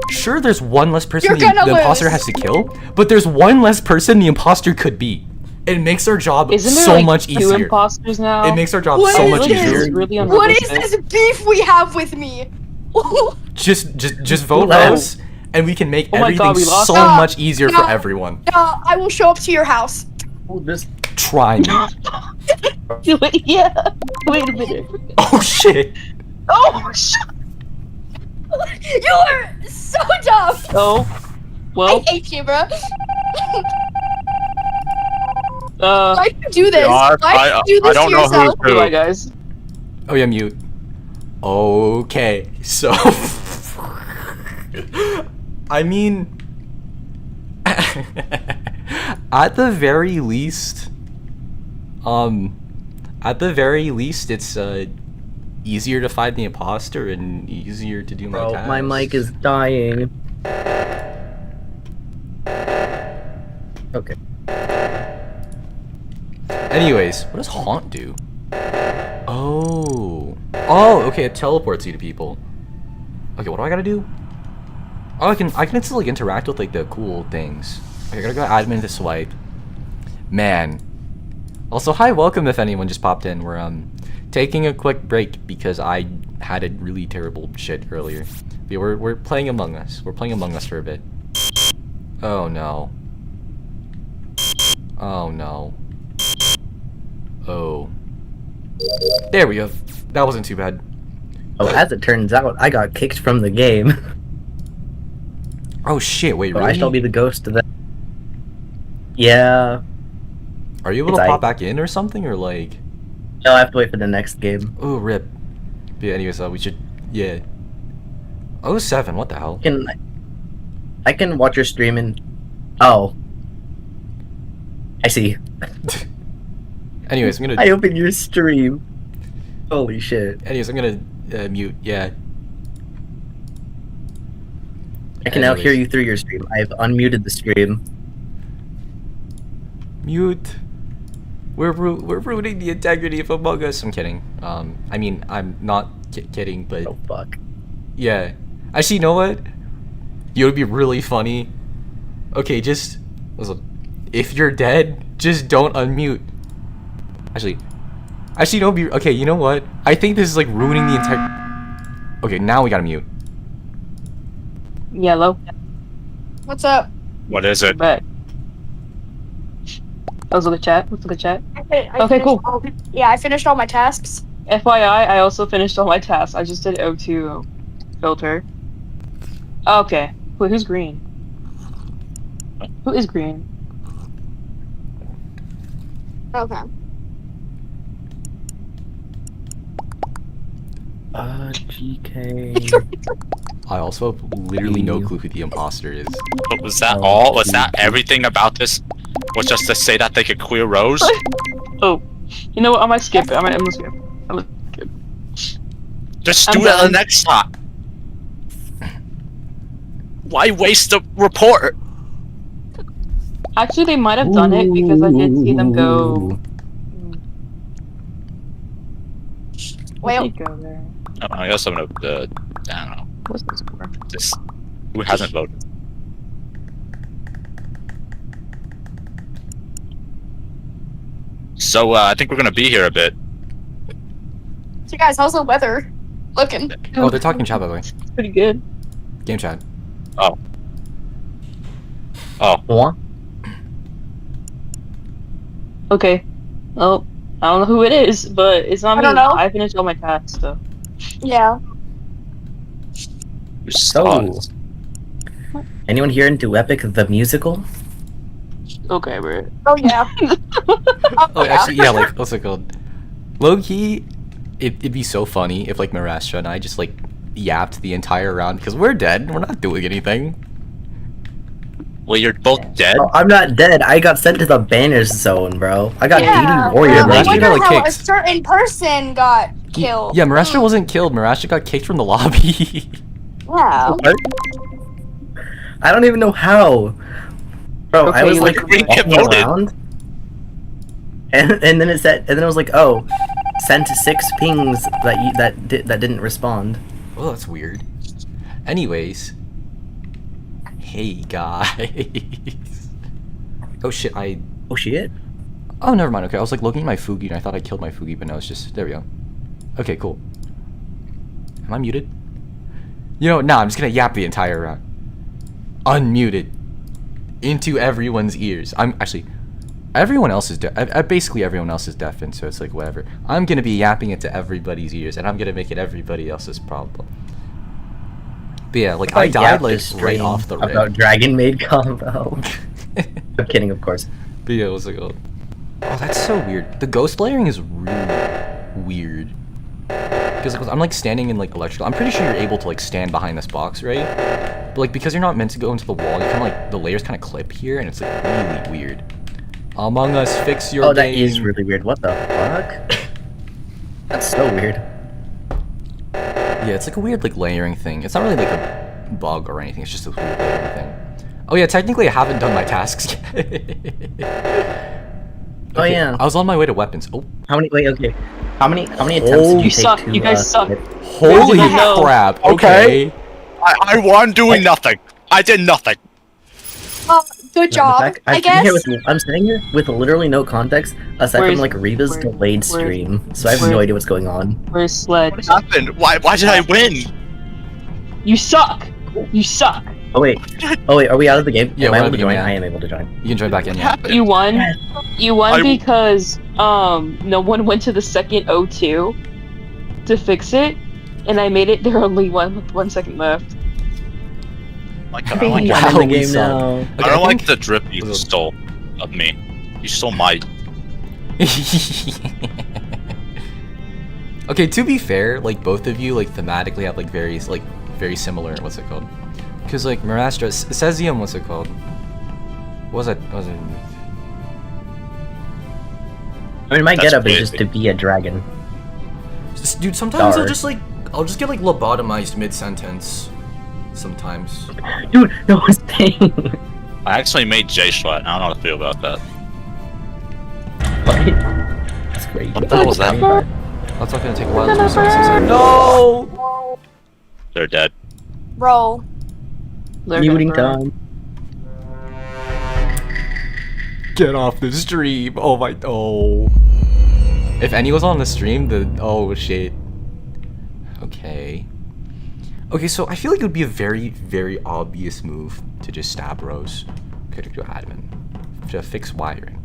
sure, there's one less person You're the gonna imposter lose. has to kill, but there's one less person the imposter could be. It makes our job Isn't there so like much 2 easier. imposters now? It makes our job What so is much this? easier. Really What is unrealistic. this beef we have with me? Just vote Wow. Rose, and we can make Oh my everything God, we lost. so No, much easier for no. everyone. I will show up to your house. Oh, this. Try me. Wait, yeah. Wait a minute. Oh shit. Oh, shit. You are so dumb. Oh. Well, I hate you, bro. uh, Why do you do this? Yeah, Why do you do this I don't to know who's yourself? who. goodbye, guys. Oh yeah, mute. Okay, so I mean, at the very least, it's easier to find the imposter and easier to do my Bro, tasks. my mic is dying. Okay. Anyways, what does haunt do? Oh, okay, it teleports you to people. Okay, what do I gotta do? Oh, I can still like interact with like the cool things. Okay, I gotta go admin to swipe. Man. Also, hi, welcome if anyone just popped in. We're taking a quick break because I had a really terrible shit earlier. Yeah, we're playing Among Us. We're playing Among Us for a bit. Oh no. Oh no. Oh. There we go. That wasn't too bad. Oh, as it turns out, I got kicked from the game. Oh shit, wait, So really? I shall be the ghost of that. Yeah. Are you able It's to pop aight. back in or something, or like... No, I have to wait for the next game. Oh, rip. Yeah, anyways, we should... Yeah. 07, what the hell? I can watch your stream and... Oh. I see. Anyways, I'm gonna... I opened your stream. Holy shit. Anyways, I'm gonna mute, yeah. I can now hear Anyways. you through your stream. I have unmuted the stream. Mute. We're ruining the integrity of Among Us. I'm kidding. I mean, I'm not kidding, but... Oh, fuck. Yeah. Actually, you know what? It would be really funny. Okay, just... Listen. If you're dead, just don't unmute. Actually, don't be... Okay, you know what? I think this is, like, ruining the entire... Okay, now we gotta mute. Yellow. What's up? What is it? Back. Let's look at chat. Let's look at chat. I Okay, cool. Yeah, I finished all my tasks. FYI, I also finished all my tasks. I just did O2 filter. Okay. Wait, who's green? Who is green? Okay. GK. I also have literally no clue who the imposter is. But was that Oh, all? Was that geez. everything about this? Was just to say that they could queer Rose? Oh, you know what? I might skip it. I'm gonna skip. I'm gonna skip. Just I'm do it on the done. next shot. Why waste the report? Actually, they might have done it because I did see them go. Well, They go there. I guess I'm gonna. I don't know. What's this for? This. Who hasn't voted? So I think we're gonna be here a bit. so guys, how's the weather looking? Oh, they're talking chat by the way. It's pretty good. Game chat. Oh. What? Okay. Well, I don't know who it is, but it's not I me. don't know. I finished all my tasks, so. Yeah. So, anyone here into Epic the Musical? Okay, bro. Oh yeah. Oh, actually, yeah, like, what's it called? Low-key, it'd be so funny if, like, Marastra and I just, like, yapped the entire round because we're dead. We're not doing anything. Well, you're both dead. Oh, I'm not dead. I got sent to the banish zone, bro. I got Yeah. DD Warrior. Yeah, I Marastra wonder got, like, how a kicked. certain person got killed. Yeah, Marastra wasn't killed. Marastra got kicked from the lobby. Wow. I don't even know how. Bro, I Okay, was you like didn't get walking voted. around, and then it said, and then it was like, oh, sent 6 pings that didn't respond. Oh, that's weird. Anyways. Hey, guys. Oh, shit, Oh shit. Oh, never mind. Okay, I was, like, looking at my Fugi, and I thought I killed my Fugi, but no, it's just... There we go. Okay, cool. Am I muted? You know, nah, I'm just gonna yap the entire round. Unmuted. Into everyone's ears. I'm actually... Everyone else is basically everyone else is deafened, so it's like, whatever. I'm gonna be yapping it to everybody's ears, and I'm gonna make it everybody else's problem. But yeah, like, I died, like, right off the rip. about Dragon Maid combo. I'm kidding, of course. But yeah, what's it called? Oh, that's so weird. The ghost layering is really weird. Because like, I'm like standing in like electrical. I'm pretty sure you're able to like stand behind this box, right? But like because you're not meant to go into the wall, you kind of like the layers kind of clip here, and it's like really weird. Among Us, fix your Oh, that game. is really weird. What the fuck? That's so weird. Yeah, it's like a weird like layering thing. It's not really like a bug or anything. It's just a weird layering thing. Oh yeah, technically I haven't done my tasks yet. Oh yeah. I was on my way to weapons. Oh. How many? Wait, okay. How many attempts did Oh. you You take suck. to? You guys suck. Holy the hell? crap. Okay. Okay. I won doing nothing. I did nothing. Good The job. fact- I I'm guess. sitting here with- I'm sitting here with literally no context aside Where's- from like Reva's where- delayed where- stream, so I have where- no idea what's going on. Where's Sled? What happened? Why did I win? You suck. You suck. Oh wait, are we out of the game? Yeah, Am we're I out able of to the join? game, yeah. I am able to join. You can join back in, What yeah. happened? You won. Yes. You won I- because no one went to the second O2 to fix it, and I made it. There only 1 second left. Like, I don't like, I'm Wow, in the we game suck. now. Okay, I don't like think- the drip you stole of me. You stole my. Okay, to be fair, like both of you like thematically have like very similar, what's it called? Because like Marastra, Cesium, what's it called? What was it? I mean, my That's getup is just crazy. to be a dragon. Dude, sometimes Dar. I'll just get like lobotomized mid-sentence. Sometimes. Dude, no one's paying. I actually made J Sweat. I don't know how to feel about that. What? That's great. What the hell was that? That's not gonna take a while to resources. No! They're dead. Bro. Muting time. Get off the stream. Oh my. Oh. If any was on the stream, oh shit. Okay. Okay, so I feel like it would be a very, very obvious move to just stab Rose. Okay, to do admin. To fix wiring.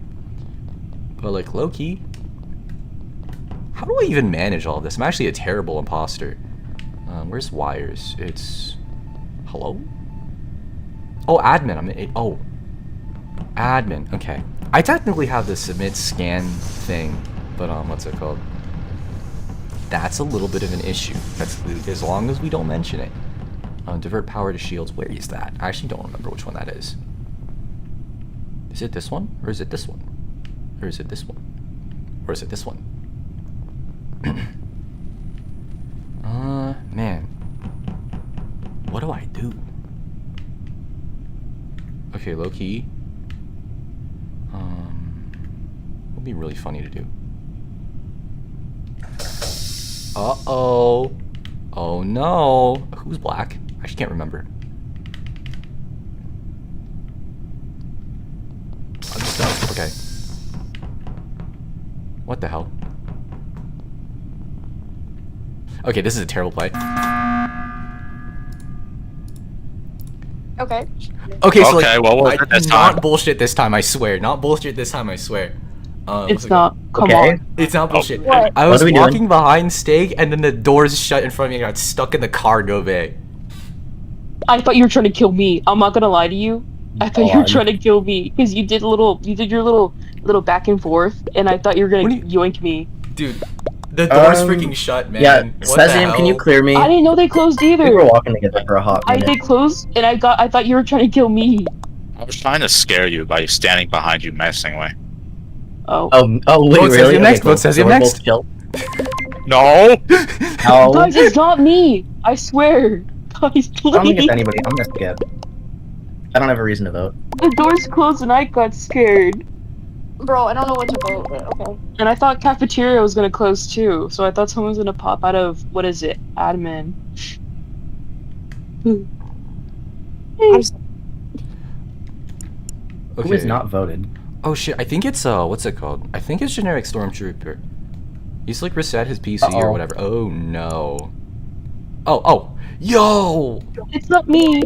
But like low-key, how do I even manage all this? I'm actually a terrible imposter. Where's wires? It's... Hello? Oh, admin. I'm in... Oh. Admin. Okay. I technically have the submit scan thing, but what's it called? That's a little bit of an issue. That's as long as we don't mention it. Divert power to shields. Where is that? I actually don't remember which one that is. Is it this one? Or is it this one? Or is it this one? Or is it this one? Man. What do I do? Okay, low key. Would be really funny to do. Uh-oh. Oh no. Who's black? I actually can't remember. I'm stuck. Okay. What the hell? Okay, this is a terrible play. Okay. Okay, so Okay, well, we'll do this not time. bullshit this time, I swear. Not bullshit this time, I swear. It's not. Come Okay. on. It's not bullshit. What? I What was are we doing? walking behind Steak, and then the doors shut in front of me, and I got stuck in the cargo bay. I thought you were trying to kill me. I'm not gonna lie to you. I thought you were God. trying to kill me because you did your little back and forth, and I thought you were What gonna do you- yoink me. Dude, the door's Um, freaking shut, man. Yeah, What the Cesium, can you hell? clear me? I didn't know they closed We were either. walking together for a hot I minute. did close, and I thought you were trying to kill me. I was trying to scare you by standing behind you menacingly. Oh. Wait, Vote really? Cesium next, cool. vote Cesium So we're next. both chill. No! No. Guys, it's not me. I swear. Guys, I don't think please. it's anybody. I'm gonna skip. I don't have a reason to vote. The doors closed, and I got scared. Bro, I don't know what to vote, but okay. And I thought cafeteria was gonna close too, so I thought someone was gonna pop out of what is it, admin. I'm s- Okay. Who has not voted? Oh shit, I think it's what's it called? I think it's generic stormtrooper. He's like reset his PC or Uh-oh. whatever. Oh no. Oh, yo! It's not me.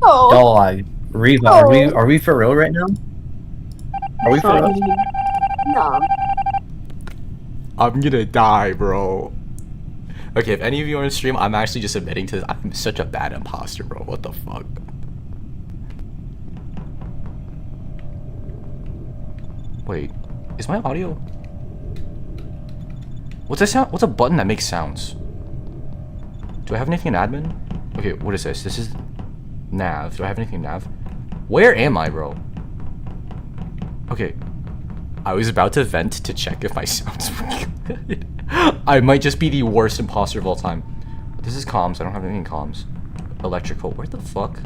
Oh, Oh, Reva, are we for real right now? Are we It's for not real? me. no. I'm gonna die, bro. Okay, if any of you are on stream, I'm actually just admitting to this. I'm such a bad imposter, bro. What the fuck? Wait, is my audio? What's that sound? What's a button that makes sounds? Do I have anything in admin? Okay, what is this? This is nav. Do I have anything in nav? Where am I, bro? Okay. I was about to vent to check if my sounds were good. I might just be the worst imposter of all time. This is comms. I don't have anything in comms. Electrical. Where the fuck?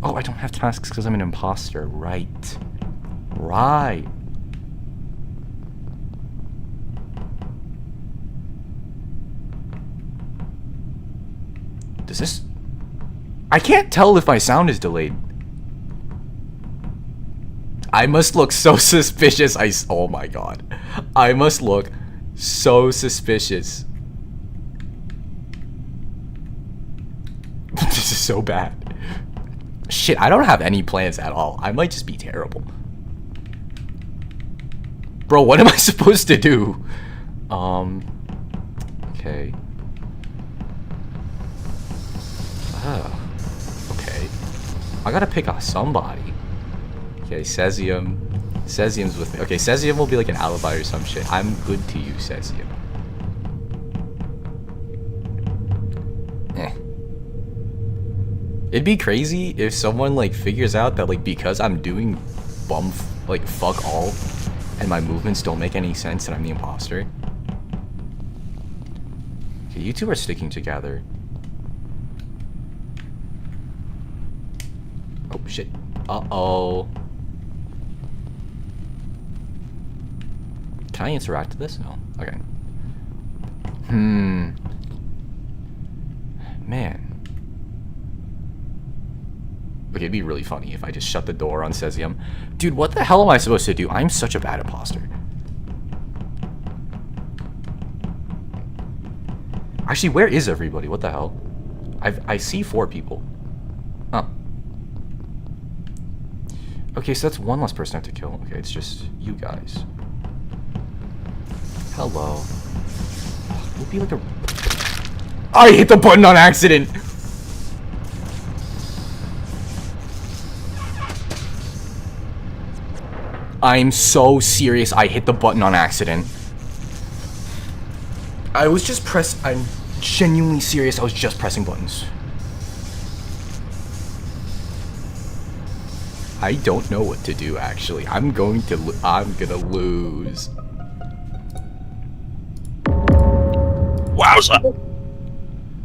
Oh, I don't have tasks because I'm an imposter. Right. Right. Does this... I can't tell if my sound is delayed. I must look so suspicious. Oh my god. I must look so suspicious. This is so bad. Shit, I don't have any plans at all. I might just be terrible. Bro, what am I supposed to do? Okay. Okay. I gotta pick on somebody. Okay, Cesium. Cesium's with me. Okay, Cesium will be like an alibi or some shit. I'm good to you, Cesium. It'd be crazy if someone like figures out that like because I'm doing like fuck all and my movements don't make any sense and I'm the imposter. Okay, you two are sticking together. Oh shit. Uh-oh. Can I interact with this? No. Okay. Man. Okay, it'd be really funny if I just shut the door on Cesium. Dude, what the hell am I supposed to do? I'm such a bad imposter. Actually, where is everybody? What the hell? I see 4 people. Huh. Okay, so that's one less person I have to kill. Okay, it's just you guys. Hello. It would be like a... I hit the button on accident! I'm so serious, I hit the button on accident. I was just I'm genuinely serious, I was just pressing buttons. I don't know what to do, actually. I'm gonna lose. Wowza!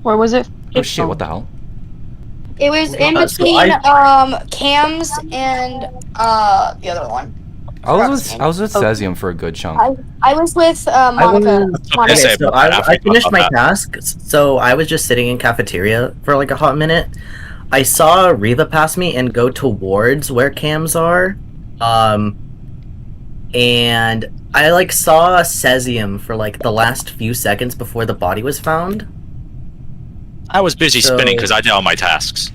Where was it? Oh shit, what the hell? It was in So between Cam's and the other one. I was with Cesium for a good chunk. I was with Monica. Okay, Say, so but I after finished my that. task. So I was just sitting in cafeteria for like a hot minute. I saw Reva pass me and go towards where cams are. And I like saw Cesium for like the last few seconds before the body was found. I was busy So- spinning because I did all my tasks.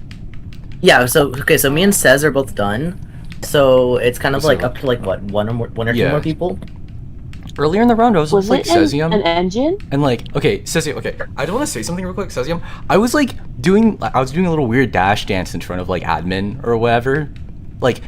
Yeah, so okay, so me and Cez are both done. So it's kind of like up to like what, one or two Yeah. more people? Earlier in the round, I was with like it an Cesium. engine? And like, okay, Cesium, okay, I don't want to say something real quick, Cesium. I was doing a little weird dash dance in front of like admin or whatever. Like,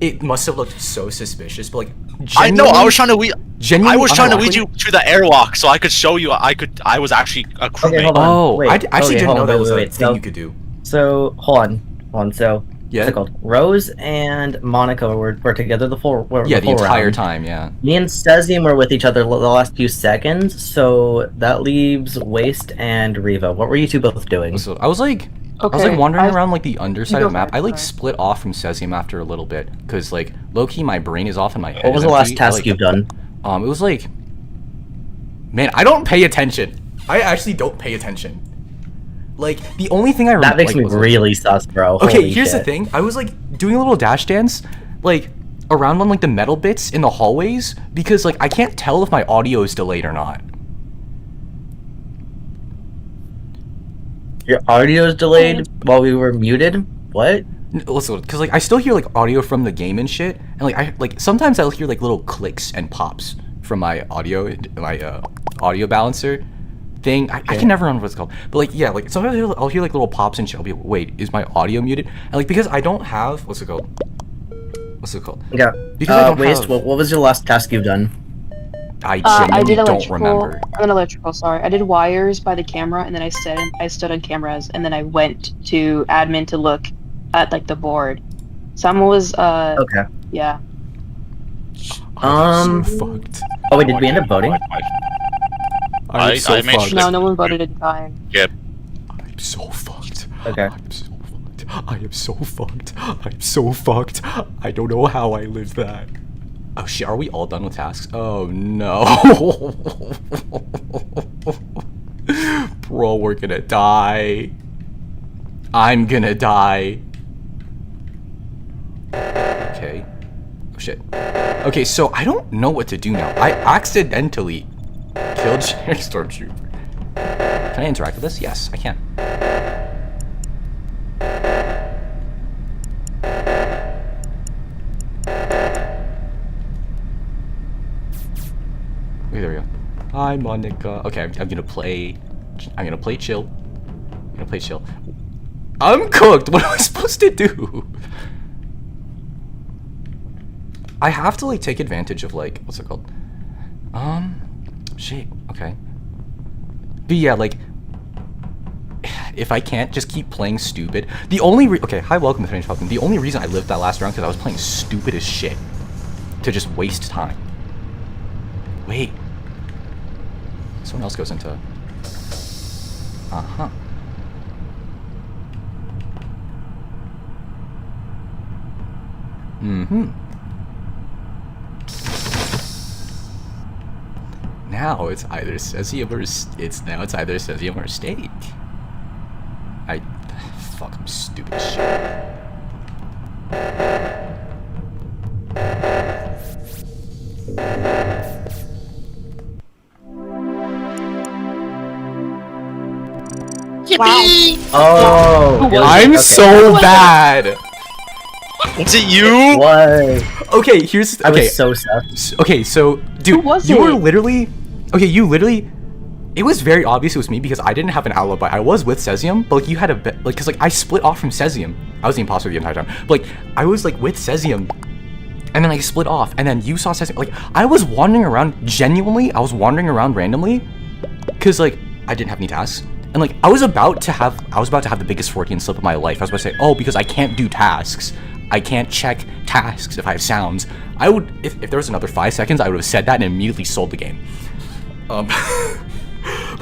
it must have looked so suspicious, but like, I know. I was trying to genuinely, I was trying to lead unironically- you to the airlock so I could show you. I was actually a crewmate. Okay, hold on. Oh, Wait, I actually okay, didn't hold know on, that wait, was wait, a wait. thing So- you could do. So hold on. So Yeah. what's it called? Rose and Monica were together the full Yeah, the entire round. time, yeah. Me and Cesium were with each other the last few seconds, so that leaves Waste and Reva. What were you two both doing? So I was like Okay, wandering I- around like the underside You of the go map. I first, like sorry. split off from Cesium after a little bit, cause like low key my brain is off and my head. What was is the last empty. I, task like, you've done? It was like, man, I don't pay attention. I actually don't pay attention. Like the only thing I remember That makes me was, really sus, bro. okay, Holy here's the shit. thing. I was like doing a little dash dance, like around on like the metal bits in the hallways because like I can't tell if my audio is delayed or not. Your audio is delayed while we were muted? What? Listen, because like I still hear like audio from the game and shit, and like sometimes I'll hear like little clicks and pops from my audio balancer thing. I can never remember what it's called, but like yeah, like sometimes I'll hear like little pops and shit. I'll be like, wait, is my audio muted? And like because I don't have what's it called? Yeah. Because I don't Waste, have- what was your last task you've done? I I genuinely did don't electrical. remember. I'm an electrical. Sorry, I did wires by the camera, and then I stood on cameras, and then I went to admin to look at like the board. Someone was Okay. yeah. I'm so fucked. Oh wait, did we end up voting? I'm so I made fucked. sure No, no one voted in time. I'm so fucked. Okay. I'm so fucked. I am so fucked. I'm so fucked. I don't know how I lived that. Oh shit, are we all done with tasks? Oh no. Bro, we're gonna die. I'm gonna die. Okay. Oh shit. Okay, so I don't know what to do now. I accidentally killed Stormtrooper. Can I interact with this? Yes, I can. Okay, there we go. Hi, Monica. Okay, I'm gonna play chill. I'm gonna play chill. I'm cooked. What am I supposed to do? I have to like take advantage of like what's it called? Shit. Okay. But yeah, like if I can't just keep playing stupid, the only okay. Hi, welcome to Finish Falcon. The only reason I lived that last round because I was playing stupid as shit to just waste time. Wait. Someone else goes into. Uh-huh. Mm-hmm. Now it's either Cesium or it's either Cesium or Steak. Fuck, I'm stupid as shit. Wow. Oh, I'm so bad. Was it you? What? Okay, here's I okay. was so sus. Okay, so dude, Who was you were it? literally okay. You literally, it was very obvious it was me because I didn't have an alibi. I was with Cesium, but like you had a like because like I split off from Cesium. I was the imposter the entire time. But like I was like with Cesium, and then I split off, and then you saw Cesium. Like I was wandering around genuinely. I was wandering around randomly, because like I didn't have any tasks. And like I was about to have the biggest Freudian slip of my life. I was about to say, oh, because I can't do tasks, I can't check tasks if I have sounds. I would, if there was another 5 seconds, I would have said that and immediately sold the game. But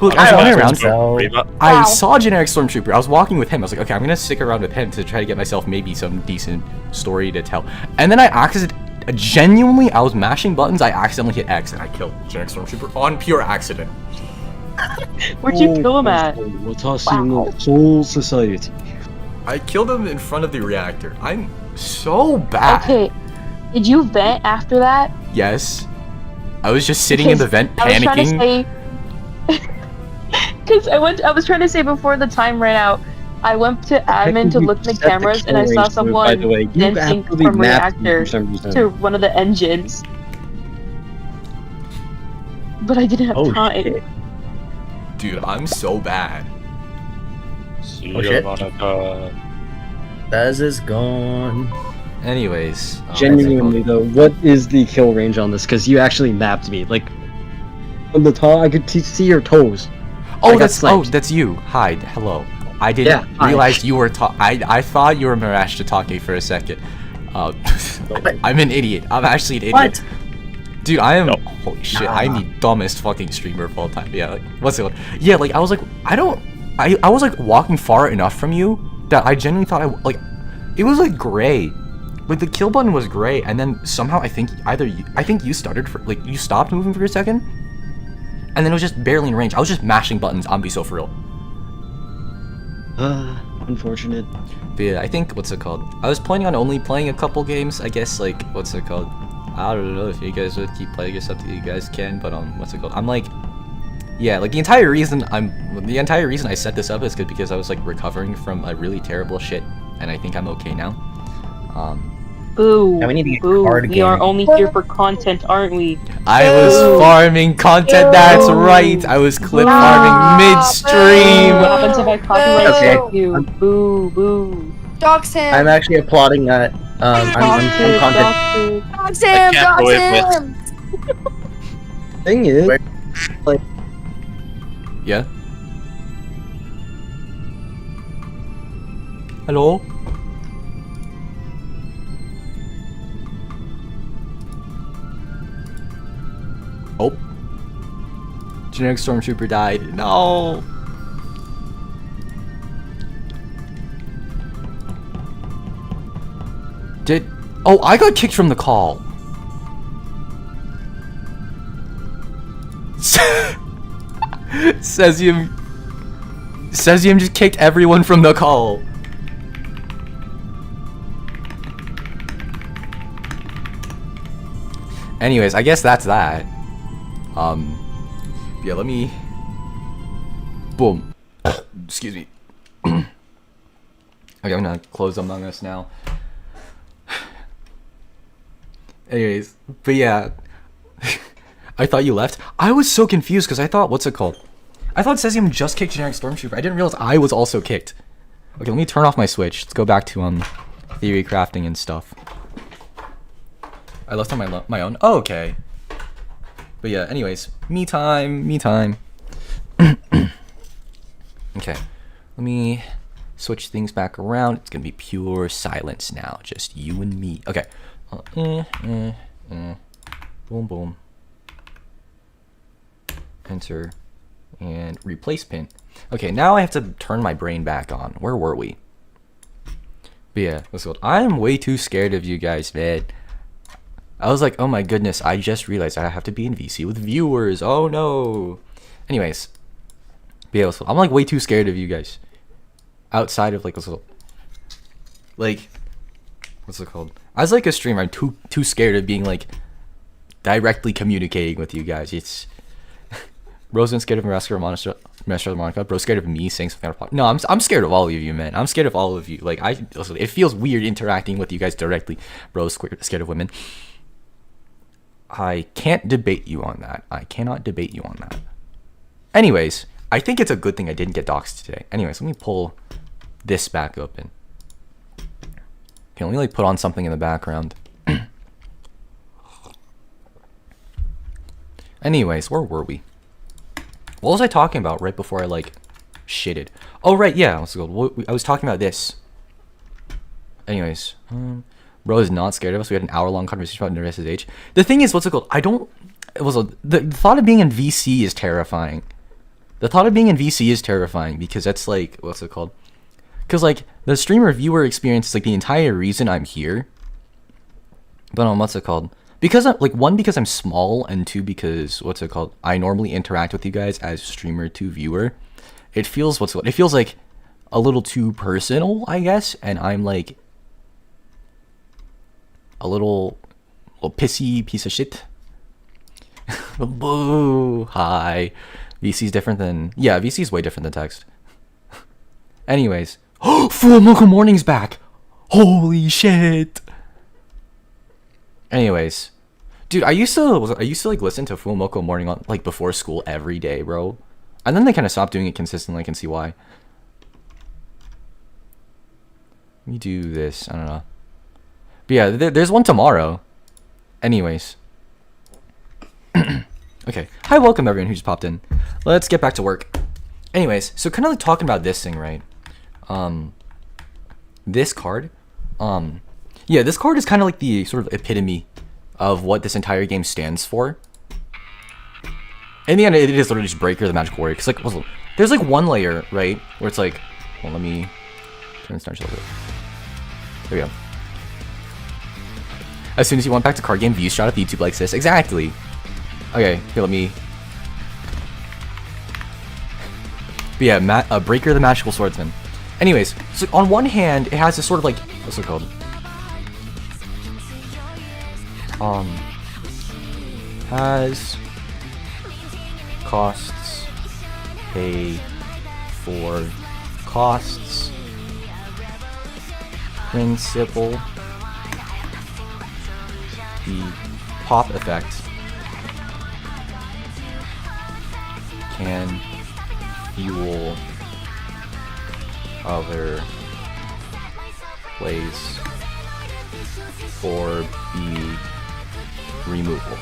But look, I I was don't walking think around. so. Reva. I Wow. saw a generic stormtrooper. I was walking with him. I was like, okay, I'm gonna stick around with him to try to get myself maybe some decent story to tell. And then genuinely, I was mashing buttons. I accidentally hit X and I killed generic stormtrooper on pure accident. Where'd you kill him at? Soul Society. I killed him in front of the reactor. I'm so bad. Okay. Did you vent after that? Yes. I was just sitting in the vent I was trying to panicking. say. Because I was trying to say before the time ran out, I went to admin to look at the cameras and I saw someone By the way, you dancing absolutely from napped me reactor for some reason. to one of the engines. But I didn't have Oh, time. shit. Dude, I'm so bad. See Oh, ya, shit. Monica. Dez is gone. Anyways. Genuinely though, what is the kill range on this? Because you actually napped me. Like from the top, I could see your toes. I Oh, got that's sniped. that's you. Hi, hello. I didn't Yeah, hi. realize you were I thought you were Mirash Tatake for a second. I'm an idiot. I'm actually an idiot. What? Dude, I am. No. Holy shit! I'm the dumbest fucking streamer of all time. Yeah, like what's it called? Yeah, like I was like I was like walking far enough from you that I genuinely thought it was like gray. Like the kill button was gray, and then somehow I think you started for like you stopped moving for a second, and then it was just barely in range. I was just mashing buttons. I'm be so for real. Unfortunate. But yeah, I think what's it called? I was planning on only playing a couple games. I guess like what's it called? I don't know if you guys would keep playing or something. You guys can, but what's it called? I'm like, yeah, like the entire reason I set this up is because I was like recovering from a really terrible shit, and I think I'm okay now. Boo. Yeah, we need to get Boo. card We are game. only here for content, aren't we? I was farming content. That's right. I was clip farming midstream. What happens if I copyright Okay. strike you? Boo, boo. Dox him. I'm actually applauding that. I'm content. Dox him. can't Dox believe him. Thing is, Wait. Yeah. Hello. Oh. Generic stormtrooper died. No. Oh, I got kicked from the call. Cesium just kicked everyone from the call. Anyways, I guess that's that. Yeah, let me. Boom. Excuse me. Okay, I'm gonna close Among Us now. Anyways, but yeah. I thought you left. I was so confused because I thought, what's it called? I thought Cesium just kicked generic stormtrooper. I didn't realize I was also kicked. Okay, let me turn off my Switch. Let's go back to theory crafting and stuff. I left on my own. Oh, okay. But yeah, anyways, me time. Okay, let me switch things back around. It's gonna be pure silence now, just you and me. Okay. Boom, boom. Enter and replace pin. Okay, now I have to turn my brain back on. Where were we? But yeah, let's go. I'm way too scared of you guys, man. I was like, oh my goodness, I just realized I have to be in VC with viewers. Oh no. Anyways, but yeah, I'm like way too scared of you guys. Outside of like what's it called? As like a streamer, I'm too scared of being like directly communicating with you guys. It's Rose's scared of Master Monica. Bro's scared of me saying something on a podcast. No, I'm scared of all of you, man. I'm scared of all of you. Like it feels weird interacting with you guys directly. Bro's scared of women. I can't debate you on that. I cannot debate you on that. Anyways, I think it's a good thing I didn't get doxxed today. Anyways, let me pull this back open. Okay, let me like put on something in the background. Anyways, where were we? What was I talking about right before I like shitted? Oh right, yeah. I was talking about this. Anyways, Bro is not scared of us. We had an hour-long conversation about Nervous age. The thing is, what's it called? The thought of being in VC is terrifying. The thought of being in VC is terrifying because that's like, what's it called? Because like the streamer viewer experience is like the entire reason I'm here. But what's it called? Because I'm like, one, because I'm small, and two, because what's it called? I normally interact with you guys as streamer to viewer. It feels it feels like a little too personal, I guess, and I'm like a little pissy piece of shit. Boo! Hi. VC's different than VC's way different than text. Anyways, Full Mocha Morning's back. Holy shit. Anyways, dude, I used to like listen to Full Mocha Morning on like before school every day, bro. And then they kind of stopped doing it consistently. I can see why. Let me do this. I don't know. But yeah, there's one tomorrow. Anyways. Okay. Hi, welcome everyone who just popped in. Let's get back to work. Anyways, so kind of like talking about this thing, right? This card. Yeah, this card is kind of like the sort of epitome of what this entire game stands for. In the end, it is literally just Breaker the Magic Warrior. Because like, there's like one layer, right, where it's like, well, let me turn this down just a little bit. There we go. As soon as you want back to card game, views shot up YouTube like this. Exactly. Okay, here, let me. But yeah, Breaker the Magical Swordsman. Anyways, so on one hand, it has this sort of like, what's it called? Has costs, pay for costs, principle, the pop effect can fuel other plays for the removal.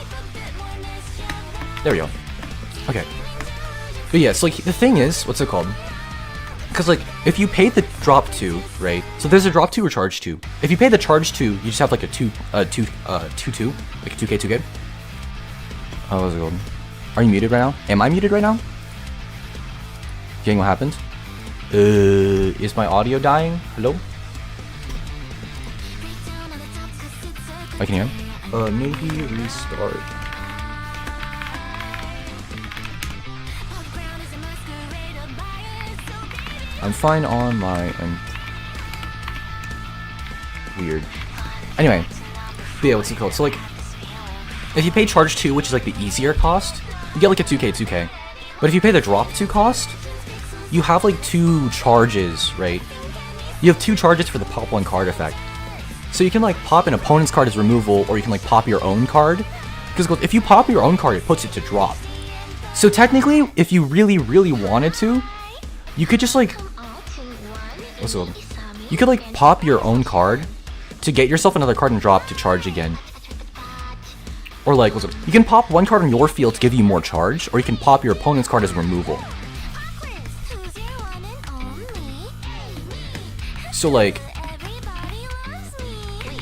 There we go. Okay. But yeah, so like the thing is, what's it called? Because like if you pay the drop 2, right? So there's a drop 2 or charge 2. If you pay the charge 2, you just have like a 2 like a 2k. Oh, what's it called? Are you muted right now? Am I muted right now? Getting what happened? Is my audio dying? Hello? I can hear. Maybe restart. I'm fine on my end. Weird. Anyway, but yeah, what's it called? So like, if you pay charge 2, which is like the easier cost, you get like a 2k. But if you pay the drop 2 cost, you have like 2 charges, right? You have 2 charges for the pop 1 card effect. So you can like pop an opponent's card as removal, or you can like pop your own card. Because if you pop your own card, it puts it to drop. So technically, if you really, really wanted to, you could just like, what's it called? You could like pop your own card to get yourself another card and drop to charge again. Or like, what's it? You can pop 1 card on your field to give you more charge, or you can pop your opponent's card as removal. So like,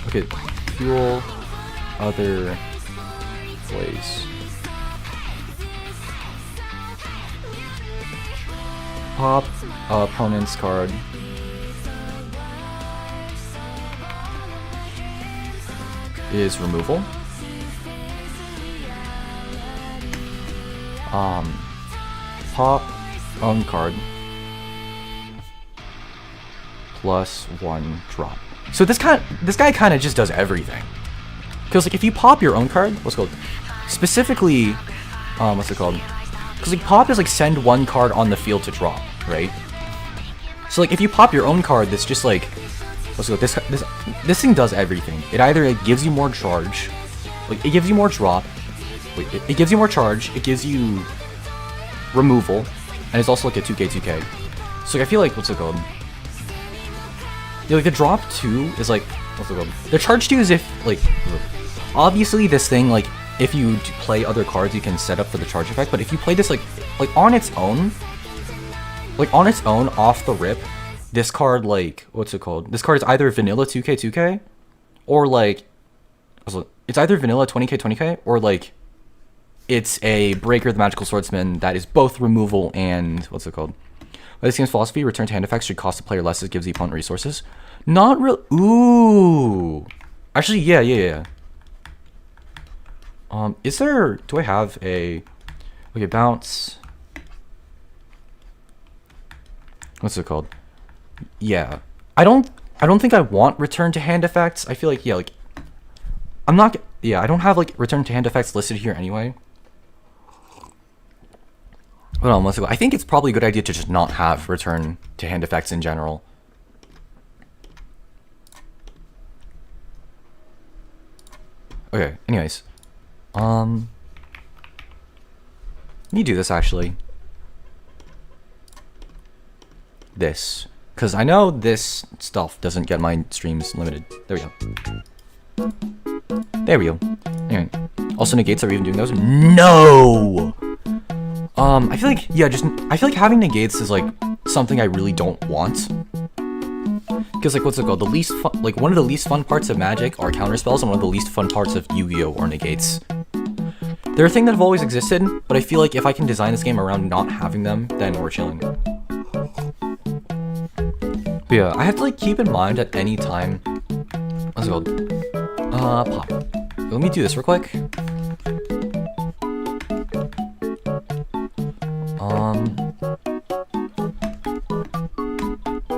okay, fuel other plays. Pop opponent's card. Is removal. Pop own card. +1 drop. So this guy kind of just does everything. Because like if you pop your own card, what's it called? Specifically, what's it called? Because like pop is like send 1 card on the field to drop, right? So like if you pop your own card, that's just like, what's it called? This thing does everything. It either like gives you more charge, like it gives you more drop. Wait, it gives you more charge. It gives you removal, and it's also like a 2k. So like, I feel like what's it called? Yeah, like the drop 2 is like, what's it called? The charge 2 is if like, obviously this thing like if you play other cards you can set up for the charge effect, but if you play this like on its own, off the rip, this card like, what's it called? This card is either vanilla 2k, or like, it's either vanilla 20k or like it's a Breaker the Magical Swordsman that is both removal and what's it called? By this game's philosophy, return to hand effects should cost the player less as it gives the opponent resources. Not real. Ooh. Actually, yeah. Is there? Do I have a? Okay, bounce. What's it called? Yeah. I don't think I want return to hand effects. I feel like like I'm not. Yeah, I don't have like return to hand effects listed here anyway. Hold on, let's go. I think it's probably a good idea to just not have return to hand effects in general. Okay, anyways. Let me do this actually. This. Because I know this stuff doesn't get my streams limited. There we go. There we go. Anyway. Also negates, are we even doing those? No! I feel like, yeah, I feel like having negates is like something I really don't want. Because like, what's it called? The least fun, like one of the least fun parts of Magic are counterspells, and one of the least fun parts of Yu-Gi-Oh are negates. They're a thing that have always existed, but I feel like if I can design this game around not having them, then we're chilling. But yeah, I have to like keep in mind at any time. What's it called? Pop. Let me do this real quick.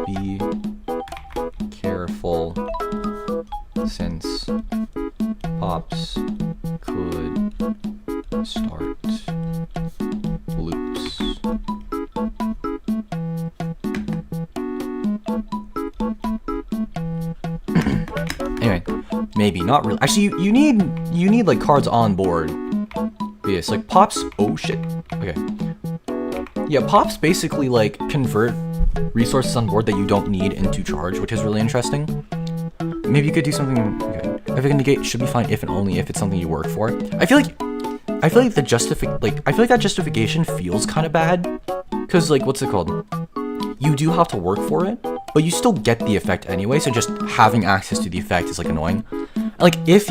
Be careful since pops could start loops. Anyway, maybe not really. Actually, you need like cards on board. Yes, like pops. Oh shit. Okay. Yeah, pops basically like convert resources on board that you don't need into charge, which is really interesting. Maybe you could do something. Okay. I think a negate should be fine if and only if it's something you work for. I feel like that justification feels kind of bad, because like what's it called? You do have to work for it, but you still get the effect anyway. So just having access to the effect is like annoying. Like if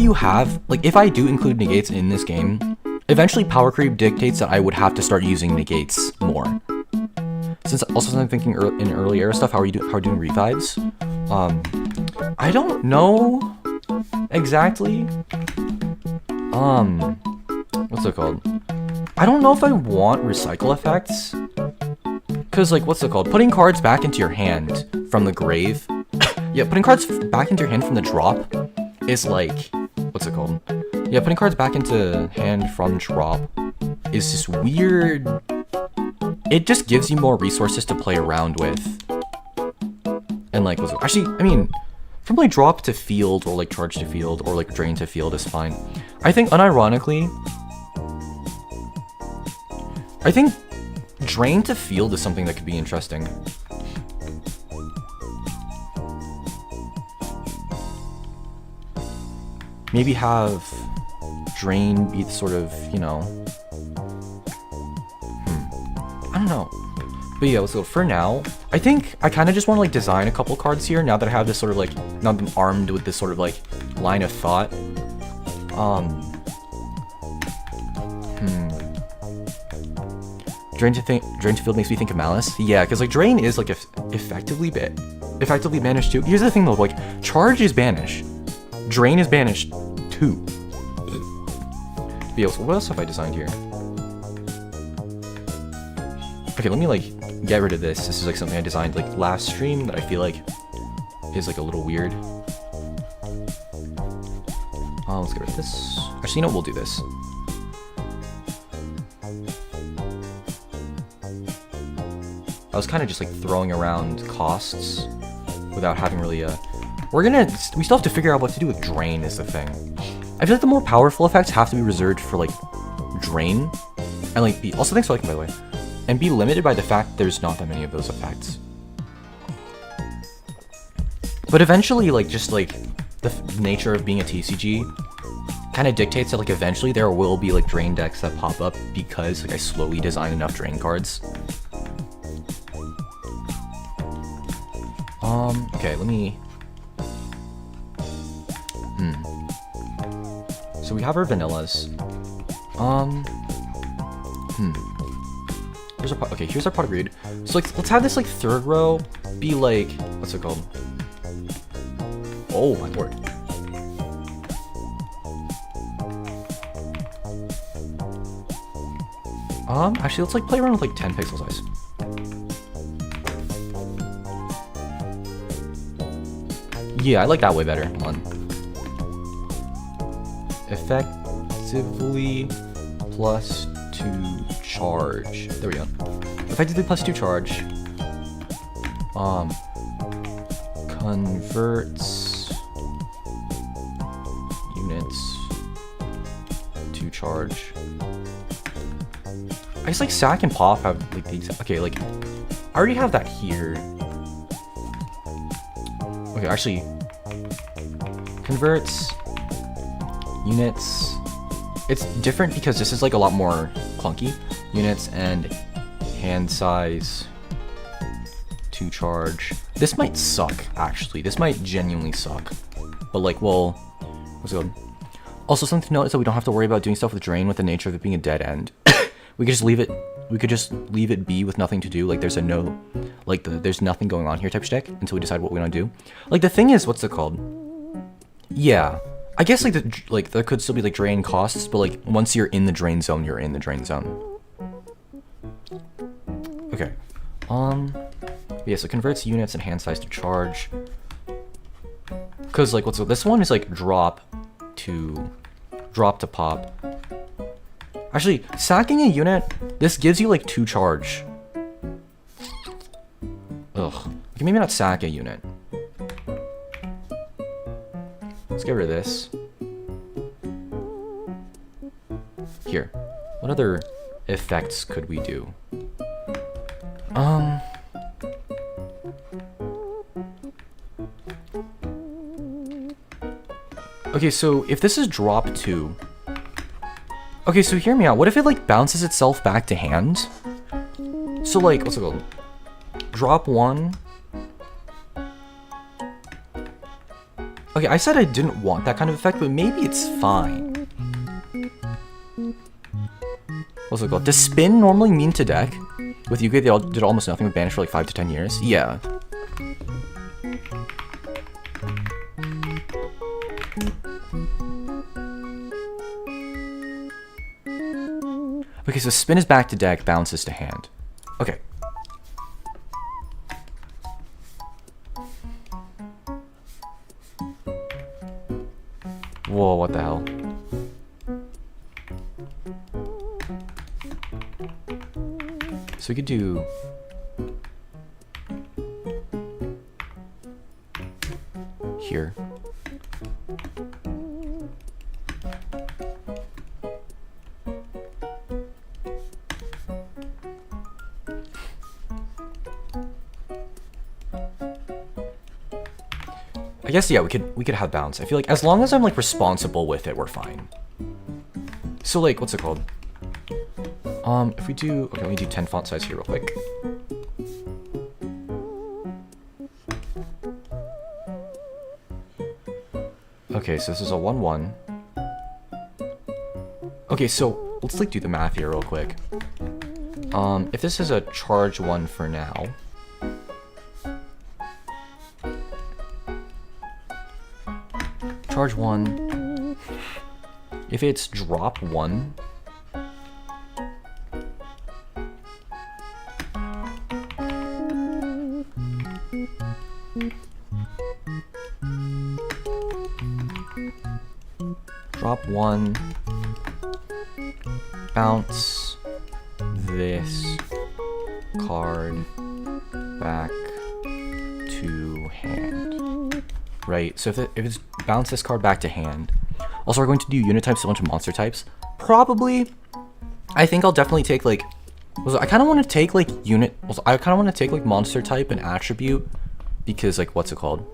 I do include negates in this game, eventually power creep dictates that I would have to start using negates more. Since also I'm thinking in early era stuff, how are doing revives? I don't know exactly. What's it called? I don't know if I want recycle effects. Cause like, what's it called? Putting cards back into your hand from the grave. Yeah, putting cards back into your hand from the drop is like, what's it called? Yeah, putting cards back into hand from drop is just weird. It just gives you more resources to play around with. And like, actually, I mean, from like drop to field or like charge to field or like drain to field is fine. I think unironically, I think drain to field is something that could be interesting. Maybe have drain be sort of, you know, I don't know. But yeah, so for now, I think I kind of just want to like design a couple cards here now that I have this sort of like, now that I'm armed with this sort of like line of thought. Drain to field makes me think of Malice. Yeah, because like drain is like effectively banished too. Here's the thing though, like charge is banished, drain is banished too. So what else have I designed here? Okay, let me like get rid of this. This is like something I designed like last stream that I feel like is like a little weird. Let's get rid of this. Actually, you know, we'll do this. I was kind of just like throwing around costs without having really we still have to figure out what to do with drain is the thing. I feel like the more powerful effects have to be reserved for like drain and like also thanks for liking by the way, and be limited by the fact there's not that many of those effects. But eventually like just like the nature of being a TCG kind of dictates that like eventually there will be like drain decks that pop up because like I slowly design enough drain cards. Okay, let me... So we have our vanillas. Here's our pot. Okay, here's our pot agreed. So like, let's have this like third row be like, what's it called? Oh my lord. Actually, let's like play around with like 10 pixel size. Yeah, I like that way better. Come on. Effectively plus 2 charge. There we go. Effectively plus 2 charge. Converts units to charge. I guess like sack and pop have like the exact, okay, like I already have that here. Okay, actually converts units. It's different because this is like a lot more clunky. Units and hand size to charge. This might suck, actually. This might genuinely suck. But like, well, what's it called? Also, something to note is that we don't have to worry about doing stuff with drain with the nature of it being a dead end. We could just leave it. We could just leave it be with nothing to do. Like there's a no, like there's nothing going on here type shtick until we decide what we want to do. Like the thing is, what's it called? Yeah, I guess like there could still be like drain costs, but like once you're in the drain zone, you're in the drain zone. Okay. Yeah, so converts units and hand size to charge. Cause like this one is like drop to pop. Actually, sacking a unit, this gives you like 2 charge. Ugh. Okay, maybe not sack a unit. Let's get rid of this. Here. What other effects could we do? Okay, so if this is drop 2. Okay, so hear me out. What if it like bounces itself back to hand? So like, what's it called? Drop 1. Okay, I said I didn't want that kind of effect, but maybe it's fine. What's it called? Does spin normally mean to deck? With Yugioh, they all did almost nothing with banish for like 5 to 10 years. Yeah. Okay, so spin is back to deck, bounces to hand. Okay. Whoa, what the hell? So we could do... here. I guess, yeah, we could have bounce. I feel like as long as I'm like responsible with it, we're fine. So like, what's it called? If we do, okay, let me do 10 font size here real quick. Okay, so this is a 1-1. Okay, so let's like do the math here real quick. If this is a charge 1 for now, charge 1. If it's drop 1, drop 1, bounce this card back to hand. Right, so if it's bounce this card back to hand. Also, we're going to do unit types, a bunch of monster types. Probably, I think I'll definitely take like, I kind of want to take like unit, I kind of want to take like monster type and attribute, because like, what's it called?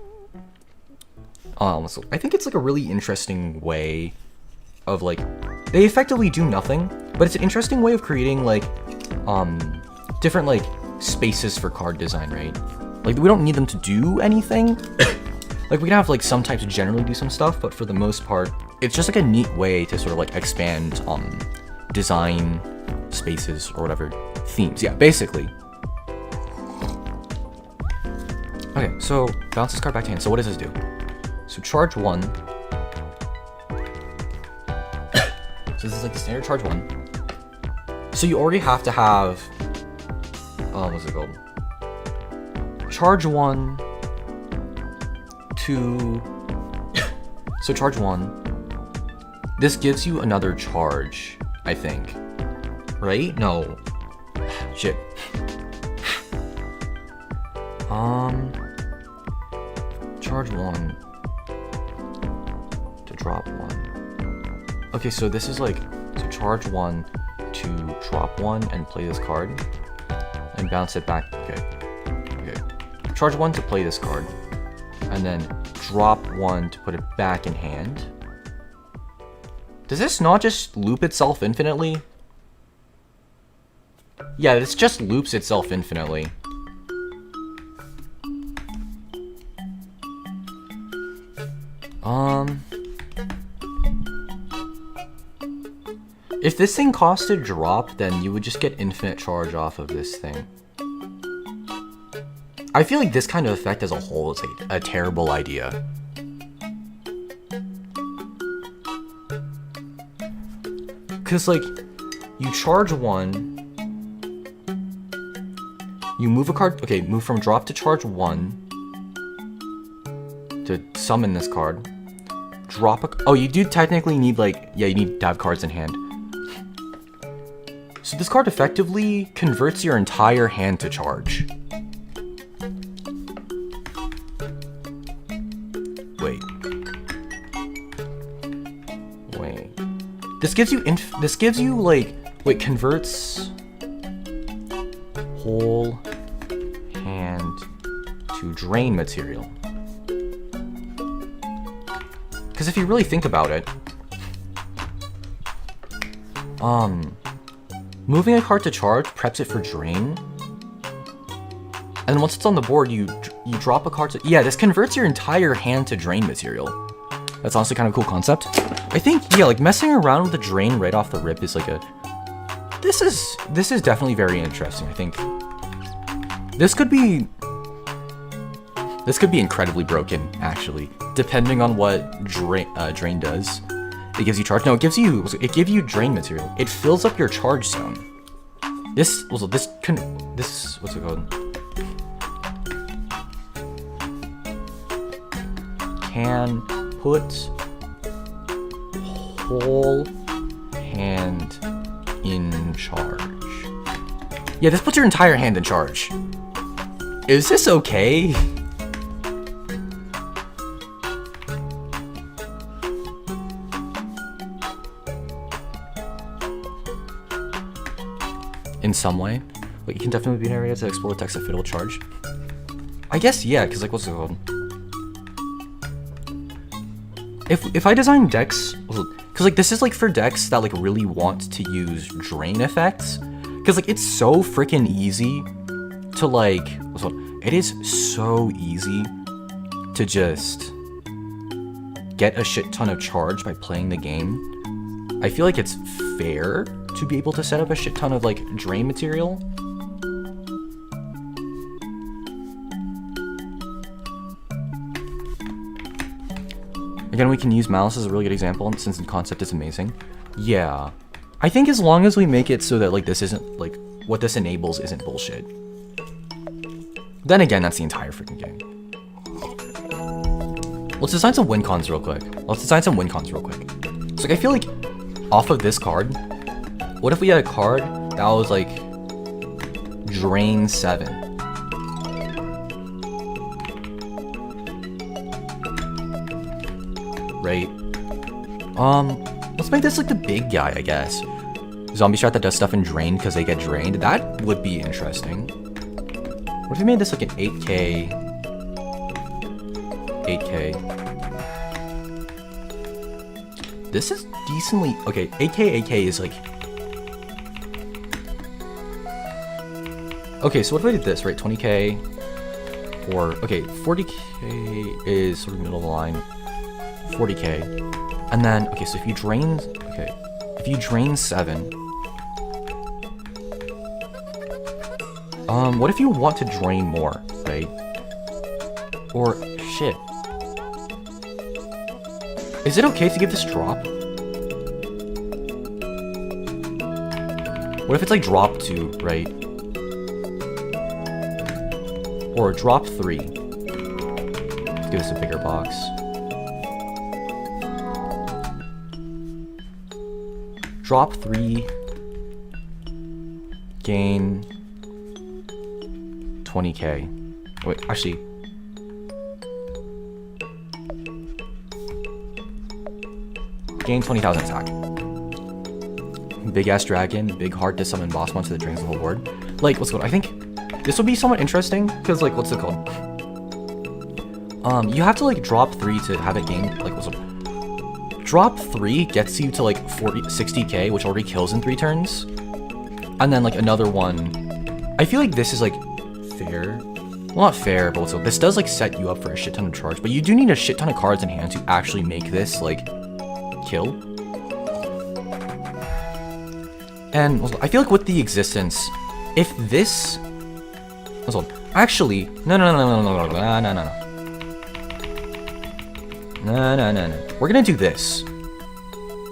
So I think it's like a really interesting way of like, they effectively do nothing, but it's an interesting way of creating like, different like spaces for card design, right? Like we don't need them to do anything. Like we can have like some types generally do some stuff, but for the most part, it's just like a neat way to sort of like expand design spaces or whatever. Themes, yeah, basically. Okay, so bounce this card back to hand. So what does this do? So charge 1. So this is like the standard charge 1. So you already have to have, what's it called? Charge 1, 2, so charge 1. This gives you another charge, I think. Right? No. Shit. Charge 1 to drop 1. Okay, so this is like, so charge 1 to drop 1 and play this card and bounce it back. Okay. Okay. Charge 1 to play this card and then drop 1 to put it back in hand. Does this not just loop itself infinitely? Yeah, this just loops itself infinitely. If this thing cost a drop, then you would just get infinite charge off of this thing. I feel like this kind of effect as a whole is like a terrible idea. Cause like, you charge 1, you move a card, okay, move from drop to charge 1 to summon this card. Drop a, oh, you do technically need like, yeah, you need to have cards in hand. So this card effectively converts your entire hand to charge. Wait. This gives you like, wait, converts whole hand to drain material. Because if you really think about it, moving a card to charge preps it for drain. And then once it's on the board, you drop a card to, yeah, this converts your entire hand to drain material. That's honestly kind of a cool concept. I think, yeah, like messing around with the drain right off the rip is like a, this is definitely very interesting. I think this could be incredibly broken, actually, depending on what drain does. It gives you charge. No, it gives you drain material. It fills up your charge zone. This what's it called? Can put whole hand in charge. Yeah, this puts your entire hand in charge. Is this okay? In some way, like you can definitely be an area to explore the text of Fiddle Charge. I guess, yeah, because like what's it called? If I design decks, because like this is like for decks that like really want to use drain effects, because like it's so freaking easy to like, it is so easy to just get a shit ton of charge by playing the game. I feel like it's fair to be able to set up a shit ton of like drain material. Again, we can use Malice as a really good example since the concept is amazing. Yeah. I think as long as we make it so that like this isn't like what this enables isn't bullshit. Then again, that's the entire freaking game. Let's design some win cons real quick. So like I feel like off of this card, what if we had a card that was like drain 7? Right? Let's make this like the big guy, I guess. Zombie strat that does stuff in drain because they get drained. That would be interesting. What if we made this like an 8K? 8K. This is decently okay. 8K is like. Okay, so what if I did this, right? 20K. Or okay, 40K is sort of middle of the line. 40K. And then, okay, so if you drain 7, What if you want to drain more, right? Or, shit. Is it okay to give this drop? What if it's like drop 2, right? Or drop 3. Let's give us a bigger box. Drop 3. Gain 20k. Wait, actually. Gain 20,000 attack. Big ass dragon, big hard to summon boss monster that drains the whole board. Like, what's it called? I think this would be somewhat interesting because, like, what's it called? You have to like drop 3 to have it gain. Like, what's it? Drop 3 gets you to like 60k, which already kills in 3 turns, and then like another one. I feel like this is like fair. Well, not fair, but what's it? This does like set you up for a shit ton of charge, but you do need a shit ton of cards in hand to actually make this like kill. And I feel like with the existence, if this... Actually, no. We're gonna do this.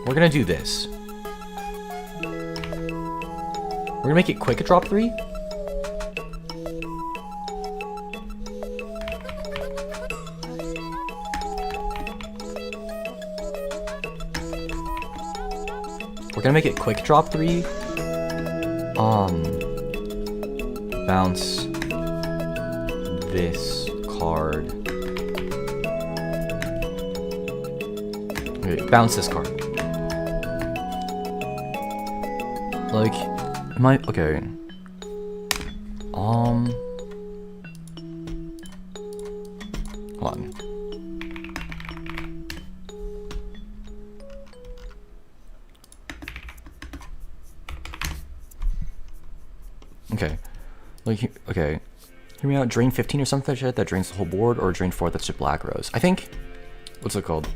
We're gonna do this. We're gonna make it quick at drop 3. We're gonna make it quick drop 3. Bounce this card. Okay, bounce this card. Like, am I okay? Hold on. Okay, like, okay, hear me out. Drain 15 or something shit that drains the whole board, or drain 4 that's just black rose. I think, what's it called?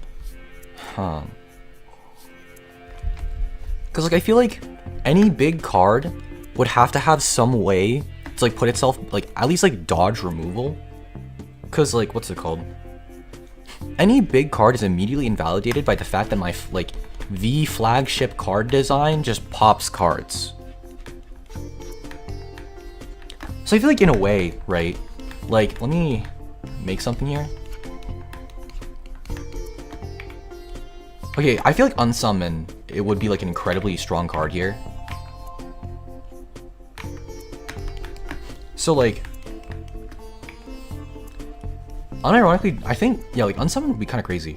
Because like I feel like any big card would have to have some way to like put itself like at least like dodge removal. Because like what's it called? Any big card is immediately invalidated by the fact that my like the flagship card design just pops cards. So I feel like in a way, right? Like, let me make something here. Okay, I feel like Unsummon, it would be like an incredibly strong card here. So like, unironically, I think, yeah, like Unsummon would be kind of crazy.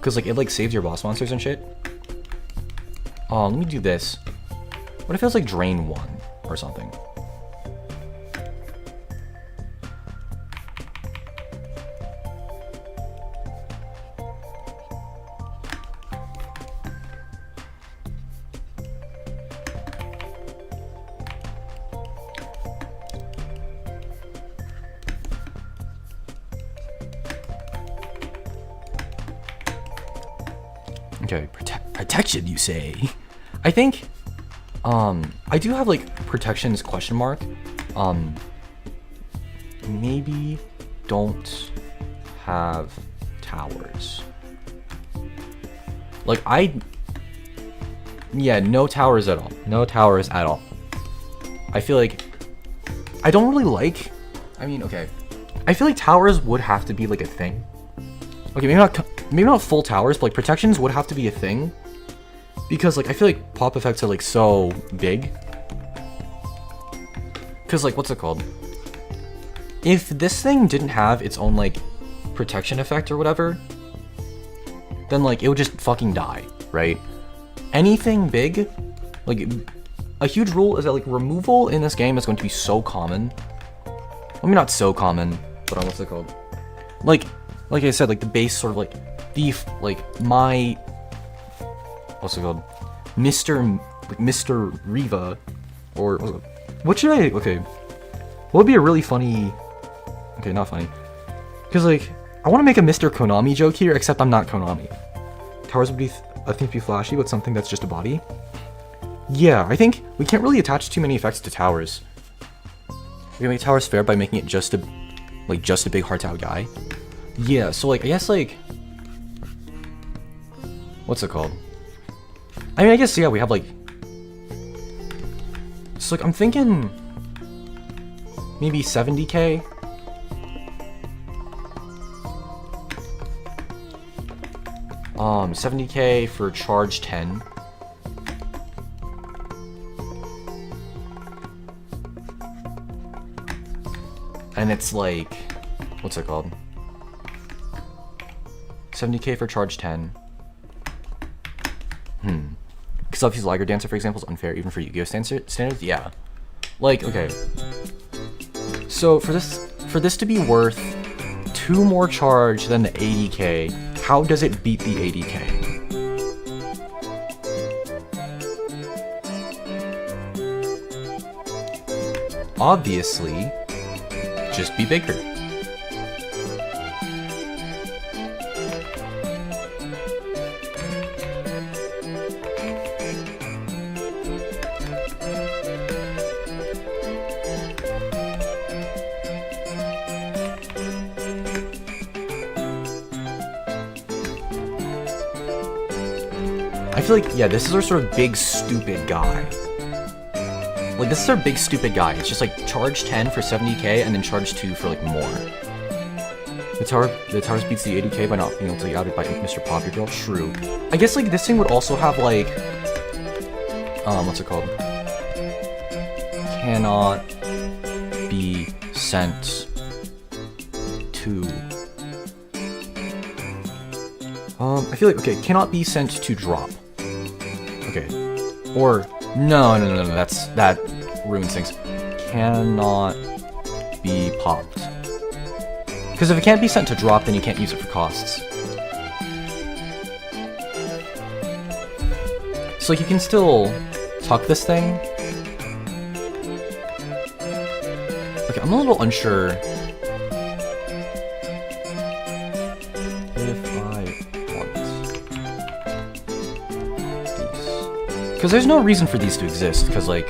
Cause like, it like saves your boss monsters and shit. Let me do this. What if it was like drain 1 or something? Okay, protection, you say? I think, I do have like protections question mark. Maybe don't have towers. Like yeah, no towers at all. No towers at all. I feel like I don't really like. I mean, okay. I feel like towers would have to be like a thing. Okay, maybe not full towers, but like protections would have to be a thing. Because like I feel like pop effects are like so big. Cause like what's it called? If this thing didn't have its own like protection effect or whatever, then like it would just fucking die, right? Anything big, like a huge rule is that like removal in this game is going to be so common. I mean, not so common, but what's it called? Like I said, like the base sort of like the my what's it called? Mr. Reva, or what should I? Okay, what would be a really funny? Okay, not funny, because like I want to make a Mr. Konami joke here, except I'm not Konami. Towers would be, I think, be flashy with something that's just a body. Yeah, I think we can't really attach too many effects to towers. We make towers fair by making it just a big hard tower guy. Yeah, so like I guess like what's it called? I mean I guess yeah we have like so like I'm thinking maybe 70k. $70k for charge 10. And it's like, what's it called? 70k for charge 10. Because Selfie's Liger Dancer, for example, is unfair even for Yu-Gi-Oh! Standards? Yeah. Like, okay. So for this to be worth 2 more charge than the 80k, how does it beat the 80k? Obviously, just be bigger. I feel like, yeah, this is our sort of big stupid guy. Like, this is our big stupid guy. It's just like charge 10 for 70k and then charge 2 for like more. The towers beats the 80k by not being able to be outed by Mr. Poppy Girl. True. I guess like this thing would also have like, what's it called? Cannot be sent to. I feel like okay, cannot be sent to drop. Okay, or no, that ruins things. Cannot be popped. Because if it can't be sent to drop, then you can't use it for costs. So like you can still tuck this thing. Okay, I'm a little unsure. If I want these. Because there's no reason for these to exist, because like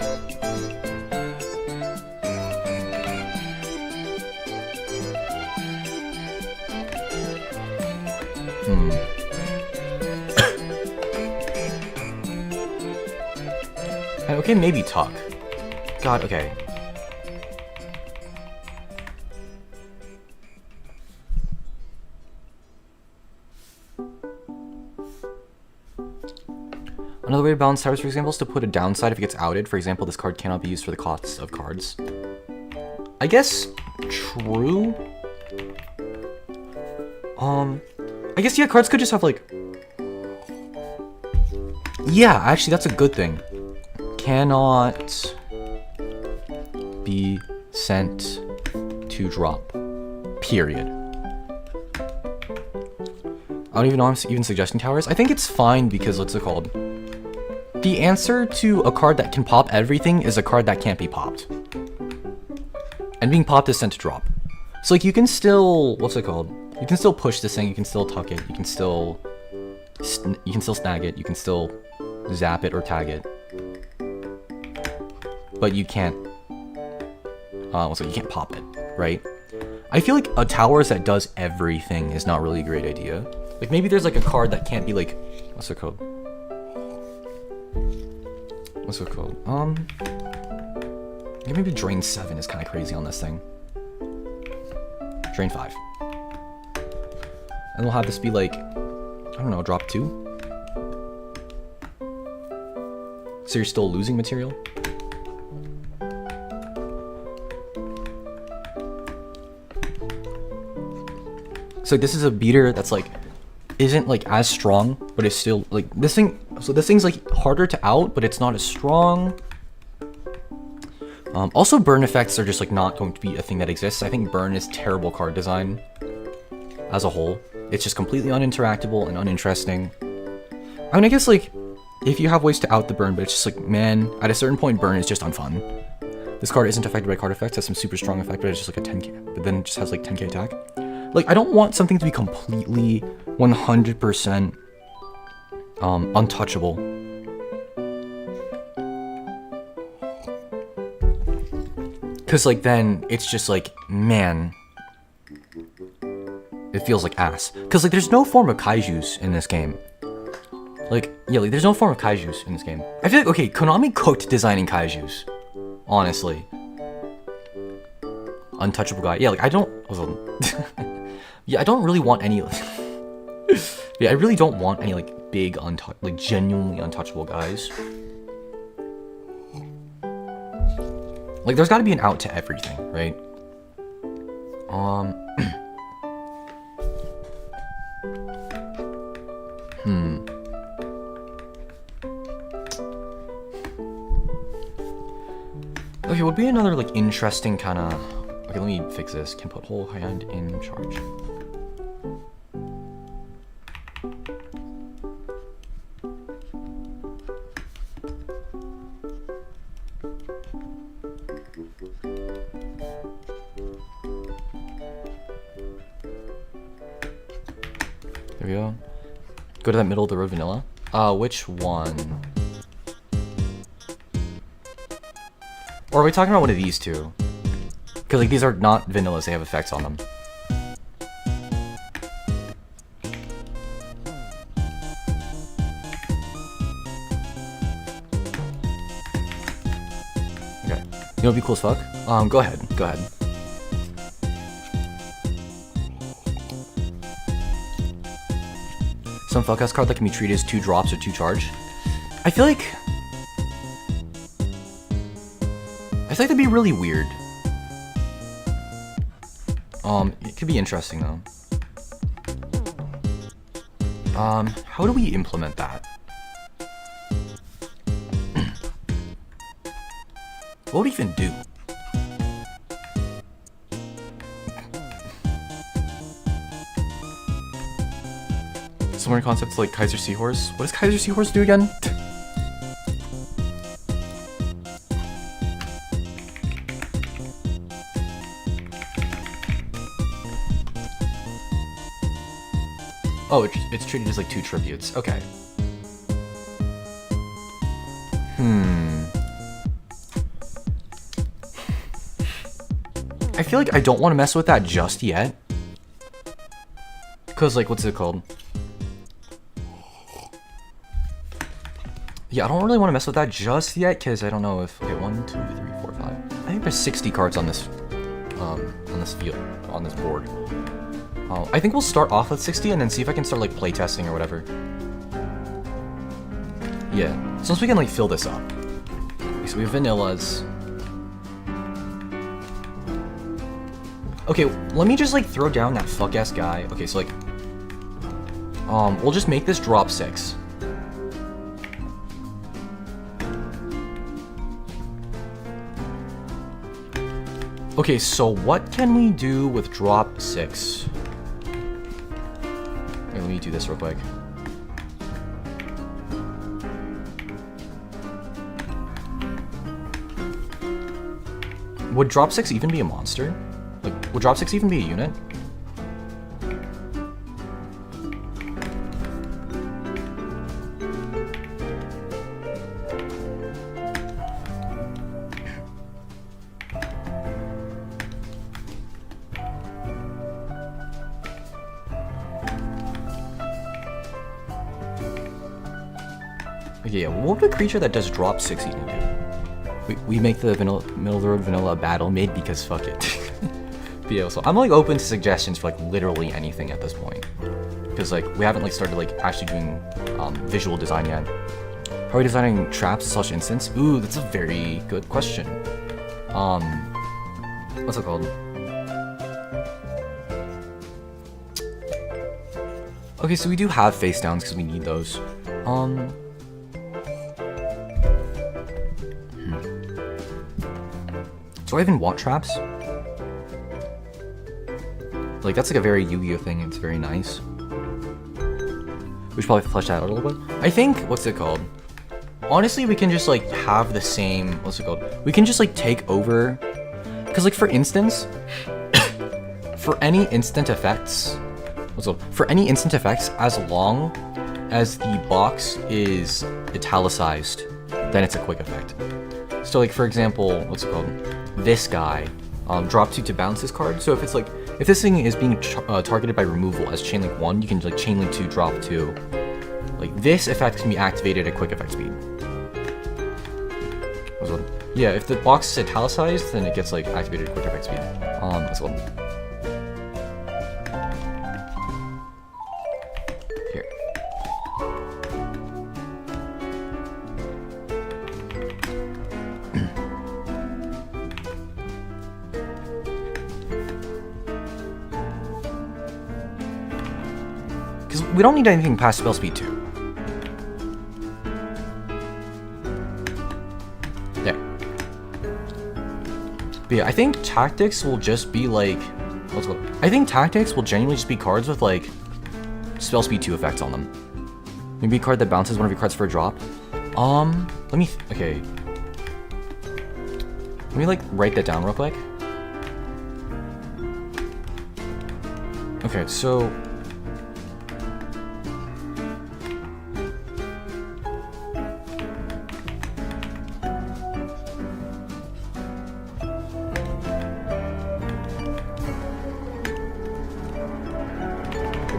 okay, maybe tuck. God, okay. Another way to balance towers, for example, is to put a downside if it gets outed. For example, this card cannot be used for the costs of cards. I guess true. I guess yeah, cards could just have like. Yeah, actually, that's a good thing. Cannot be sent to drop. Period. I don't even know I'm even suggesting towers. I think it's fine because what's it called? The answer to a card that can pop everything is a card that can't be popped. And being popped is sent to drop. So like you can still, what's it called? You can still push this thing, you can still tuck it, you can still snag it, you can still zap it or tag it. But you can't, you can't pop it, right? I feel like a towers that does everything is not really a great idea. Like maybe there's like a card that can't be like, what's it called? Maybe Drain 7 is kind of crazy on this thing. Drain 5. And we'll have this be like, I don't know, drop 2? So you're still losing material? So this is a beater that's like, isn't like as strong, but it's still like this thing. So this thing's like harder to out, but it's not as strong. Also burn effects are just like not going to be a thing that exists. I think burn is terrible card design as a whole. It's just completely uninteractable and uninteresting. I mean, I guess like if you have ways to out the burn, but it's just like, man, at a certain point burn is just unfun. This card isn't affected by card effects, has some super strong effect, but it's just like a 10k, but then it just has like 10k attack. Like, I don't want something to be completely 100% untouchable. Cause like then it's just like, man, it feels like ass. Cause like there's no form of kaijus in this game. Like, yeah, like there's no form of kaijus in this game. I feel like, okay, Konami cooked designing kaijus. Honestly. Untouchable guy. Yeah, like I don't, yeah, I don't really want any, yeah, I really don't want any like big, like genuinely untouchable guys. Like there's gotta be an out to everything, right? Okay, would be another like interesting kind of. Okay, let me fix this. Can put whole hand in charge. There we go. Go to that middle of the road vanilla. Which one? Or are we talking about one of these two? Because like these are not vanillas, they have effects on them. Okay. You know what'd be cool as fuck? Go ahead. Some fuck-ass card that can be treated as 2 drops or 2 charge. I feel like that'd be really weird. It could be interesting though. How do we implement that? What would we even do? Similar concepts like Kaiser Seahorse. What does Kaiser Seahorse do again? Oh, it's treated as like 2 tributes. Okay. I feel like I don't want to mess with that just yet. Cause like, what's it called? Yeah, I don't really want to mess with that just yet, cause I don't know if, okay, 1, 2, 3, 4, 5. I think there's 60 cards on this field, on this board. I think we'll start off with 60 and then see if I can start like playtesting or whatever. Yeah, since we can like fill this up. Okay, so we have vanillas. Okay, let me just like throw down that fuck ass guy. Okay, so like, we'll just make this drop 6. Okay, so what can we do with drop 6? Let me do this real quick. Would drop 6 even be a monster? Like, would drop 6 even be a unit? Okay, yeah, what would a creature that does drop 6 even do? We make the middle of the road vanilla battle mid because fuck it. But yeah, so I'm like open to suggestions for like literally anything at this point. Because like we haven't like started like actually doing visual design yet. How are we designing traps / instants? Ooh, that's a very good question. What's it called? Okay, so we do have face downs because we need those. Do I even want traps? Like, that's like a very Yu-Gi-Oh thing. It's very nice. We should probably flesh that out a little bit. I think, what's it called? Honestly, we can just like have the same, what's it called? We can just like take over. Because like for instance, for any instant effects, for any instant effects, as long as the box is italicized, then it's a quick effect. So like for example, what's it called? this guy, drop 2 to bounce this card. So if it's like, if this thing is being targeted by removal as chain link 1, you can like chain link 2, drop 2. Like this effect can be activated at quick effect speed. Yeah, if the box is italicized, then it gets like activated at quick effect speed. As well. Here. Because we don't need anything past spell speed 2. There. But yeah, I think tactics will just be like, let's go. I think tactics will genuinely just be cards with like spell speed 2 effects on them. Maybe a card that bounces one of your cards for a drop. Let me, okay. Let me like write that down real quick. Okay, so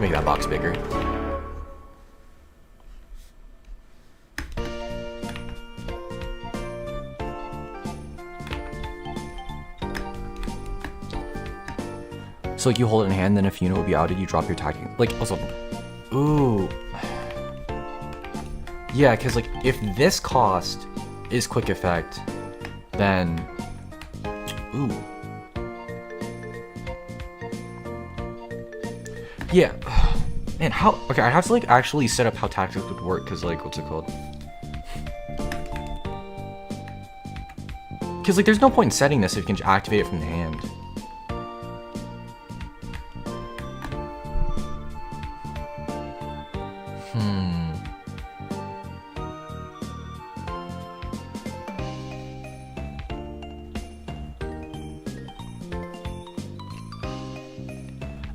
make that box bigger. So like you hold it in hand, then if unit will be outed, you drop your attacking. Like also, ooh, yeah, because like if this cost is quick effect, then ooh. Yeah, man, how, okay, I'd have to like actually set up how tactics would work, because like, what's it called? Because like there's no point in setting this if you can just activate it from the hand.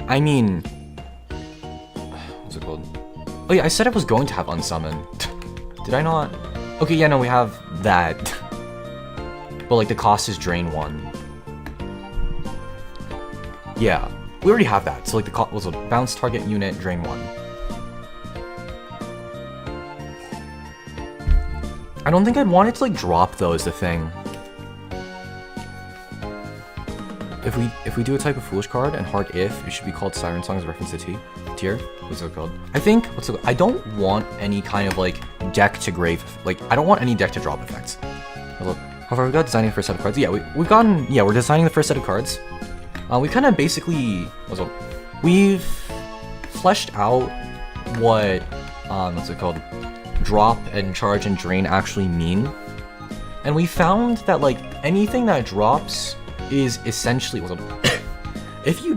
I mean, what's it called? Oh yeah, I said I was going to have unsummon. Did I not? Okay, yeah, no, we have that. But like the cost is drain 1. Yeah, we already have that. So like the cost was a bounce target unit, drain 1. I don't think I'd want it to like drop though is the thing. If we do a type of foolish card and hard if, it should be called Siren Song as a reference to tier. What's it called? I think I don't want any kind of like deck to grave, like I don't want any deck to drop effects. However, we got designing the first set of cards. Yeah, we're designing the first set of cards. We kind of basically we've fleshed out what what's it called? Drop and charge and drain actually mean. And we found that like anything that drops is essentially if you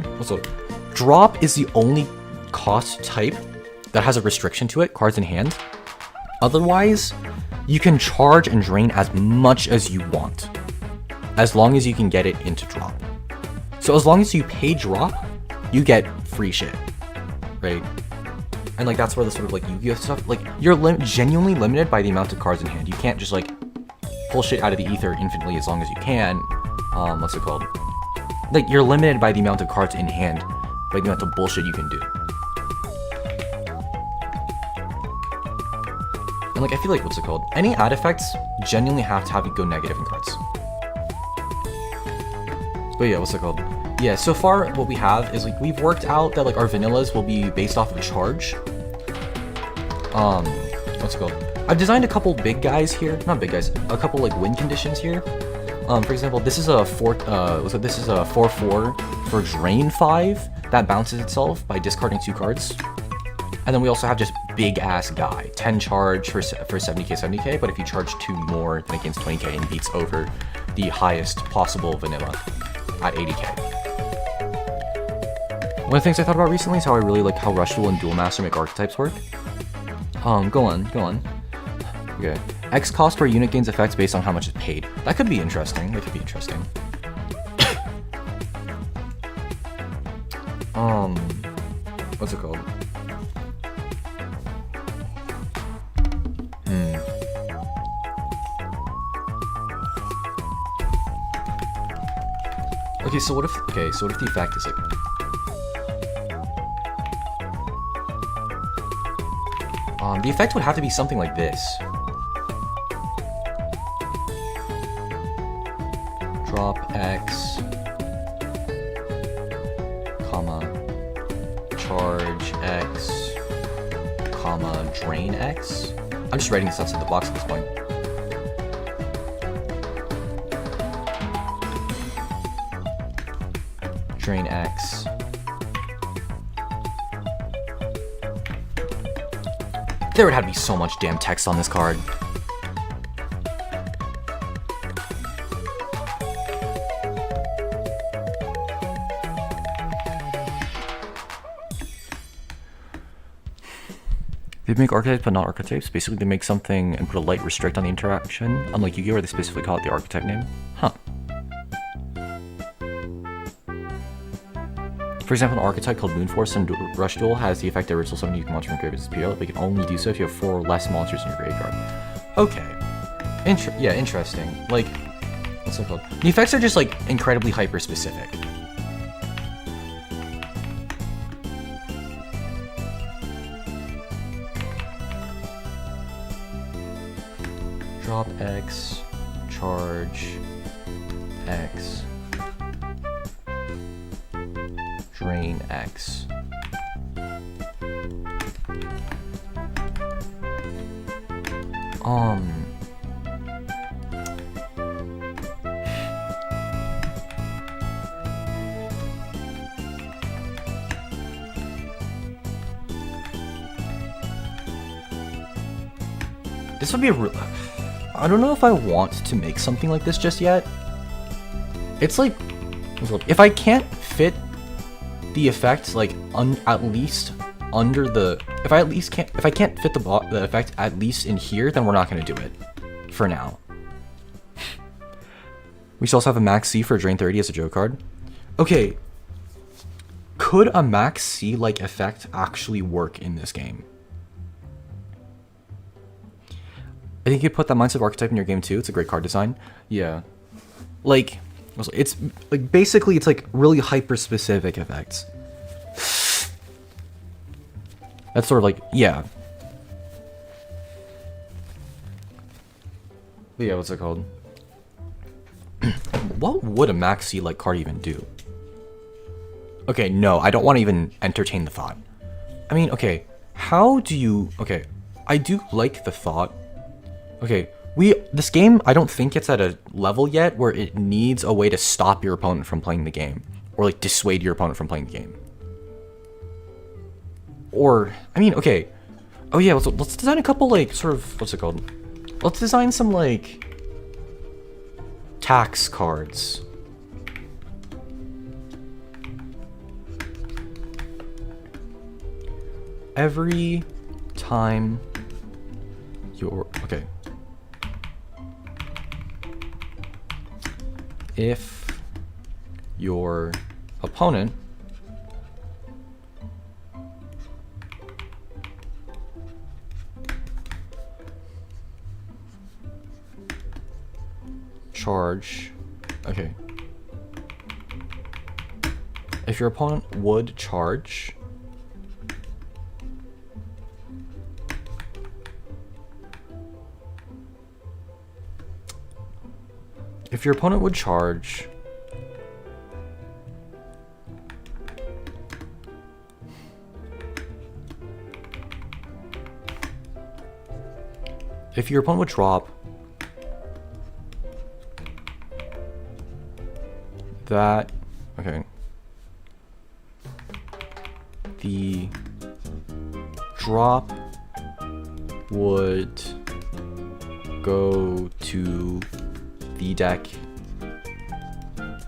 drop is the only cost type that has a restriction to it, cards in hand. Otherwise, you can charge and drain as much as you want, as long as you can get it into drop. So as long as you pay drop, you get free shit, right? And like that's where the sort of like Yu-Gi-Oh stuff, like you're genuinely limited by the amount of cards in hand. You can't just like pull shit out of the ether infinitely as long as you can. What's it called? Like, you're limited by the amount of cards in hand, by the amount of bullshit you can do. And like, I feel like, what's it called? Any add effects genuinely have to have it go negative in cards. But yeah, what's it called? Yeah, so far what we have is like, we've worked out that like our vanillas will be based off of a charge. What's it called? I've designed a couple big guys here, not big guys, a couple like win conditions here. For example, this is a 4/4 for drain 5 that bounces itself by discarding 2 cards. And then we also have just big ass guy, 10 charge for 70k, but if you charge 2 more, then it gains 20k and beats over the highest possible vanilla at 80k. One of the things I thought about recently is how I really like how Rush Duel and Duel Master make archetypes work. Go on. Okay. X cost per unit gains effects based on how much is paid. That could be interesting. What's it called? Okay, so what if the effect is like... the effect would have to be something like this. Drop X, comma, charge X, comma, drain X. I'm just writing this outside the box at this point. Drain X. There would have to be so much damn text on this card. They make archetypes but not archetypes. Basically, they make something and put a light restrict on the interaction. Unlike Yu-Gi-Oh, where they specifically call it the archetype name. Huh. For example, an archetype called Moonforce in Rush Duel has the effect that ritual summon you can monster from graveyard as PL, but you can only do so if you have 4 or less monsters in your graveyard. Okay. Yeah, interesting. Like, what's it called? The effects are just, like, incredibly hyper-specific. Drop X, charge X, drain X. This would be a real... I don't know if I want to make something like this just yet. It's like, if I can't fit the effect like at least under the, if I can't fit the effect at least in here, then we're not going to do it for now. We should also have a max C for drain 30 as a joke card. Okay, could a max C like effect actually work in this game? I think you could put that Mindset archetype in your game too. It's a great card design. Yeah. Like, it's like basically it's like really hyper specific effects. That's sort of like, yeah. But yeah, what's it called? What would a max C like card even do? Okay, no, I don't want to even entertain the thought. I mean, okay, how do you, okay, I do like the thought. Okay, this game, I don't think it's at a level yet where it needs a way to stop your opponent from playing the game. Or, like, dissuade your opponent from playing the game. Or, I mean, okay. Oh, yeah, let's design a couple, like, sort of, what's it called? Let's design some, like, tax cards. Every time you're, okay. If your opponent charge, okay. If your opponent would charge if your opponent would charge if your opponent would drop that, okay, the drop would go to the deck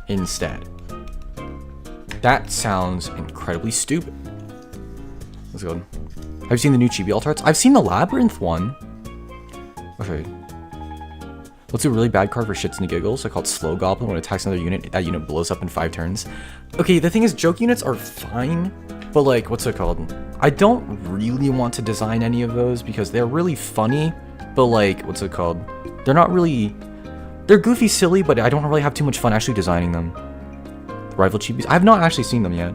instead. That sounds incredibly stupid. Let's go. Have you seen the new Chibi alt arts? I've seen the Labyrinth one. Okay. Let's do a really bad card for shits and giggles. I call it Slow Goblin. When it attacks another unit, that unit blows up in 5 turns. Okay, the thing is, joke units are fine, but like, what's it called? I don't really want to design any of those because they're really funny, but like, what's it called? They're not really... They're goofy, silly, but I don't really have too much fun actually designing them. Rival chibis. I have not actually seen them yet.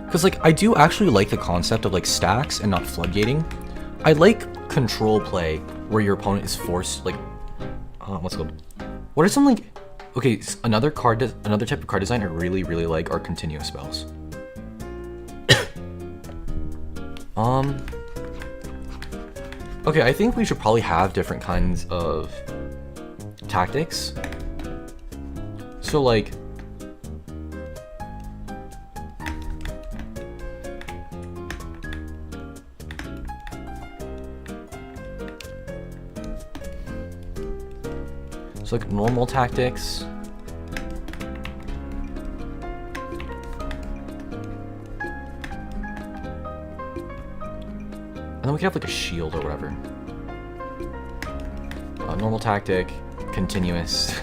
Because, like, I do actually like the concept of, like, stacks and not floodgating. I like control play where your opponent is forced, like, what's it called? What are some, like, okay, another type of card design I really, really like are continuous spells. Okay, I think we should probably have different kinds of tactics. So, like, normal tactics. And then we could have like a shield or whatever. Normal tactic, continuous.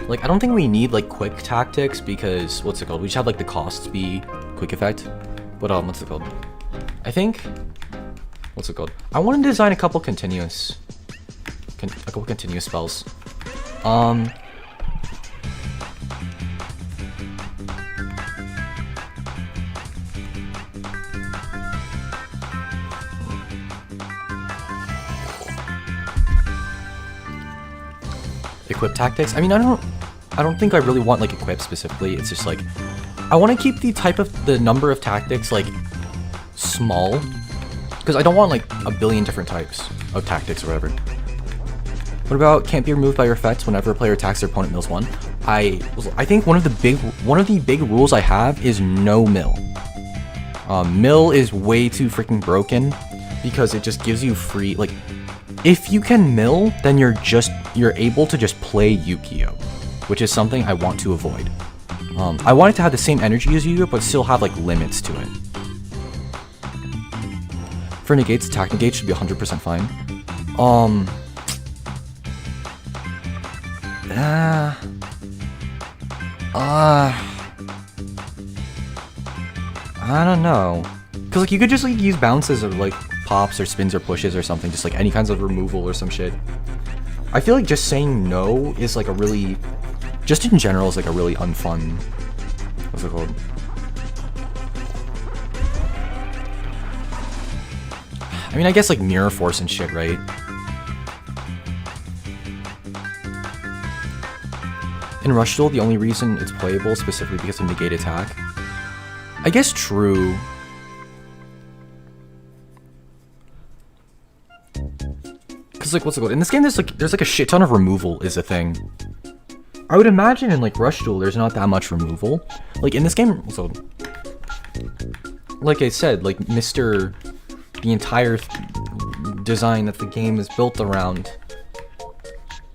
Like, I don't think we need like quick tactics because what's it called? We just have like the costs be quick effect. But what's it called? I think, what's it called? I want to design a couple continuous spells. Equip tactics. I mean, I don't think I really want like equip specifically. It's just like I want to keep the number of tactics like small, because I don't want like a billion different types of tactics or whatever. What about can't be removed by your effects whenever a player attacks their opponent mills 1? I think one of the big rules I have is no mill. Mill is way too freaking broken because it just gives you free, like, if you can mill, then you're able to just play Yugioh, which is something I want to avoid. I want it to have the same energy as Yugioh, but still have like limits to it. For negates, attack negate should be 100% fine. I don't know, cause like you could just like use bounces or like pops or spins or pushes or something, just like any kinds of removal or some shit. I feel like just saying no is like a really, just in general, is like a really unfun, what's it called? I mean, I guess like mirror force and shit, right? In Rush Duel, the only reason it's playable is specifically because of negate attack. I guess true. Cause like, what's it called? In this game, there's like a shit ton of removal is a thing. I would imagine in like Rush Duel, there's not that much removal. Like in this game, so like I said, like the entire design that the game is built around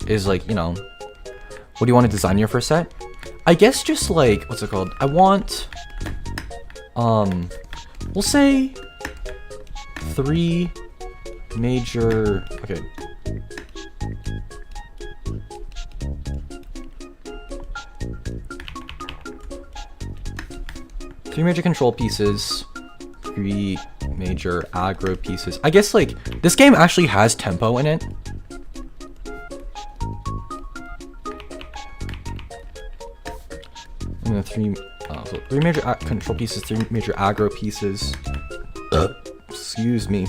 is like, you know, what do you want to design your first set? I guess just like, what's it called? I want, we'll say 3 major, okay. Three major control pieces, 3 major aggro pieces. I guess like this game actually has tempo in it. And then 3 major control pieces, 3 major aggro pieces. Excuse me.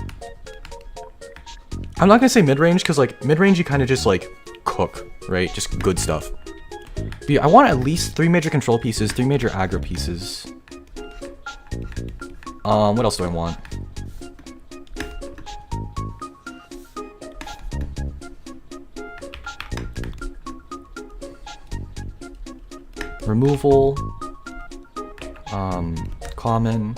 I'm not gonna say mid-range because like mid-range you kind of just like cook, right? Just good stuff. But yeah, I want at least 3 major control pieces, 3 major aggro pieces. What else do I want? Removal. Common.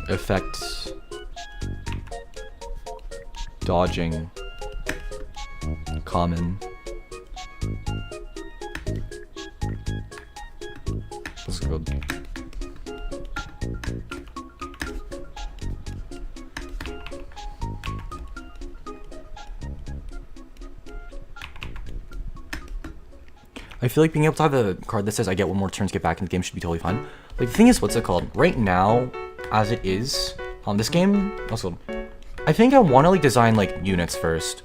Effects. Dodging. Common. What's it called? I feel like being able to have a card that says I get one more turn to get back in the game should be totally fine. Like, the thing is, what's it called? Right now, as it is, on this game, also, I think I want to, like, design, like, units first.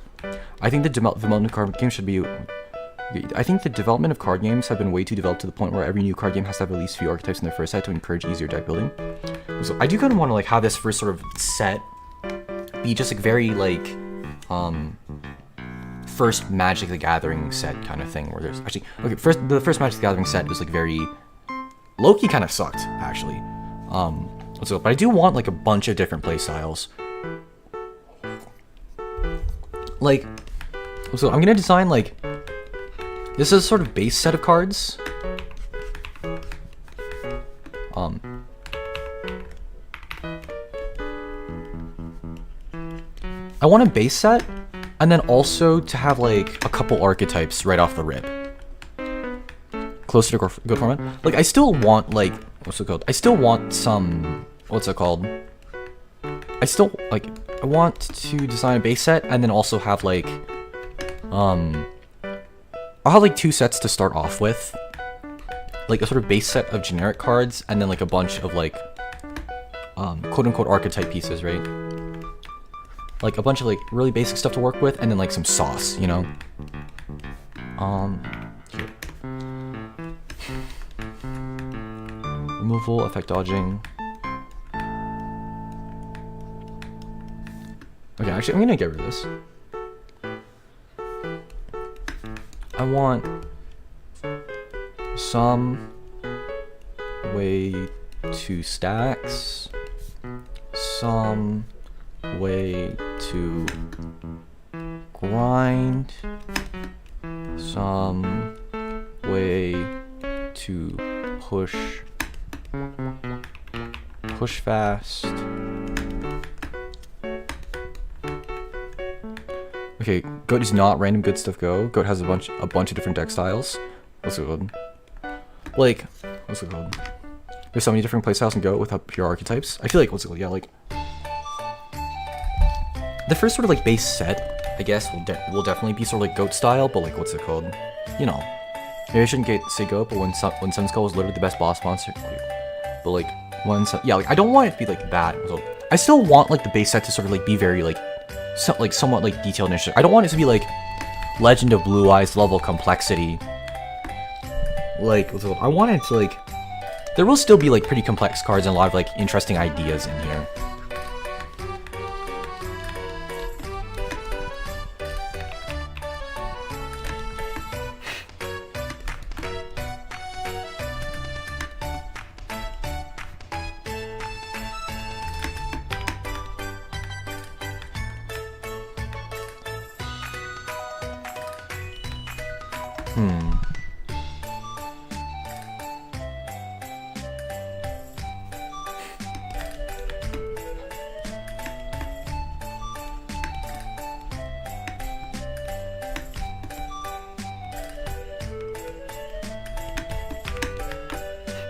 I think the development of card games should be... I think the development of card games have been way too developed to the point where every new card game has to have at least a few archetypes in their first set to encourage easier deck building. So I do kind of want to, like, have this first sort of set be just, like, very, like, first Magic the Gathering set kind of thing, where there's actually okay. The first Magic the Gathering set was like very low-key, kind of sucked actually. So, but I do want like a bunch of different play styles. Like, so I'm gonna design like this is a sort of base set of cards. I want a base set. And then also to have like a couple archetypes right off the rip. Closer to good format. Like I still want like, what's it called? I still want some, what's it called? I still like, I want to design a base set and then also have like, I'll have like 2 sets to start off with. Like a sort of base set of generic cards and then like a bunch of like, quote unquote archetype pieces, right? Like a bunch of like really basic stuff to work with, and then like some sauce, you know. Here. Removal, effect dodging. Okay, actually, I'm gonna get rid of this. I want some way to stacks, some way to grind, some way to push fast. Okay, Goat is not random good stuff go. Goat has a bunch of different deck styles. What's it called? Like, what's it called? There's so many different playstyles in Goat with pure archetypes. I feel like, what's it called? Yeah, like the first sort of like base set, I guess, will definitely be sort of like Goat style, but like what's it called? You know, maybe I shouldn't say Goat, but when Sunskull was literally the best boss monster, but like yeah, like I don't want it to be like that. So I still want like the base set to sort of like be very like somewhat like detailed and interesting. I don't want it to be like Legend of Blue Eyes level complexity. Like I want it to like there will still be like pretty complex cards and a lot of like interesting ideas in here.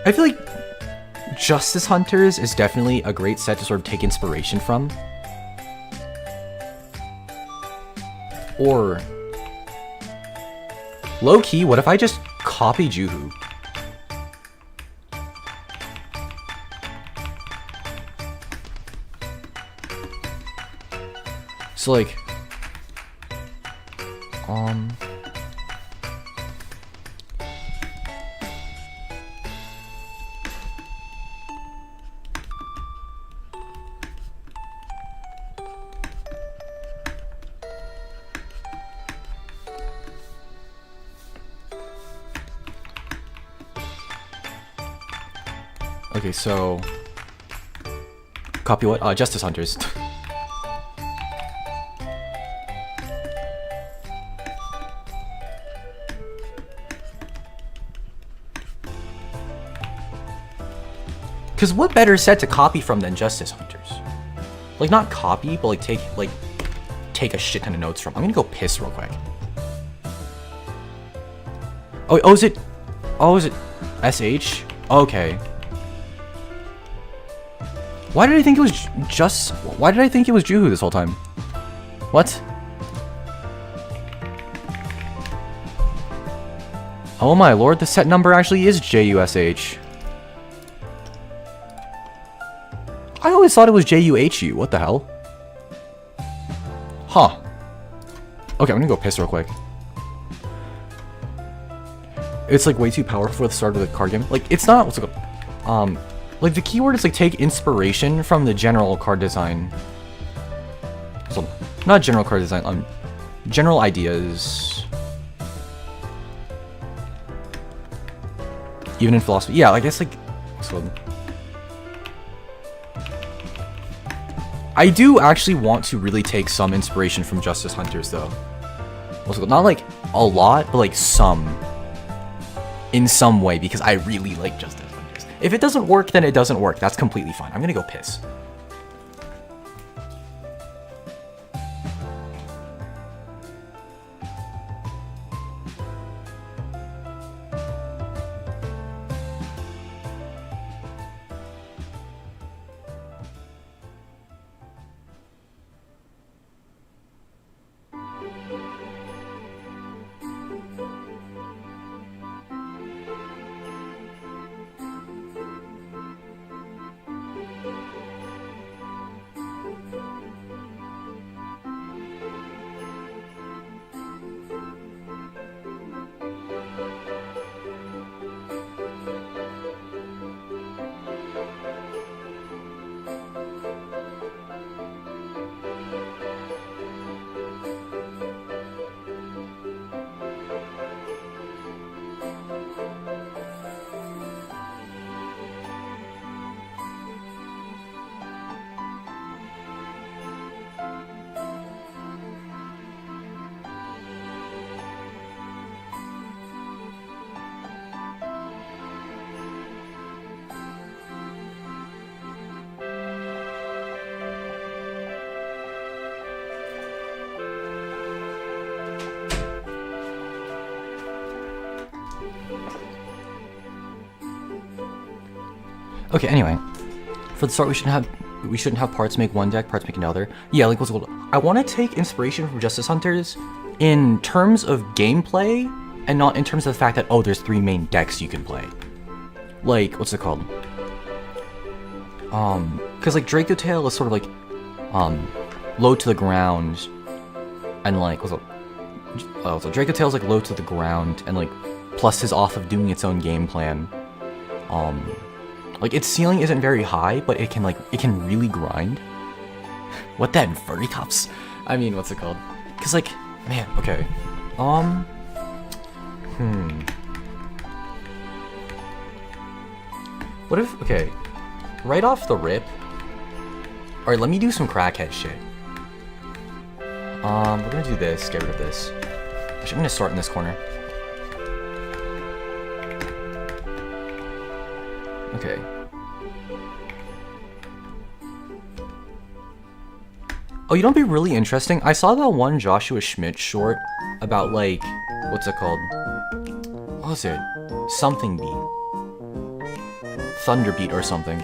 I feel like Justice Hunters is definitely a great set to sort of take inspiration from. Or low-key, what if I just copy Yugioh? So like okay, so copy what? Justice Hunters. Because what better set to copy from than Justice Hunters? Like, not copy, but like take a shit ton of notes from. I'm gonna go piss real quick. Oh, is it SH? Okay. Why did I think it was Yugioh this whole time? What? Oh my lord, the set number actually is JUSH. I always thought it was JUHU. What the hell? Huh. Okay, I'm gonna go piss real quick. It's like way too powerful for the start of the card game. Like, it's not, what's it called? Like the keyword is like take inspiration from the general card design. So, not general card design, general ideas. Even in philosophy. Yeah, I guess like, what's it called? I do actually want to really take some inspiration from Justice Hunters though. What's it called? Not like a lot, but like some. In some way, because I really like Justice Hunters. If it doesn't work, then it doesn't work. That's completely fine. I'm gonna go piss. Okay, anyway. For the start, we shouldn't have parts make one deck, parts make another. Yeah, like what's called. I want to take inspiration from Justice Hunters in terms of gameplay, and not in terms of the fact that, oh, there's 3 main decks you can play. Like, what's it called? Because like Draco Tail is sort of like, low to the ground, and like, what's it? Oh, so Draco Tail's like low to the ground, and like, plus is off of doing its own game plan. Like, its ceiling isn't very high, but it can really grind. What that Vertitops? I mean, what's it called? Cause like, man, okay. What if, okay, right off the rip. Alright, let me do some crackhead shit. We're gonna do this, get rid of this. Actually, I'm gonna start in this corner. Okay. Oh, you know what'd be really interesting? I saw that one Joshua Schmidt short about, like, what's it called? What was it? Something Beat. Thunder Beat or something.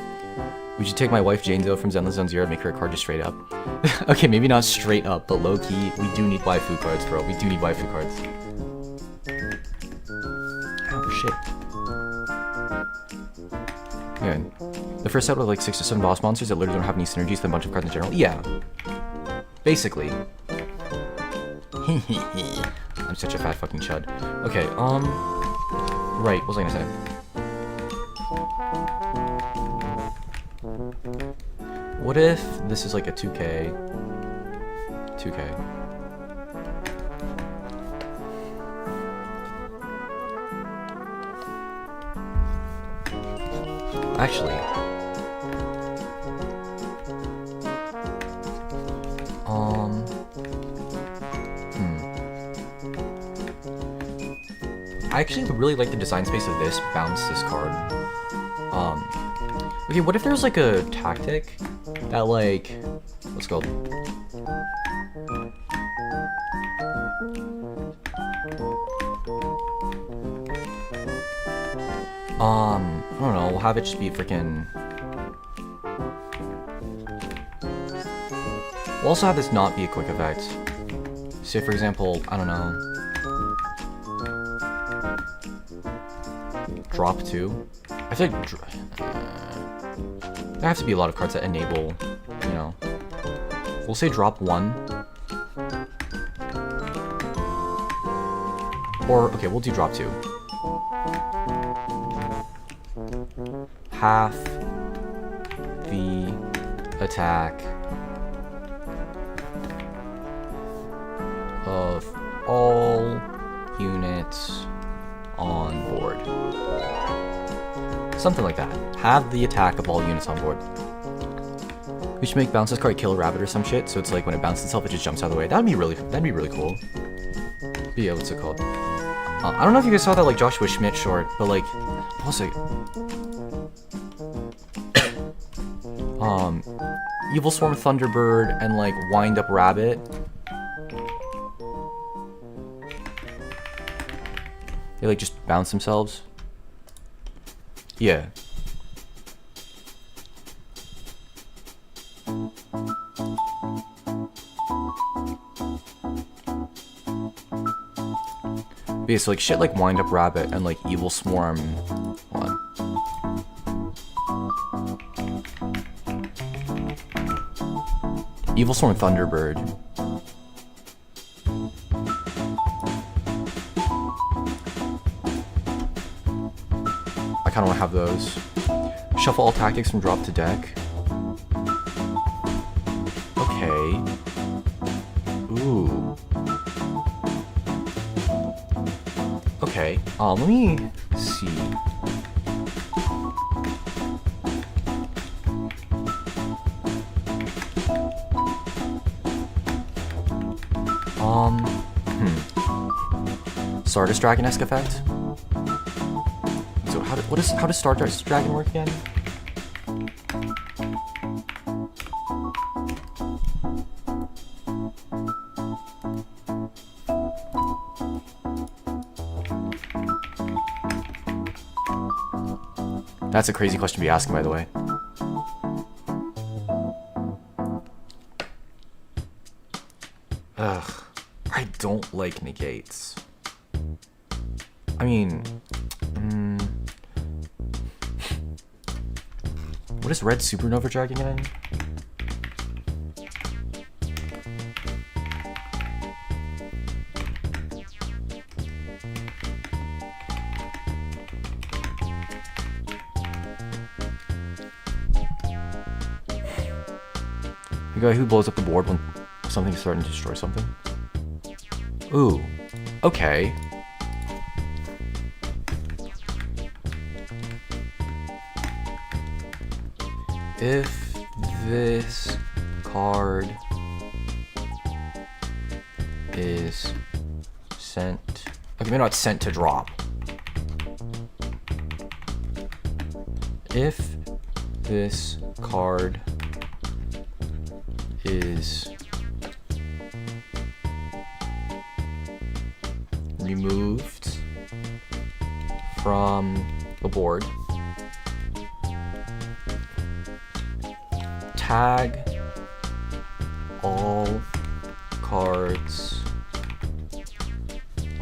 We should take my wife Jane Doe from Zenless Zone Zero and make her a card just straight up. Okay, maybe not straight up, but low-key, we do need waifu cards, bro. We do need waifu cards. Oh, shit. Yeah. The first set with like 6 to 7 boss monsters that literally don't have any synergies with a bunch of cards in general. Yeah. Basically. I'm such a fat fucking chud. Okay, right, what was I gonna say? What if this is like a 2K? 2K. Actually, I actually really like the design space of this. Bounce this card. Okay, what if there's like a tactic that like, what's it called? I don't know, we'll have it just be freaking... We'll also have this not be a quick effect. Say, for example, I don't know. drop 2. I feel like there have to be a lot of cards that enable, you know. We'll say drop 1. Or, okay, we'll do drop 2. Half the attack of all units on board. Something like that. Have the attack of all units on board. We should make bounce this card kill a rabbit or some shit, so it's like when it bounces itself, it just jumps out of the way. That'd be really cool. But yeah, what's it called? I don't know if you guys saw that like Joshua Schmidt short, but like, what was it? Evil Swarm Thunderbird and like Wind Up Rabbit. They like just bounce themselves. Yeah. Yeah, so like shit like Wind Up Rabbit and like Evil Swarm. Hold on. Evil Swarm Thunderbird. I kinda wanna have those. Shuffle all tactics from drop to deck. Okay. Ooh. Okay, let me see. Stardust Dragon-esque effect. So how does Stardust Dragon work again? That's a crazy question to be asking, by the way. Ugh, I don't like negates. I mean, what is Red Supernova Dragon again? The guy who blows up the board when something's starting to destroy something. Ooh, okay. If this card is sent, okay, maybe not sent to drop. If this card is removed from the board, tag all cards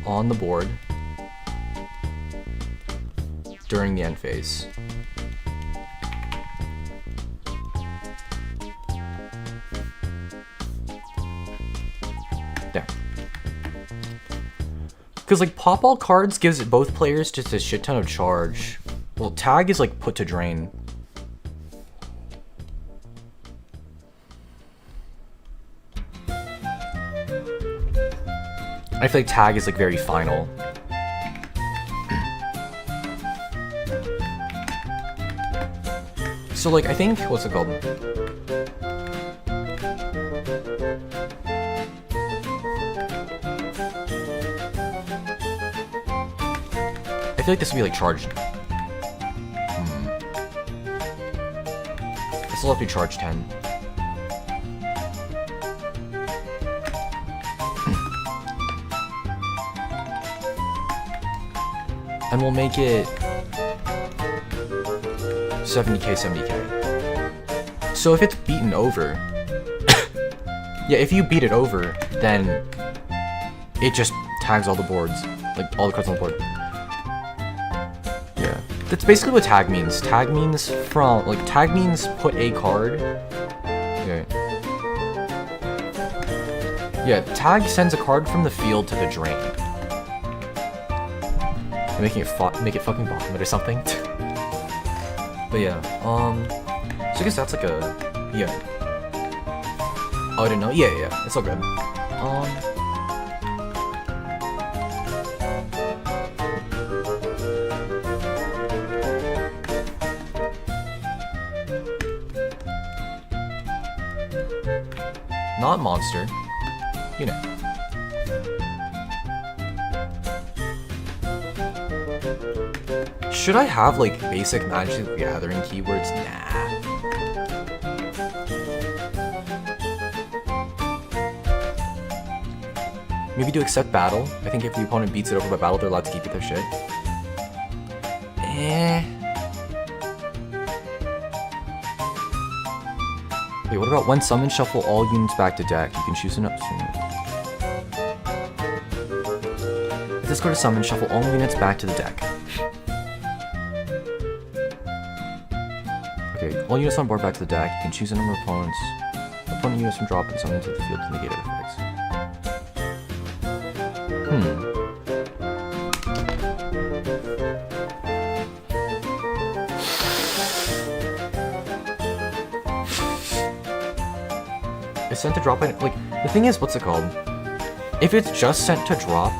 on the board during the end phase. There. Because like pop all cards gives both players just a shit ton of charge. Well, tag is like put to drain. I feel like tag is like very final. So like I think, what's it called? I feel like this would be like charged. This will have to be charged 10. And we'll make it 70k, 70k. So if it's beaten over, yeah, if you beat it over, then it just tags all the boards, like all the cards on the board. Yeah. That's basically what tag means. Tag means tag means put a card. Okay. Yeah, tag sends a card from the field to the drain. Making it make it fucking vomit or something. But yeah, so I guess that's like a, yeah. Oh, I didn't know. Yeah, it's all good. Not monster, you know. Should I have like basic Magic the Gathering keywords? Nah. Maybe do accept battle. I think if the opponent beats it over by battle, they're allowed to keep their shit. Wait, what about when summon, shuffle all units back to deck? You can choose an option. If this go to summon, shuffle all units back to the deck. Okay, all units on board back to the deck. You can choose a number of opponents. Opponent units from drop and summon to the field to negate other effects. It's sent to drop by, like, the thing is, what's it called? If it's just sent to drop,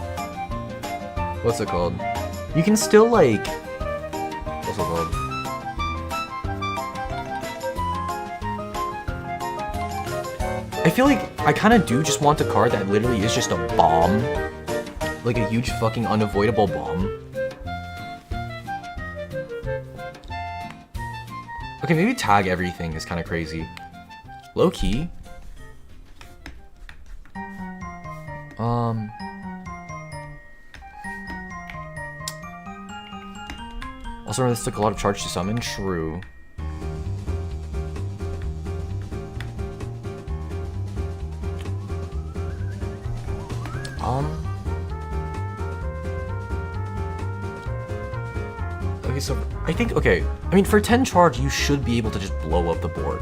what's it called? You can still, like, what's it called? I feel like I kind of do just want a card that literally is just a bomb. Like a huge fucking unavoidable bomb. Okay, maybe tag everything is kind of crazy. Low key. Also, this took a lot of charge to summon. True. Okay, so I think, okay, I mean, for 10 charge, you should be able to just blow up the board.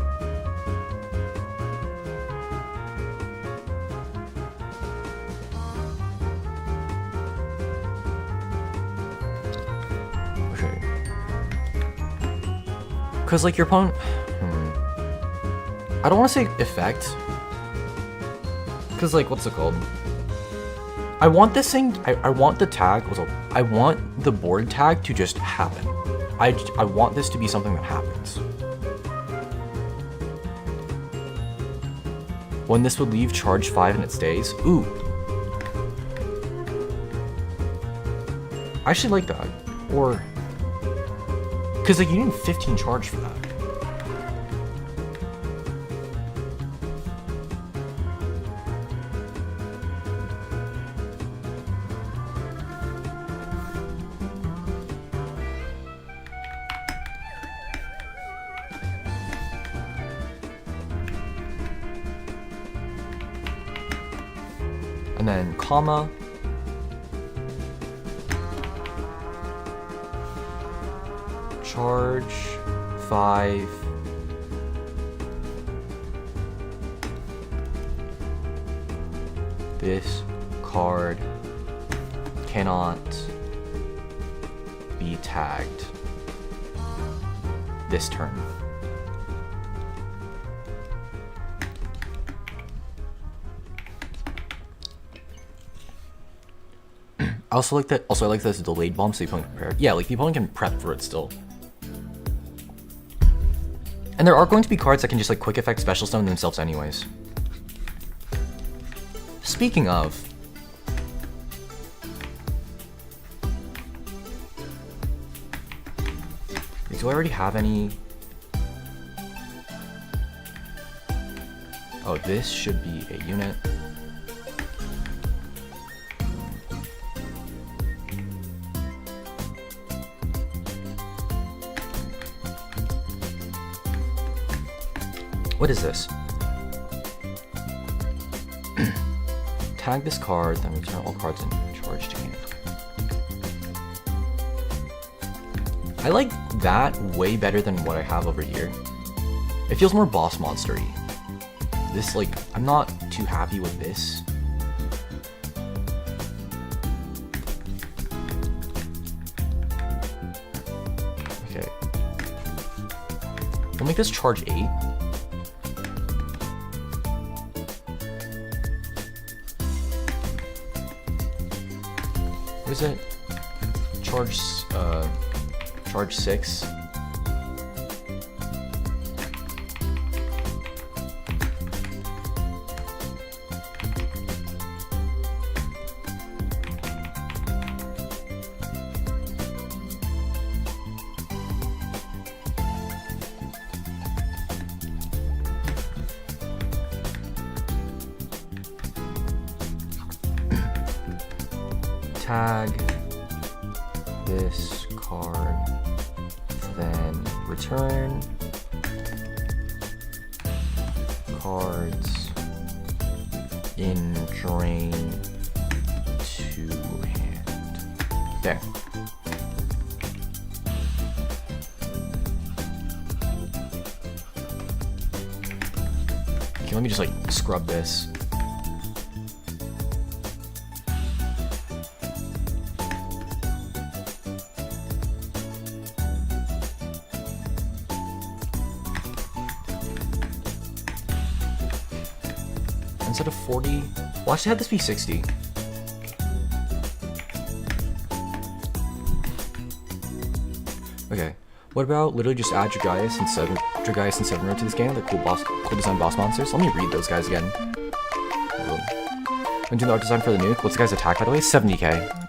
Okay. Because, like, your opponent... I don't want to say effect. Because, like, what's it called? I want this thing, I want the tag, I want the board tag to just happen. I want this to be something that happens. When this would leave charge 5 and it stays. Ooh. I actually like that. Or, because like you need 15 charge for that. And then comma, charge 5, this card cannot be tagged this turn. I also like that. Also, I like this delayed bomb, so the opponent can prepare. Yeah, like the opponent can prep for it still. And there are going to be cards that can just like quick effect special summon themselves anyways. Speaking of, do I already have any? Oh, this should be a unit. What is this? Tag this card, then return all cards in charge to hand. I like that way better than what I have over here. It feels more boss monster-y. This, like, I'm not too happy with this. Okay. We'll make this charge 8. What is it? Charge 6. Tag this card, then return cards in drain to hand. There. Okay, let me just like scrub this. Instead of 40, well, actually had this be 60. Okay, what about literally just add Dragaius and 7 Road to this game? They're cool design boss monsters. Let me read those guys again. I'm doing the art design for the nuke. What's the guy's attack, by the way? 70k.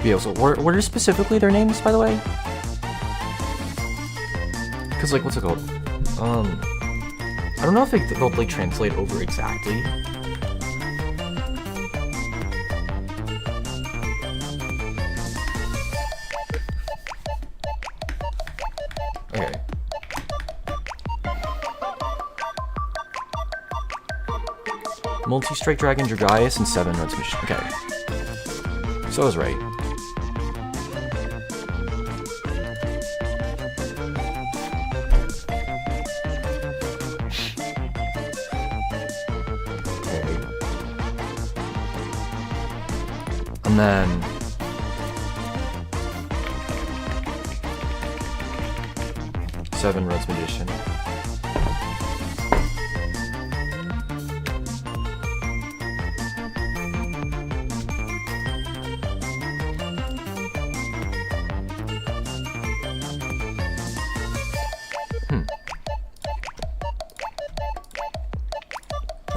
Yeah, so what are specifically their names, by the way? Because, like, what's it called? I don't know if they'll, like, translate over exactly. Okay. Multi-Strike Dragon, Dragaius, and 7 Roads Magician. Okay. So I was right. And then Seven Roads Magician.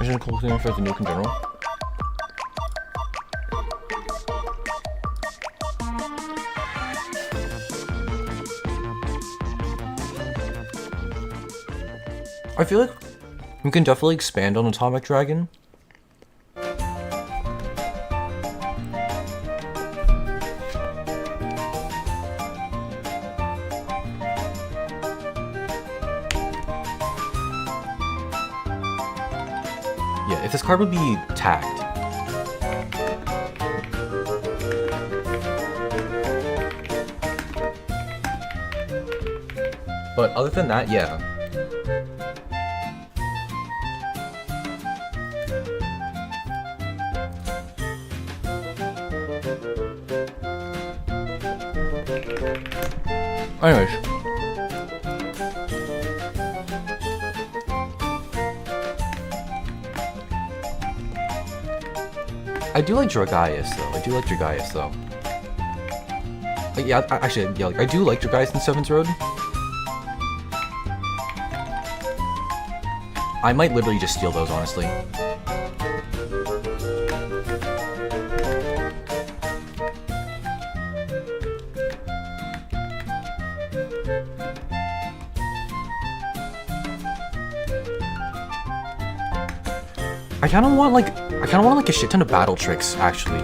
Imagine a cool thing for the nuke in general. I feel like we can definitely expand on Atomic Dragon. Yeah, if this card would be tagged. But other than that, yeah. Anyways. I do like Dragaius though. Like, yeah, actually, yeah, like, I do like Dragaius in 7th Road. I might literally just steal those, honestly. I kind of want like a shit ton of battle tricks actually.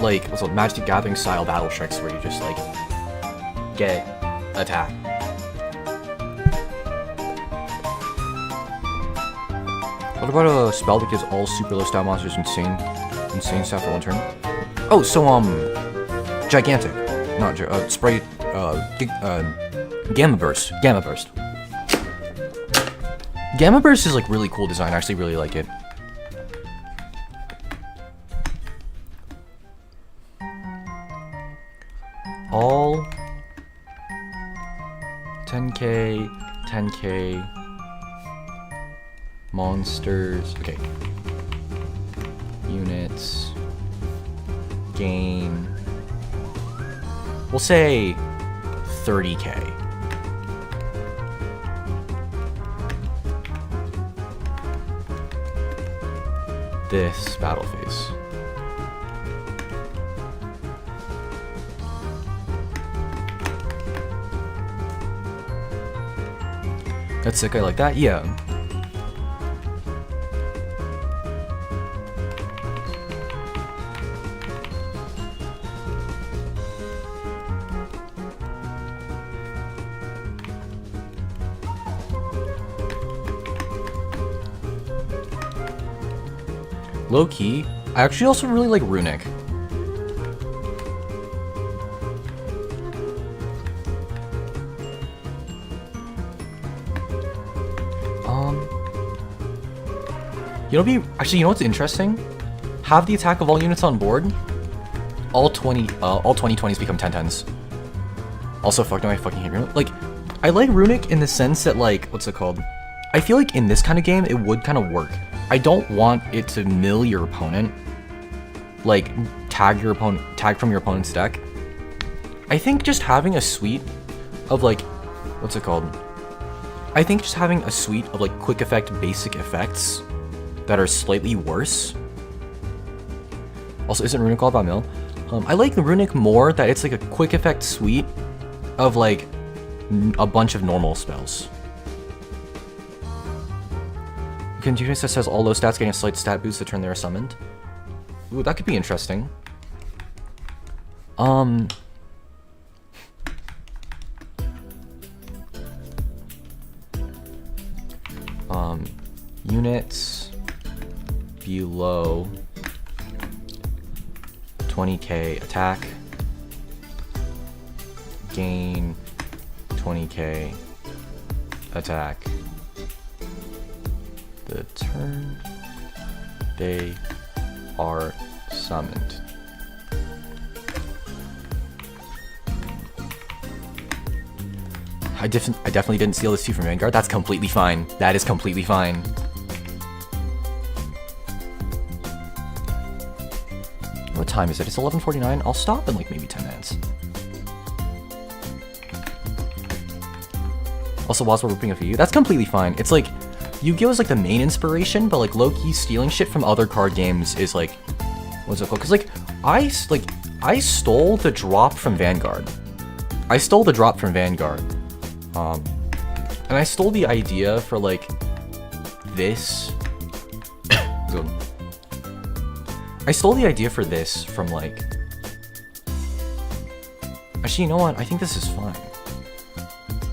Like what's it, Magic the Gathering style battle tricks where you just like get attack. What about a spell that gives all super low stat monsters insane stat for one turn? Oh, so gigantic, not spray, Gamma Burst. Gamma Burst. Gamma Burst is like really cool design. I actually really like it. All 10k, 10k monsters. Okay. Units. Gain. We'll say 30k. This battle phase. That's sick, I like that, yeah. Low key, I actually also really like Runic. You know what's interesting? Have the attack of all units on board. All 2020s become 1010s. Also, fuck no, I fucking hate Runic. Like, I like Runic in the sense that, like, what's it called? I feel like in this kind of game, it would kind of work. I don't want it to mill your opponent. Like, tag from your opponent's deck. I think just having a suite of, like, what's it called? I think just having a suite of, like, quick effect basic effects that are slightly worse. Also, isn't Runic all about mill? I like Runic more that it's like a quick effect suite of like a bunch of normal spells. Continuous that says all low stats getting a slight stat boost the turn they are summoned. Ooh, that could be interesting. Units below 20k attack gain 20k attack the turn they are summoned. I definitely didn't steal this too from Vanguard. That's completely fine. That is completely fine. What time is it? It's 11:49. I'll stop in like maybe 10 minutes. Also, whilst we're ripping a few, that's completely fine. It's like, Yu-Gi-Oh! Is like the main inspiration, but like low-key stealing shit from other card games is like, what's it called? Because like, I stole the drop from Vanguard. I stole the drop from Vanguard. And I stole the idea for like this. I stole the idea for this from like. Actually, you know what? I think this is fine.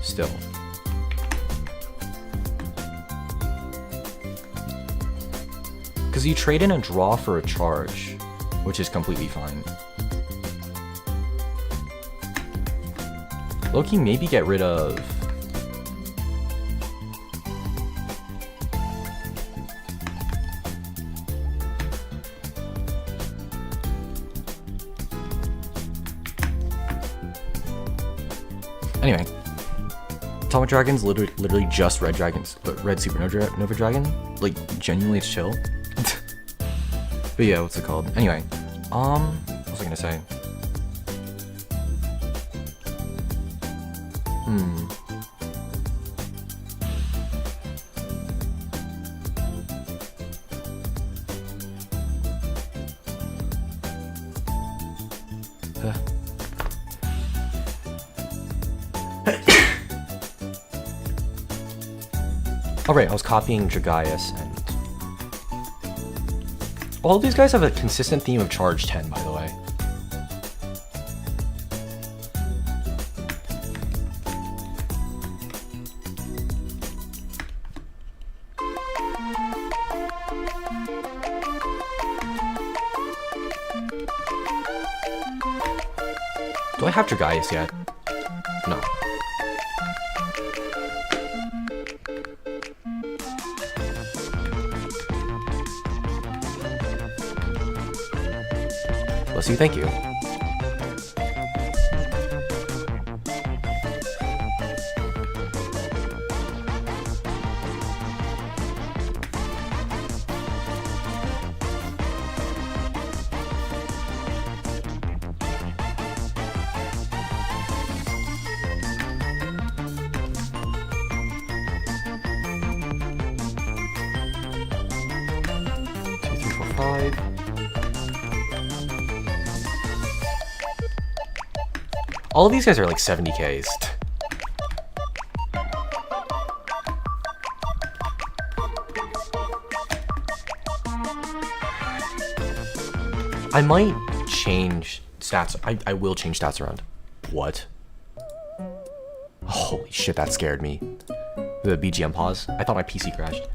Still. Because you trade in a draw for a charge, which is completely fine. Loki, maybe get rid of. Anyway, Atomic Dragon's literally just red dragons, but red Supernova Dragon. Like, genuinely it's chill. But yeah, what's it called? Anyway, what was I gonna say? Alright, I was copying Dragaius and... All these guys have a consistent theme of charge 10, by the way. Do I have Dragaius yet? No. Bless you, thank you. All of these guys are like 70Ks. I might change stats. I will change stats around. What? Holy shit, that scared me. The BGM pause. I thought my PC crashed.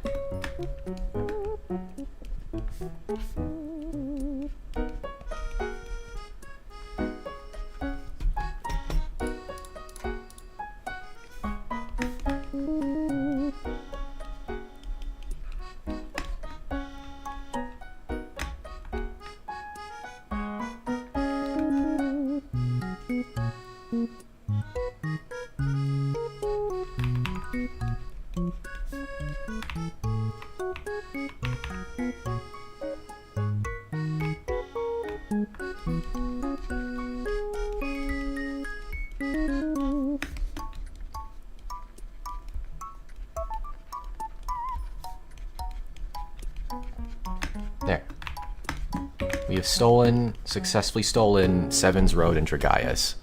There. We have successfully stolen Seven's Road and Dragaius.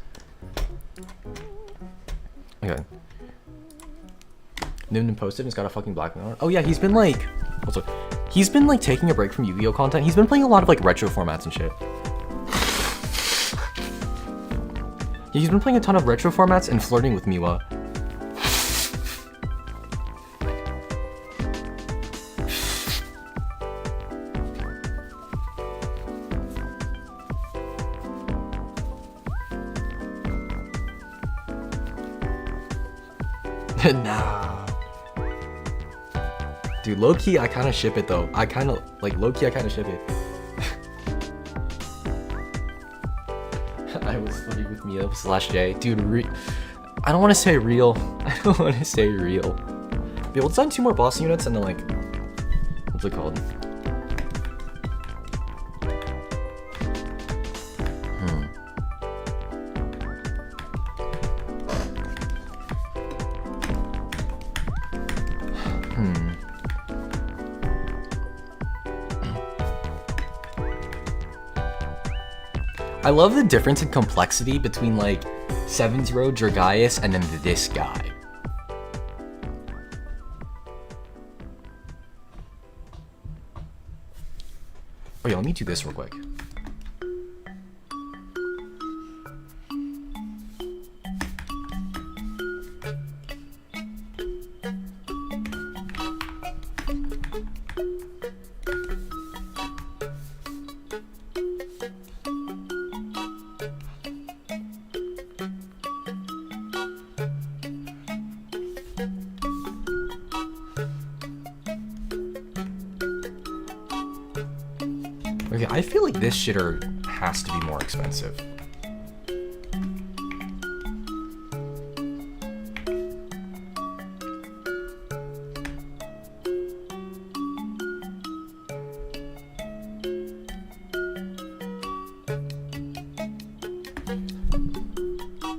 Okay. Nimden posted and has got a fucking black on. Oh yeah, he's been like... Also, he's been like taking a break from Yu-Gi-Oh content. He's been playing a lot of like retro formats and shit. Yeah, he's been playing a ton of retro formats and flirting with Miwa. Nah. Dude, low-key, I kind of ship it though. Low-key, I kind of ship it. I was flirting with Mia / J. Dude, I don't want to say real. I don't want to say real. Yeah, we'll design 2 more boss units and then like... What's it called? I love the difference in complexity between like Seven's Road, Dragaius, and then this guy. Oh yeah, let me do this real quick. Okay, I feel like this shitter has to be more expensive.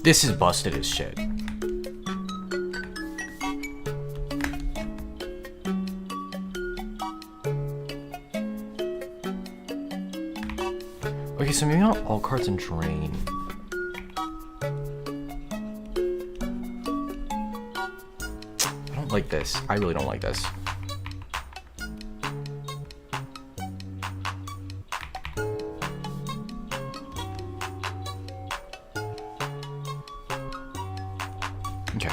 This is busted as shit. Okay, so maybe not all cards in drain. don't like this. I really don't like this. Okay.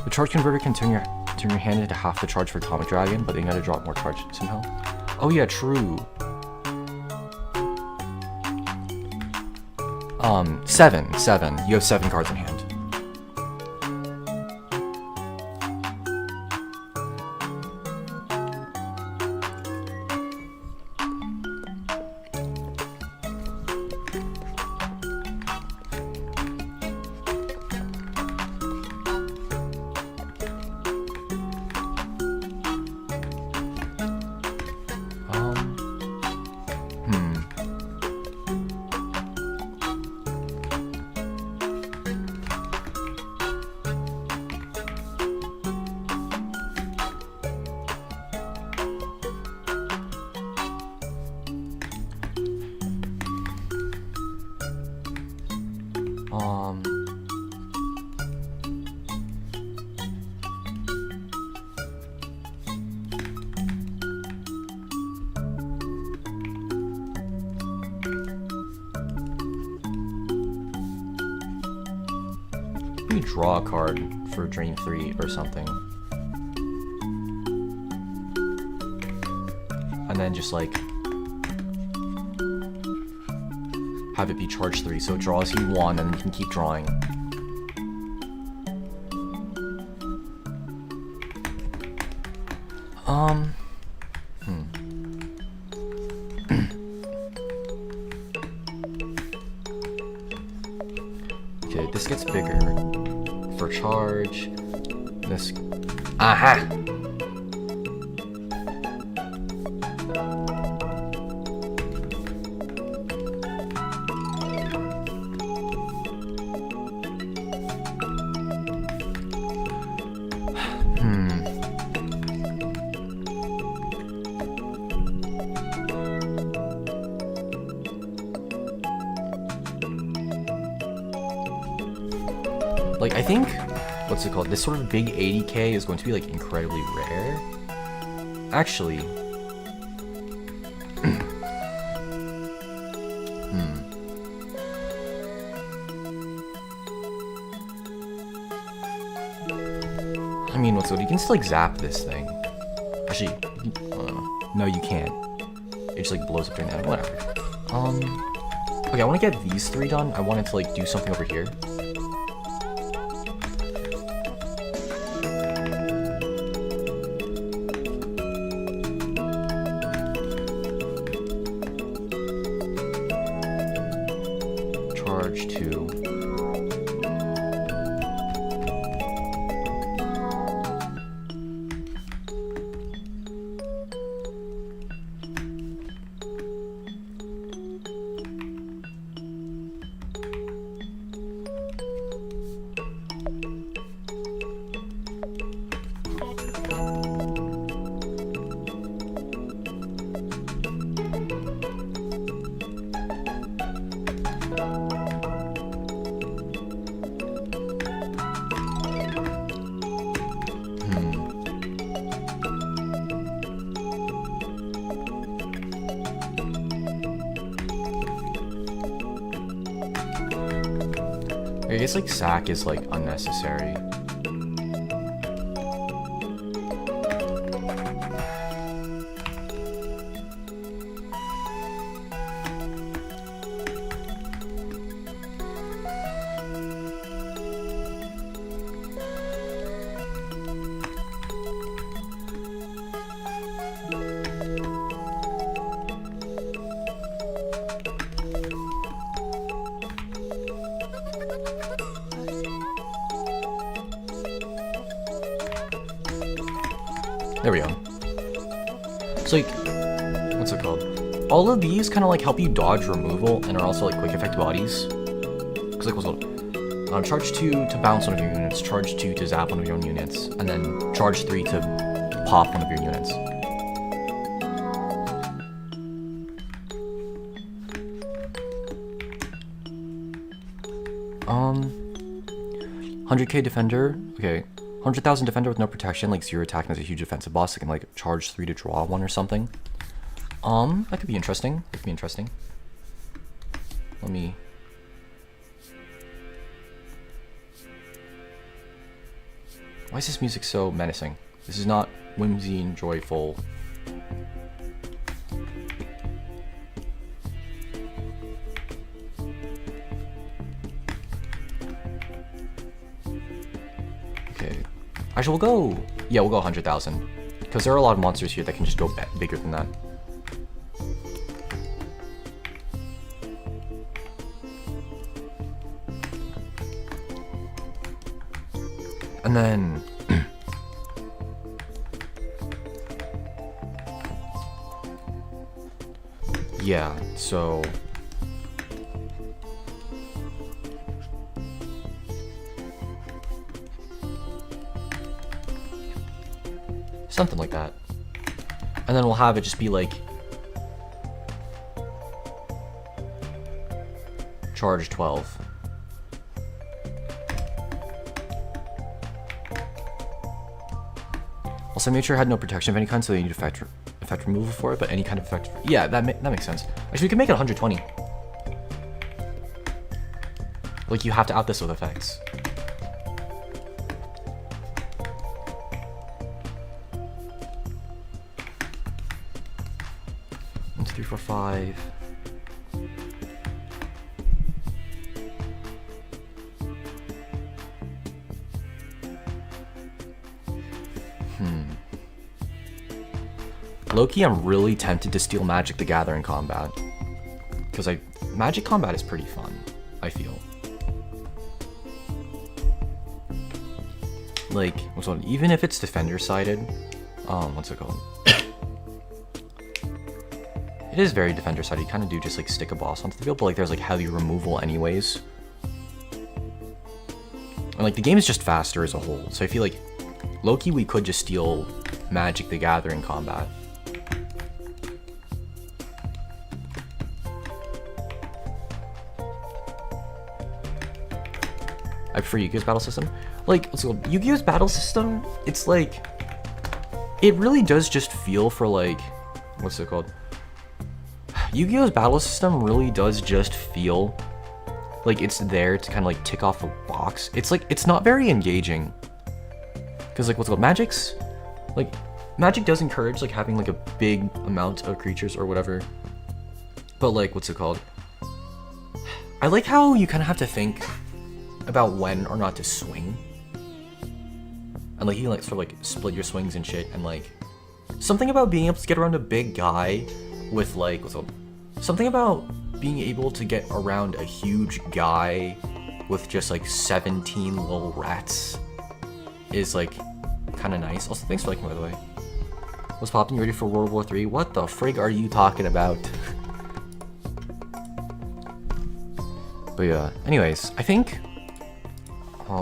The charge converter can turn your hand into half the charge for Atomic Dragon, but then you gotta drop more charge somehow. Oh yeah, true. 7. You have 7 cards in hand. Maybe draw a card for Drain 3 or something. And then just like have it be charge 3, so it draws you 1 and you can keep drawing. Okay, this gets bigger for charge. This. Aha! Like, I think, what's it called? This sort of big 80k is going to be, like, incredibly rare. Actually. I mean, what's it called? You can still, like, zap this thing. Actually, no, you can't. It just, like, blows up your net. Whatever. Okay, I want to get these 3 done. I wanted to, like, do something over here. Charge 2. I guess, like, sack is, like, unnecessary. There we go. So, like, what's it called? All of these kind of, like, help you dodge removal and are also, like, quick effect bodies. Because, like, what's it called? Charge 2 to bounce one of your units, charge 2 to zap one of your own units, and then charge 3 to pop one of your units. Um, 100k defender, okay. 100,000 defender with no protection, like 0 attack and has a huge defensive boss that can like charge 3 to draw 1 or something. That could be interesting. That could be interesting. Let me... Why is this music so menacing? This is not whimsy and joyful. Okay. Actually, we'll go... Yeah, we'll go 100,000. Because there are a lot of monsters here that can just go bigger than that. And then... yeah, so... something like that. And then we'll have it just be like... charge 12. Also, made sure it had no protection of any kind, so they need effect removal for it, but any kind of effect... yeah, that makes sense. Actually, we can make it 120. Like, you have to out this with effects. One, two, three, four, five. Low-key, I'm really tempted to steal Magic the Gathering combat. Because Magic combat is pretty fun, I feel. Like, what's on? Even if it's defender-sided, what's it called? It is very defender-sided. You kind of do just like stick a boss onto the field, but like there's like heavy removal anyways. And like the game is just faster as a whole, so I feel like low-key we could just steal Magic the Gathering combat. I prefer Yu-Gi-Oh's battle system. Like, let's go. Yu-Gi-Oh's battle system, it's like... it really does just feel for like... what's it called? Yu-Gi-Oh's battle system really does just feel like it's there to kind of like tick off a box. It's like, it's not very engaging. Because like, what's it called? Magic's... like, Magic does encourage like having like a big amount of creatures or whatever. But like, what's it called? I like how you kind of have to think about when or not to swing, and like you can like sort of like split your swings and shit, and like something about being able to get around a big guy with like something about being able to get around a huge guy with just like 17 little rats is like kind of nice. Also, thanks for liking, by the way. What's poppin'? You ready for World War III? What the frig are you talking about? But yeah, anyways, I think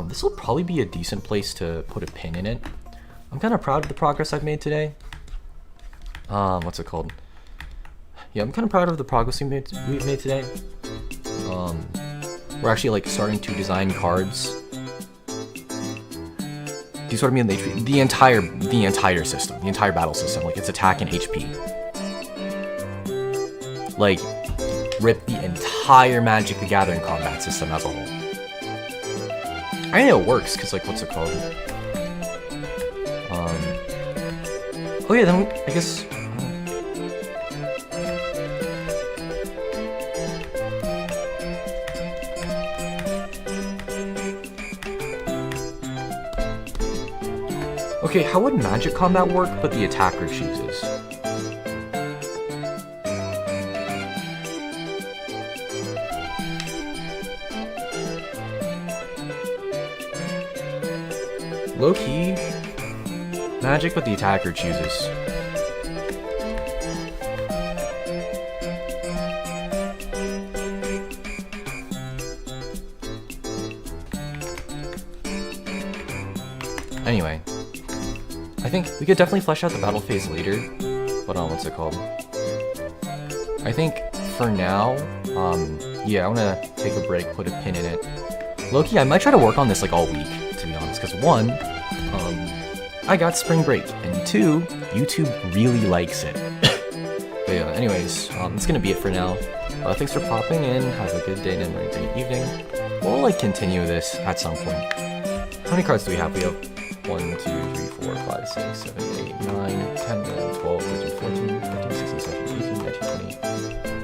this will probably be a decent place to put a pin in it. I'm kind of proud of the progress I've made today. What's it called? Yeah, I'm kind of proud of the progress we've made today. We're actually like starting to design cards. Do you sort of mean the entire system, the entire battle system, like its attack and HP. Like, rip the entire Magic the Gathering combat system as a whole. I know it works, because, like, what's it called? Oh yeah, then I guess... okay, how would Magic combat work, but the attacker chooses? Low-key, Magic, but the attacker chooses. Anyway, I think we could definitely flesh out the battle phase later, but what's it called? I think for now, yeah, I want to take a break, put a pin in it. Low-key, I might try to work on this like all week, to be honest, because one, I got spring break, and 2, YouTube really likes it. But yeah, anyways, that's gonna be it for now. Thanks for popping in. Have a good day, night, morning, day, evening. We'll like continue this at some point. How many cards do we have? We have 1, 2, 3, 4, 5, 6, 7, 8, 9, 10, 11, 12, 13, 14, 15, 16, 17, 18, 19,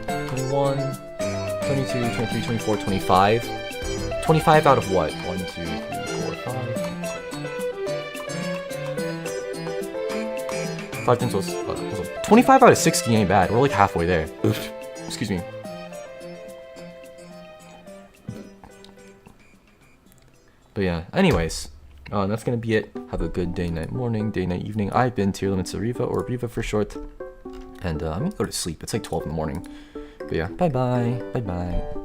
20, 21, 22, 23, 24, 25. 25 out of what? 1, 2, 3, 4, 5. 5 times was 25 out of 60 ain't bad. We're like halfway there. Oops. Excuse me. But yeah, anyways, that's gonna be it. Have a good day, night, morning, day, night, evening. I've been Tearlaments Suureva, or Reva for short. And I'm gonna go to sleep. It's like 12 in the morning. But yeah, bye bye. Bye bye.